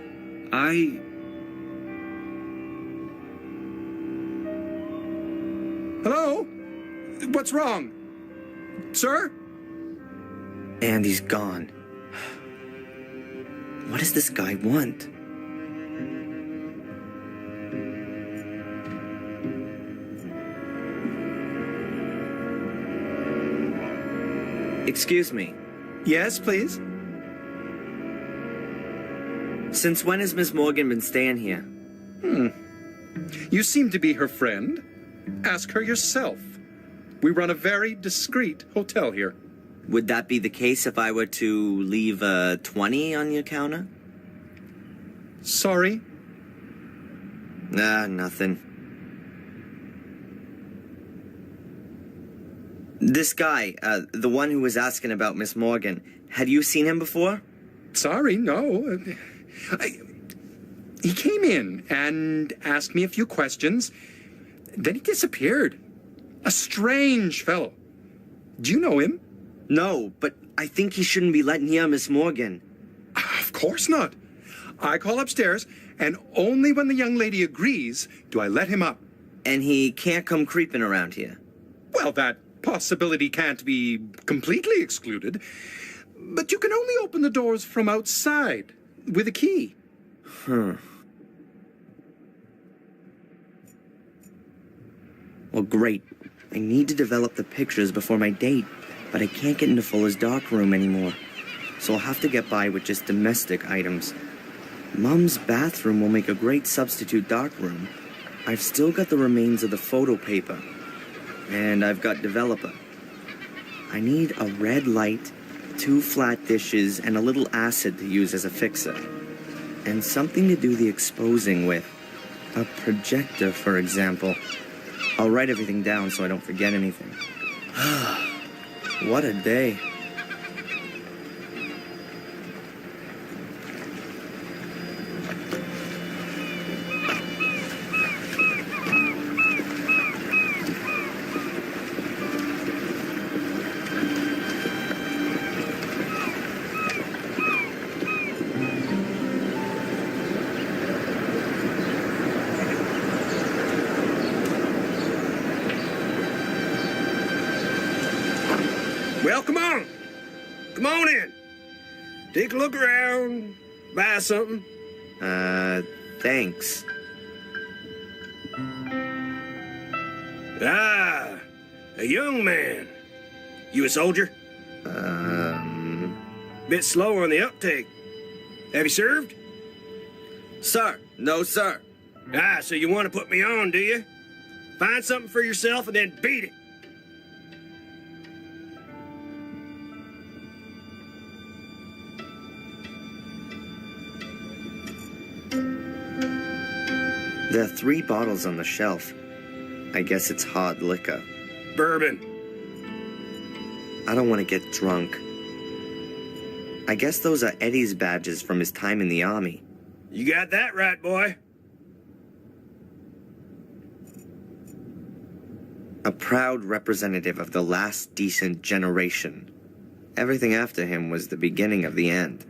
Hello? What's wrong? Sir? And he's gone. What does this guy want? Excuse me. Yes, please? Since when has Miss Morgan been staying here? You seem to be her friend. Ask her yourself. We run a very discreet hotel here. Would that be the case if I were to leave a 20 on your counter? Sorry? Nothing. This guy, the one who was asking about Miss Morgan, had you seen him before? Sorry, no. He came in and asked me a few questions. Then he disappeared. A strange fellow. Do you know him? No, but I think he shouldn't be let near Miss Morgan. Of course not. I call upstairs, and only when the young lady agrees do I let him up. And he can't come creeping around here? Well, that possibility can't be completely excluded. But you can only open the doors from outside with a key. Well, great. I need to develop the pictures before my date, but I can't get into Fuller's darkroom anymore. So I'll have to get by with just domestic items. Mom's bathroom will make a great substitute darkroom. I've still got the remains of the photo paper. And I've got developer. I need a red light, 2 flat dishes, and a little acid to use as a fixer. And something to do the exposing with. A projector, for example. I'll write everything down so I don't forget anything. What a day. Well, come on. Come on in. Take a look around. Buy something. Thanks. Ah, a young man. You a soldier? Bit slow on the uptake. Have you served? Sir, no, sir. Ah, so you want to put me on, do you? Find something for yourself and then beat it. There are 3 bottles on the shelf. I guess it's hard liquor. Bourbon. I don't want to get drunk. I guess those are Eddie's badges from his time in the army. You got that right, boy. A proud representative of the last decent generation. Everything after him was the beginning of the end.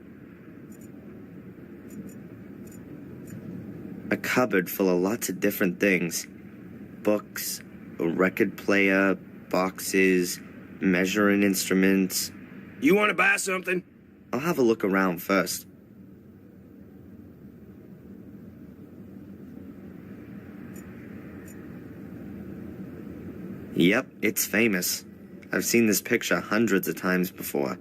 A cupboard full of lots of different things. Books, a record player, boxes, measuring instruments. You want to buy something? I'll have a look around first. Yep, it's famous. I've seen this picture hundreds of times before.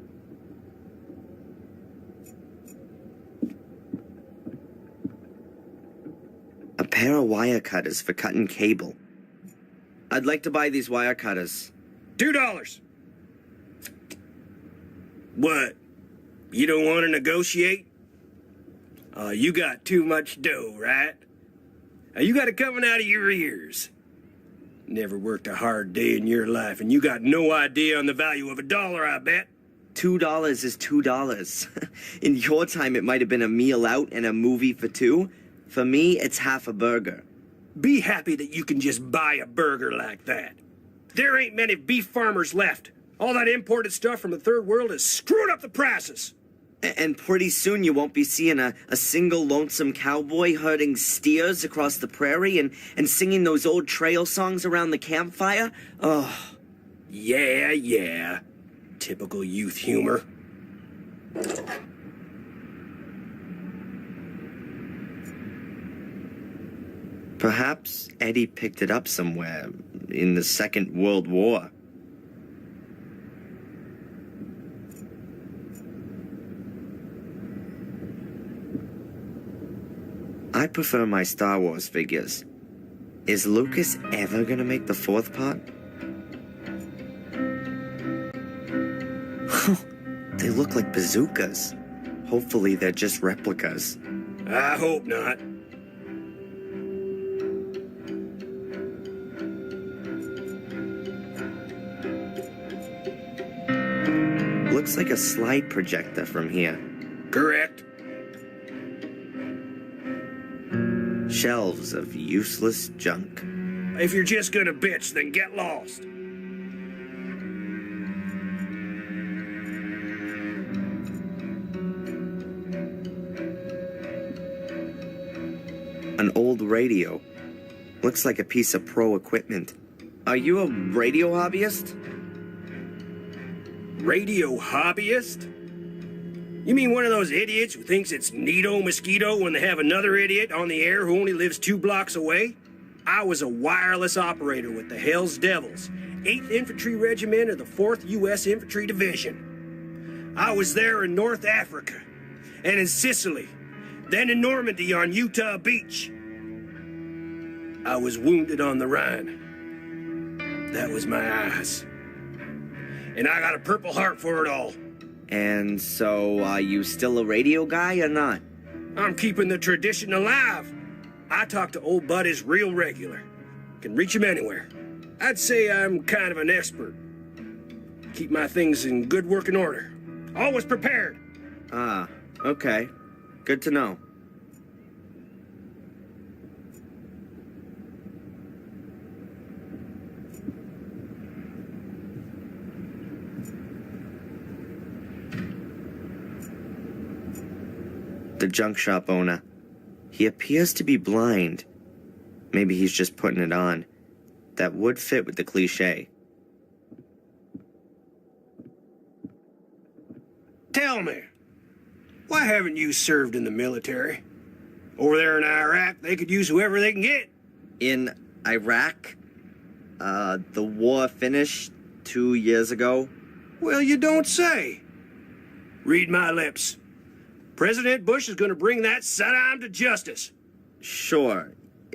A pair of wire cutters for cutting cable. I'd like to buy these wire cutters. $2. What? You don't want to negotiate? You got too much dough, right? You got it coming out of your ears. Never worked a hard day in your life, and you got no idea on the value of $1, I bet. $2 is $2. In your time, it might have been a meal out and a movie for 2. For me, it's half a burger. Be happy that you can just buy a burger like that. There ain't many beef farmers left. All that imported stuff from the third world has screwed up the prices. And pretty soon you won't be seeing a single lonesome cowboy herding steers across the prairie and singing those old trail songs around the campfire. Oh. Yeah. Typical youth humor. Perhaps Eddie picked it up somewhere in the Second World War. I prefer my Star Wars figures. Is Lucas ever gonna make the fourth part? They look like bazookas. Hopefully they're just replicas. I hope not. Looks like a slide projector from here. Correct. Shelves of useless junk. If you're just gonna bitch, then get lost. An old radio. Looks like a piece of pro equipment. Are you a radio hobbyist? Radio hobbyist? You mean one of those idiots who thinks it's neato mosquito when they have another idiot on the air who only lives 2 blocks away? I was a wireless operator with the Hells Devils, 8th Infantry Regiment of the 4th U.S. Infantry Division. I was there in North Africa, and in Sicily, then in Normandy on Utah Beach. I was wounded on the Rhine. That was my eyes. And I got a Purple Heart for it all. And so, are you still a radio guy or not? I'm keeping the tradition alive. I talk to old buddies real regular. Can reach him anywhere. I'd say I'm kind of an expert. Keep my things in good working order. Always prepared. Ah, okay. Good to know. The junk shop owner. He appears to be blind. Maybe he's just putting it on. That would fit with the cliche. Tell me, why haven't you served in the military? Over there in Iraq, they could use whoever they can get. In Iraq? The war finished 2 years ago? Well, you don't say. Read my lips. President Bush is going to bring that Saddam to justice. Sure.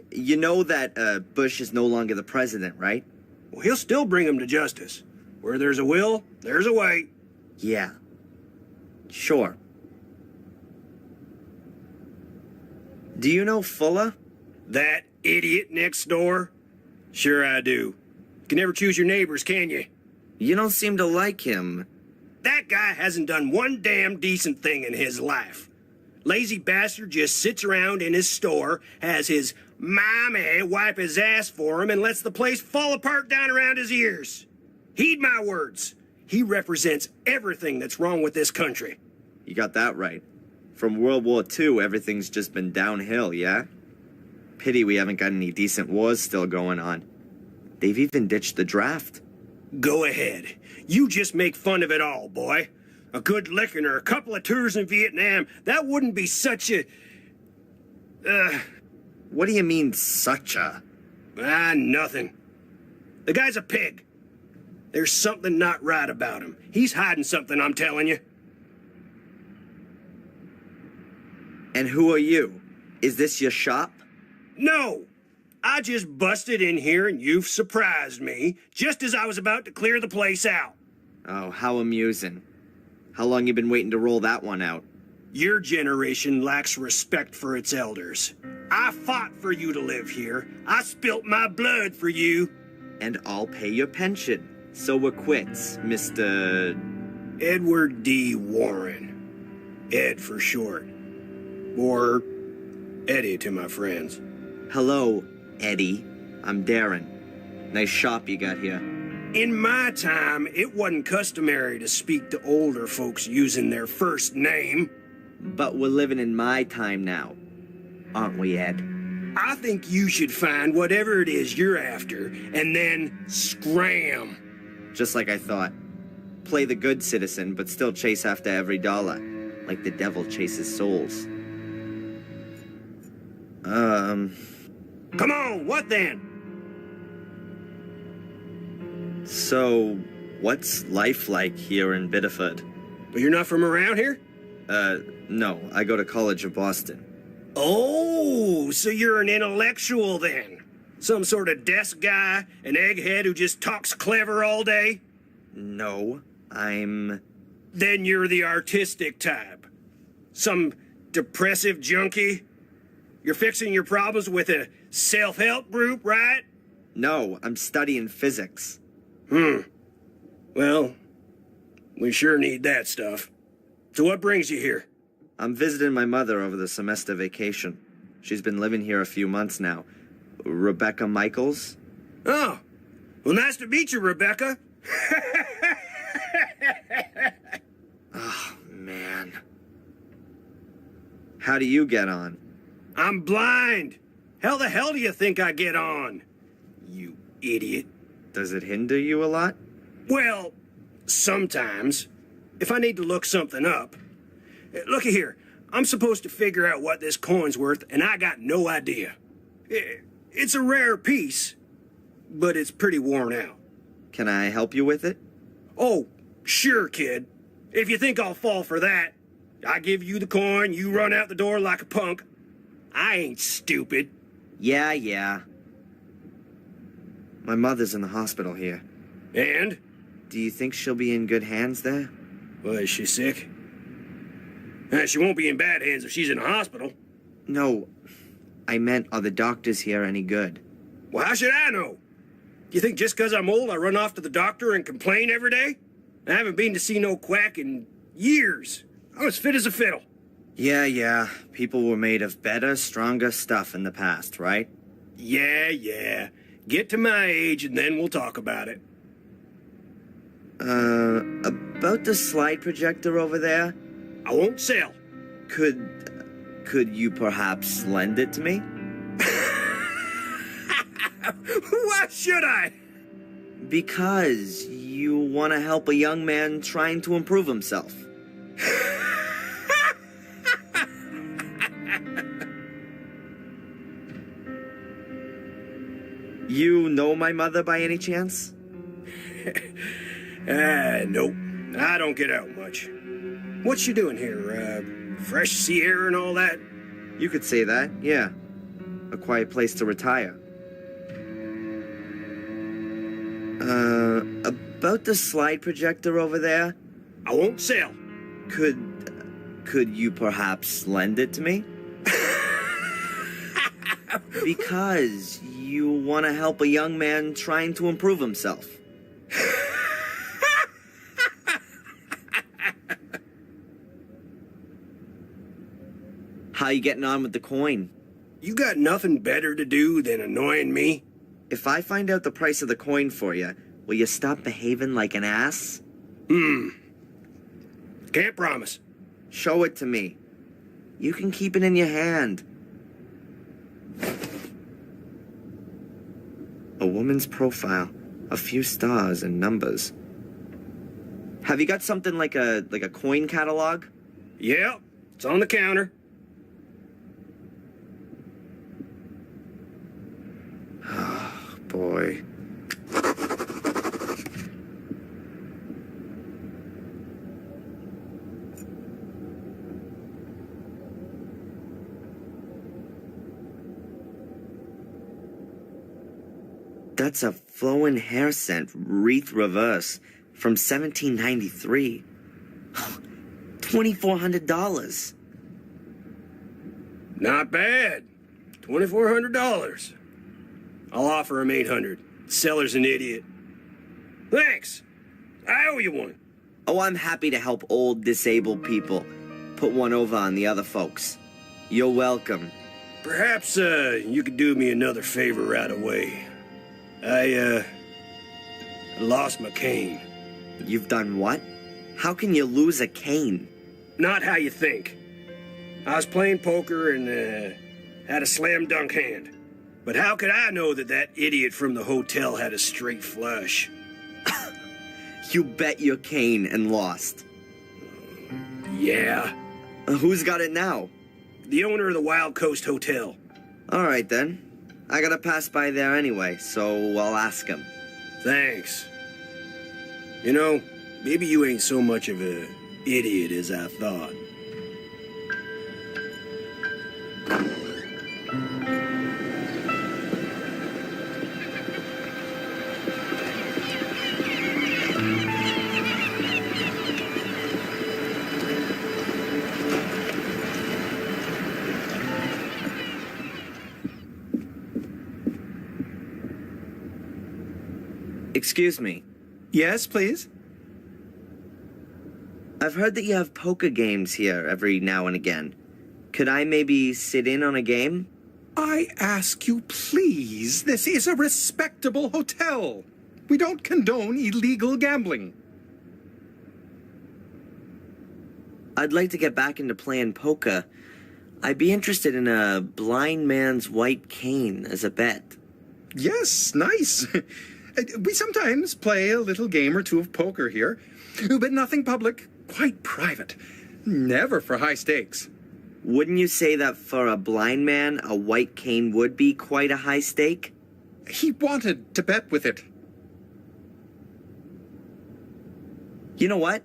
You know that Bush is no longer the president, right? Well, he'll still bring him to justice. Where there's a will, there's a way. Yeah. Sure. Do you know Fuller? That idiot next door? Sure I do. You can never choose your neighbors, can you? You don't seem to like him. That guy hasn't done one damn decent thing in his life. Lazy bastard just sits around in his store, has his mommy wipe his ass for him, and lets the place fall apart down around his ears. Heed my words. He represents everything that's wrong with this country. You got that right. From World War II, everything's just been downhill, yeah? Pity we haven't got any decent wars still going on. They've even ditched the draft. Go ahead. You just make fun of it all, boy. A good licking or a couple of tours in Vietnam, that wouldn't be such a... What do you mean, such a? Nothing. The guy's a pig. There's something not right about him. He's hiding something, I'm telling you. And who are you? Is this your shop? No. I just busted in here and you've surprised me, just as I was about to clear the place out. Oh, how amusing. How long you been waiting to roll that one out? Your generation lacks respect for its elders. I fought for you to live here. I spilt my blood for you. And I'll pay your pension. So we're quits, Mr... Edward D. Warren. Ed for short. Or Eddie to my friends. Hello, Eddie. I'm Darren. Nice shop you got here. In my time, it wasn't customary to speak to older folks using their first name. But we're living in my time now, aren't we, Ed? I think you should find whatever it is you're after, and then scram. Just like I thought. Play the good citizen, but still chase after every dollar, like the devil chases souls. Come on, what then? So, what's life like here in Biddeford? But you're not from around here? No. I go to College of Boston. Oh, so you're an intellectual then? Some sort of desk guy, an egghead who just talks clever all day? No, I'm... Then you're the artistic type. Some depressive junkie? You're fixing your problems with a self-help group, right? No, I'm studying physics. Well, we sure need that stuff. So what brings you here? I'm visiting my mother over the semester vacation. She's been living here a few months now. Rebecca Michaels? Oh, well, nice to meet you, Rebecca. Oh, man. How do you get on? I'm blind. How the hell do you think I get on? You idiot. Does it hinder you a lot? Well, sometimes. If I need to look something up. Looky here. I'm supposed to figure out what this coin's worth, and I got no idea. It's a rare piece, but it's pretty worn out. Can I help you with it? Oh, sure, kid. If you think I'll fall for that, I give you the coin, you run out the door like a punk. I ain't stupid. Yeah. My mother's in the hospital here. And? Do you think she'll be in good hands there? Well, is she sick? She won't be in bad hands if she's in a hospital. No, I meant, are the doctors here any good? Well, how should I know? Do you think just 'cause I'm old I run off to the doctor and complain every day? I haven't been to see no quack in years. I'm as fit as a fiddle. Yeah. People were made of better, stronger stuff in the past, right? Yeah. Get to my age and then we'll talk about it. About the slide projector over there? I won't sell. Could you perhaps lend it to me? Why should I? Because you want to help a young man trying to improve himself. You know my mother by any chance? Nope. I don't get out much. What's she doing here? Fresh sea air and all that? You could say that, yeah. A quiet place to retire. About the slide projector over there? I won't sell. Could you perhaps lend it to me? Because you want to help a young man trying to improve himself. How you getting on with the coin? You got nothing better to do than annoying me? If I find out the price of the coin for you, will you stop behaving like an ass? Can't promise. Show it to me. You can keep it in your hand. A woman's profile, a few stars and numbers. Have you got something like a coin catalog? Yeah, it's on the counter. Oh, boy. That's a flowing hair scent, wreath reverse, from 1793. $2,400. Not bad. $2,400. I'll offer him $800. The seller's an idiot. Thanks. I owe you one. Oh, I'm happy to help old, disabled people. Put one over on the other folks. You're welcome. Perhaps, you could do me another favor right away. I lost my cane. You've done what? How can you lose a cane? Not how you think. I was playing poker and, had a slam dunk hand. But how could I know that that idiot from the hotel had a straight flush? You bet your cane and lost. Yeah. Who's got it now? The owner of the Wild Coast Hotel. All right, then. I gotta pass by there anyway, so I'll ask him. Thanks. You know, maybe you ain't so much of a idiot as I thought. Excuse me. Yes, please? I've heard that you have poker games here every now and again. Could I maybe sit in on a game? I ask you, please. This is a respectable hotel. We don't condone illegal gambling. I'd like to get back into playing poker. I'd be interested in a blind man's white cane as a bet. Yes, nice. We sometimes play a little game or two of poker here, but nothing public, quite private. Never for high stakes. Wouldn't you say that for a blind man, a white cane would be quite a high stake? He wanted to bet with it. You know what?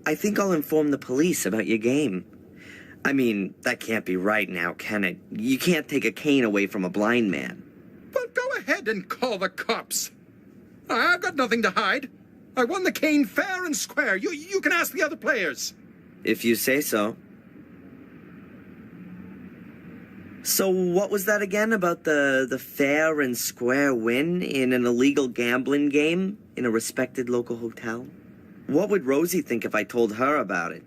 I think I'll inform the police about your game. I mean, that can't be right now, can it? You can't take a cane away from a blind man. Well, go ahead and call the cops. I've got nothing to hide. I won the cane fair and square. You can ask the other players. If you say so. So what was that again about the fair and square win in an illegal gambling game in a respected local hotel? What would Rosie think if I told her about it?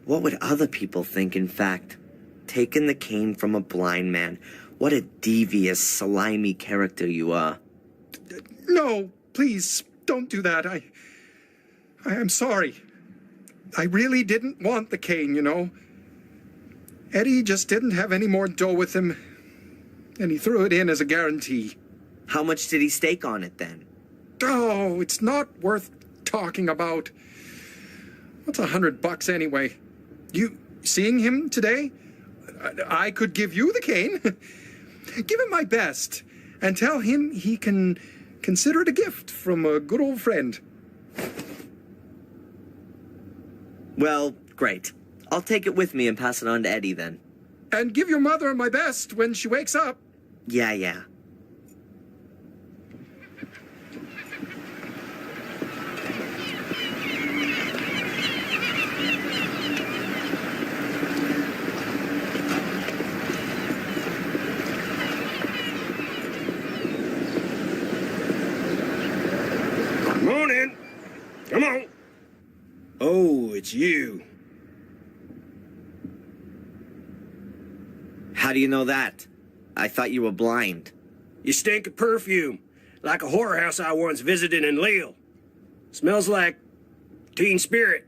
What would other people think, in fact? Taking the cane from a blind man. What a devious, slimy character you are. No, please, don't do that. I am sorry. I really didn't want the cane, you know. Eddie just didn't have any more dough with him, and he threw it in as a guarantee. How much did he stake on it, then? Oh, it's not worth talking about. What's $100 anyway? You seeing him today? I could give you the cane. Give him my best, and tell him he can consider it a gift from a good old friend. Well, great. I'll take it with me and pass it on to Eddie, then. And give your mother my best when she wakes up. Yeah. Come on in. Come on. Oh, it's you. How do you know that? I thought you were blind. You stink of perfume, like a whorehouse I once visited in Lille. Smells like teen spirit.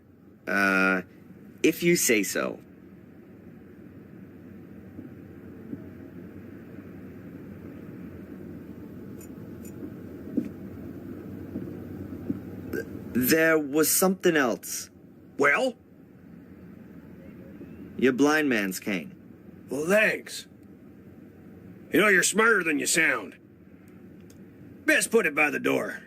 If you say so. There was something else. Well? Your blind man's cane. Well, thanks. You know, you're smarter than you sound. Best put it by the door.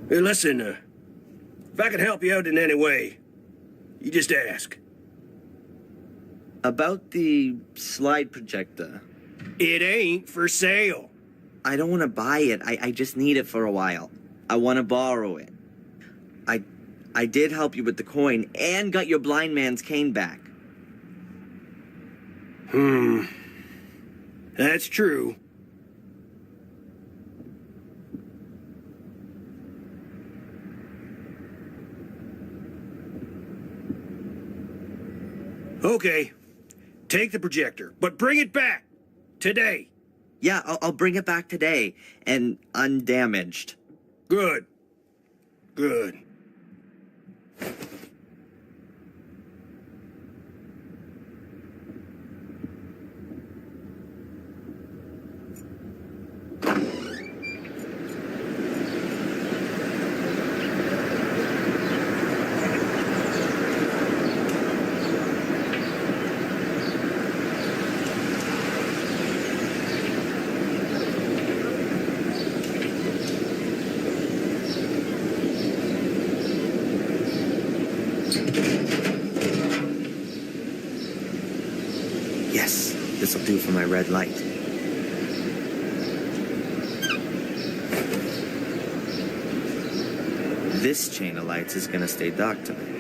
Hey, listen, if I can help you out in any way, you just ask. About the slide projector. It ain't for sale. I don't want to buy it. I just need it for a while. I want to borrow it. I did help you with the coin and got your blind man's cane back. That's true. Okay. Take the projector, but bring it back. Today. Yeah, I'll bring it back today, and undamaged. Good. Good. Yes, this'll do for my red light. This chain of lights is gonna stay dark tonight.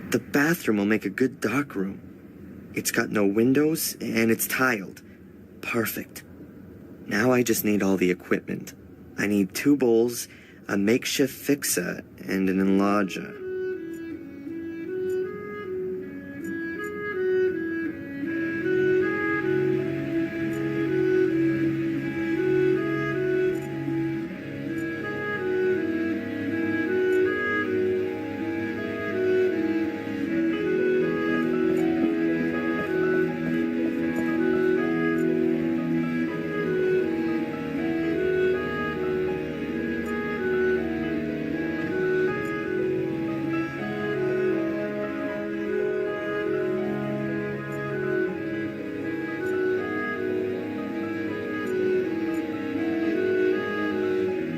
The bathroom will make a good dark room. It's got no windows, and it's tiled. Perfect. Now I just need all the equipment. I need 2 bowls, a makeshift fixer, and an enlarger.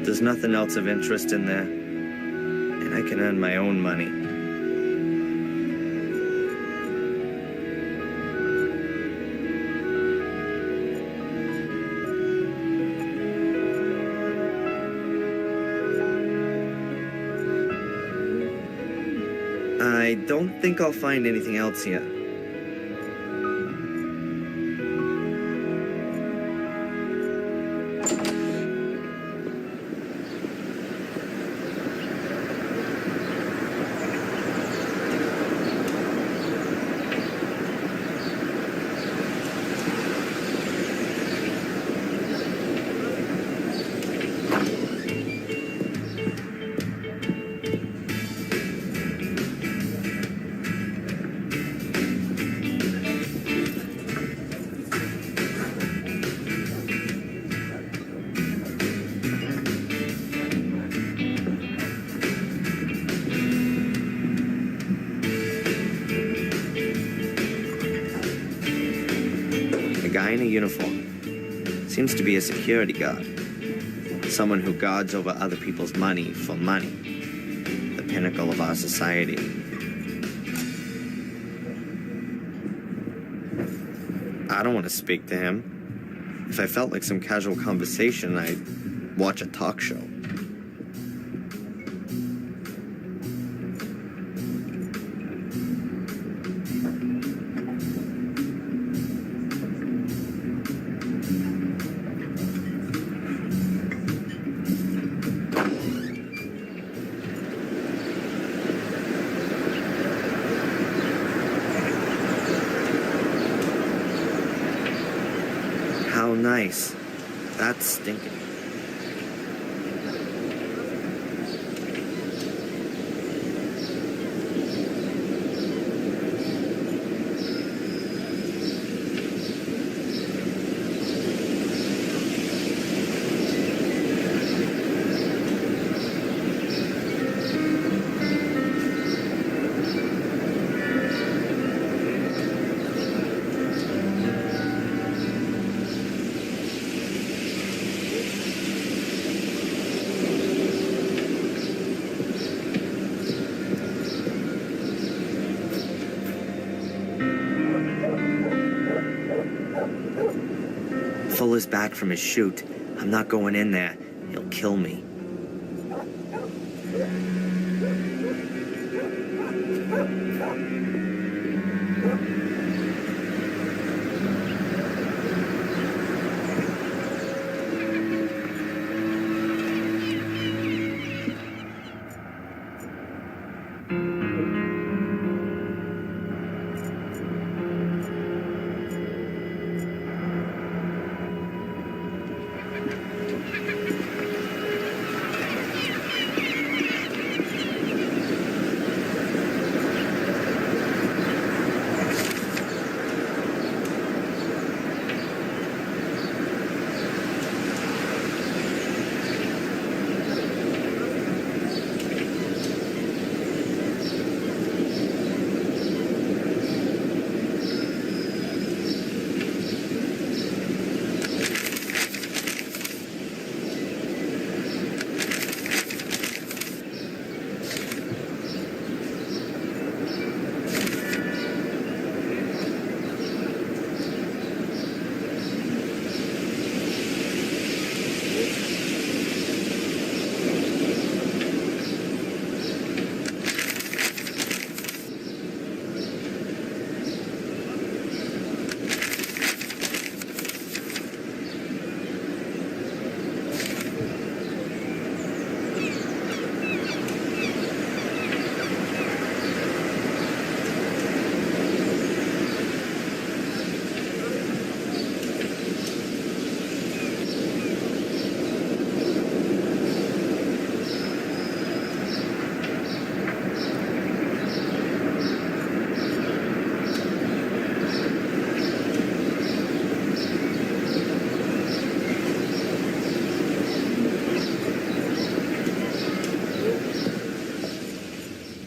There's nothing else of interest in there, and I can earn my own money. I don't think I'll find anything else here. A guy in a uniform. Seems to be a security guard. Someone who guards over other people's money for money. The pinnacle of our society. I don't want to speak to him. If I felt like some casual conversation, I'd watch a talk show. How nice. That's stinking. Fuller's back from his shoot. I'm not going in there. He'll kill me.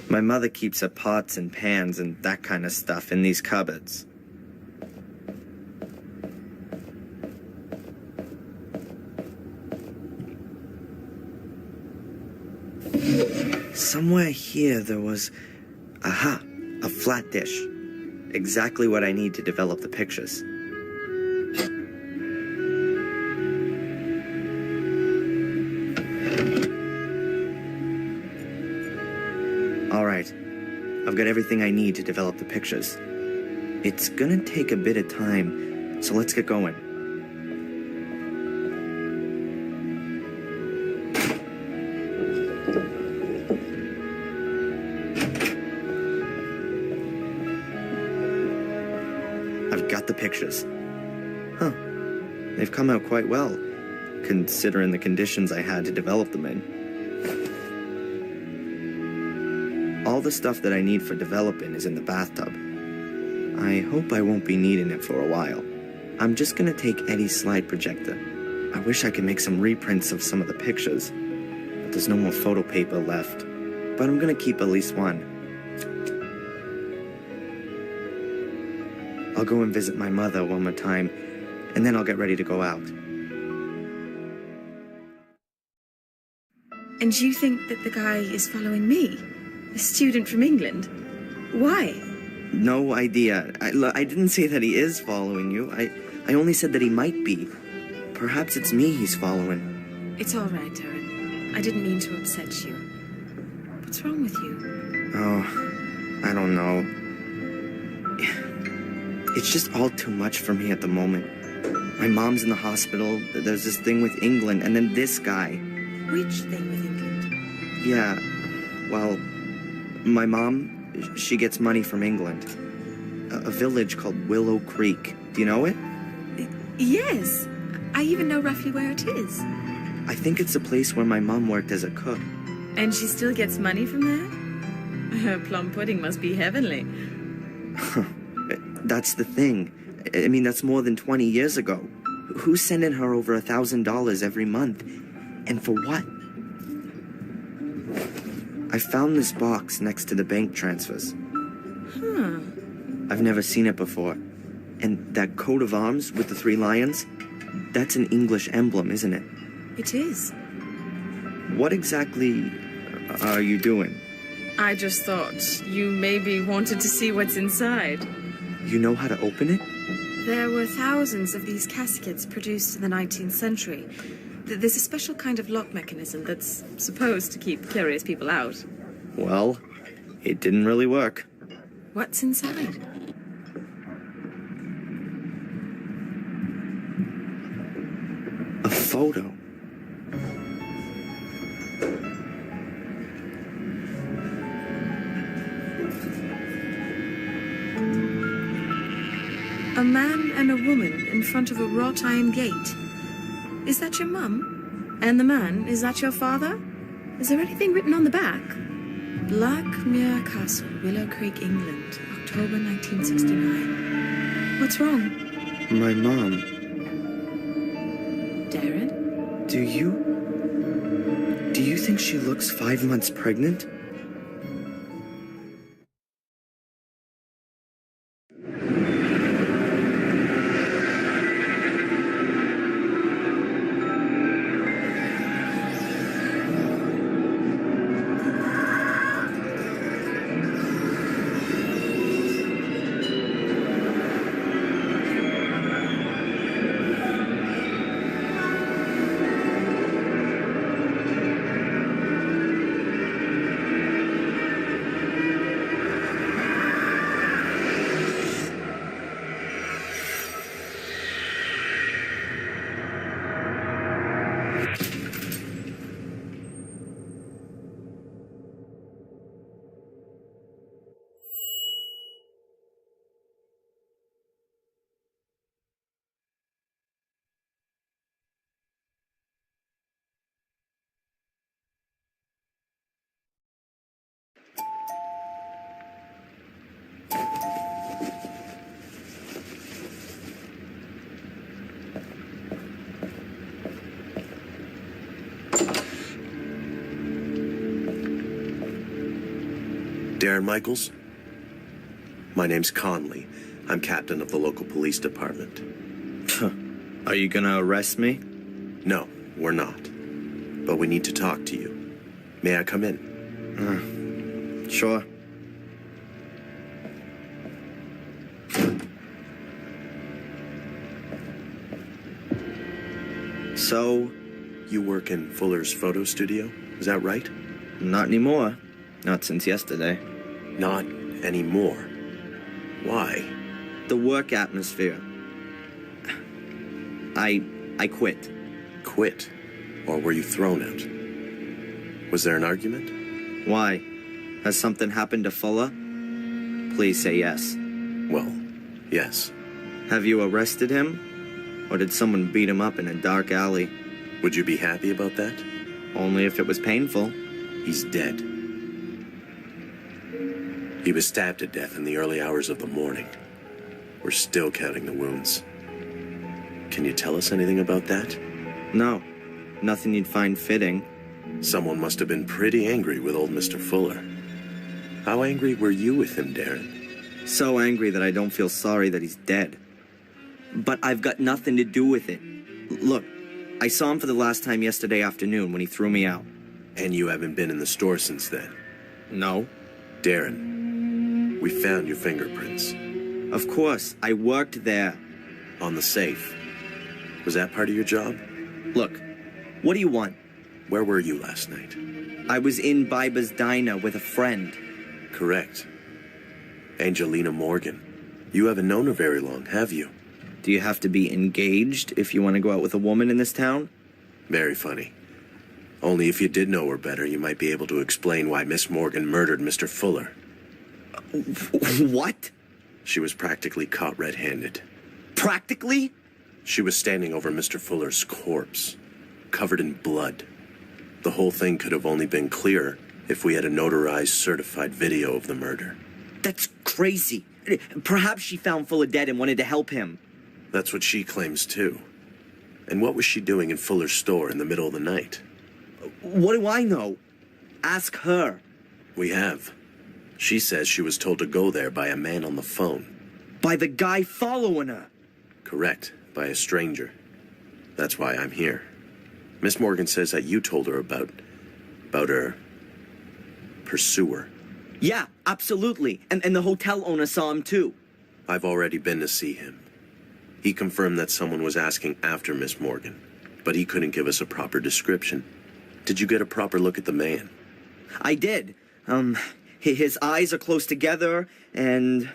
My mother keeps her pots and pans and that kind of stuff in these cupboards. Somewhere here there was... Aha! A flat dish. Exactly what I need to develop the pictures. Alright, I've got everything I need to develop the pictures. It's gonna take a bit of time, so let's get going. I've got the pictures. Huh, they've come out quite well, considering the conditions I had to develop them in. All the stuff that I need for developing is in the bathtub. I hope I won't be needing it for a while. I'm just gonna take Eddie's slide projector. I wish I could make some reprints of some of the pictures, but there's no more photo paper left. But I'm gonna keep at least one. I'll go and visit my mother one more time, and then I'll get ready to go out. And you think that the guy is following me? A student from England? Why? No idea. I didn't say that he is following you. I only said that he might be. Perhaps it's me he's following. It's all right, Darren. I didn't mean to upset you. What's wrong with you? Oh, I don't know. It's just all too much for me at the moment. My mom's in the hospital, there's this thing with England, and then this guy. Which thing with England? Yeah, well, my mom, she gets money from England. A village called Willow Creek. Do you know it? Yes. I even know roughly where it is. I think it's a place where my mom worked as a cook. And she still gets money from that? Her plum pudding must be heavenly. That's the thing. I mean, that's more than 20 years ago. Who's sending her over $1,000 every month? And for what? I found this box next to the bank transfers. Huh. I've never seen it before. And that coat of arms with the 3 lions? That's an English emblem, isn't it? It is. What exactly are you doing? I just thought you maybe wanted to see what's inside. You know how to open it? There were thousands of these caskets produced in the 19th century. There's a special kind of lock mechanism that's supposed to keep curious people out. Well, it didn't really work. What's inside? A photo. A man and a woman in front of a wrought iron gate. Is that your mum? And the man, is that your father? Is there anything written on the back? Blackmere Castle, Willow Creek, England, October 1969. What's wrong? My mom. Darren? Do you think she looks 5 months pregnant? Darren Michaels? My name's Conley. I'm captain of the local police department. Are you gonna arrest me? No, we're not. But we need to talk to you. May I come in? Sure. So, you work in Fuller's photo studio, is that right? Not anymore. Not since yesterday. Not anymore? Why? The work atmosphere. I quit. Quit? Or were you thrown out? Was there an argument? Why? Has something happened to Fuller? Please say yes. Well, yes. Have you arrested him? Or did someone beat him up in a dark alley? Would you be happy about that? Only if it was painful. He's dead. He was stabbed to death in the early hours of the morning. We're still counting the wounds. Can you tell us anything about that? No. Nothing you'd find fitting. Someone must have been pretty angry with old Mr. Fuller. How angry were you with him, Darren? So angry that I don't feel sorry that he's dead. But I've got nothing to do with it. Look, I saw him for the last time yesterday afternoon when he threw me out. And you haven't been in the store since then? No. Darren, we found your fingerprints. Of course, I worked there. On the safe. Was that part of your job? Look, what do you want? Where were you last night? I was in Biba's diner with a friend. Correct. Angelina Morgan. You haven't known her very long, have you? Do you have to be engaged if you want to go out with a woman in this town? Very funny. Only if you did know her better, you might be able to explain why Miss Morgan murdered Mr. Fuller. What? She was practically caught red-handed. Practically? She was standing over Mr. Fuller's corpse, covered in blood. The whole thing could have only been clearer if we had a notarized, certified video of the murder. That's crazy. Perhaps she found Fuller dead and wanted to help him. That's what she claims, too. And what was she doing in Fuller's store in the middle of the night? What do I know? Ask her. We have. She says she was told to go there by a man on the phone. By the guy following her. Correct. By a stranger. That's why I'm here. Miss Morgan says that you told her about her pursuer. Yeah, absolutely. And the hotel owner saw him too. I've already been to see him. He confirmed that someone was asking after Miss Morgan, but he couldn't give us a proper description. Did you get a proper look at the man? I did. His eyes are close together, and...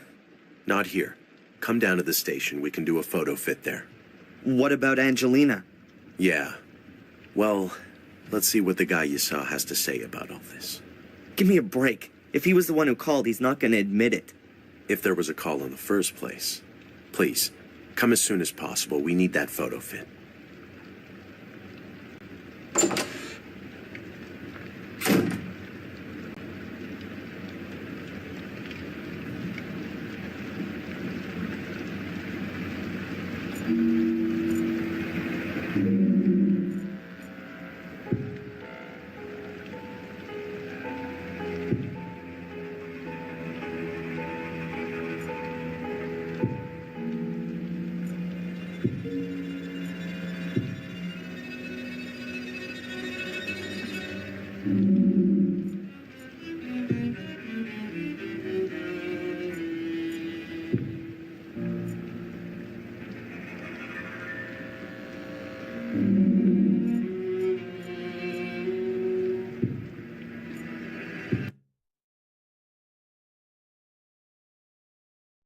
Not here. Come down to the station. We can do a photo fit there. What about Angelina? Yeah. Well, let's see what the guy you saw has to say about all this. Give me a break. If he was the one who called, he's not going to admit it. If there was a call in the first place. Please, come as soon as possible. We need that photo fit. Mm-hmm.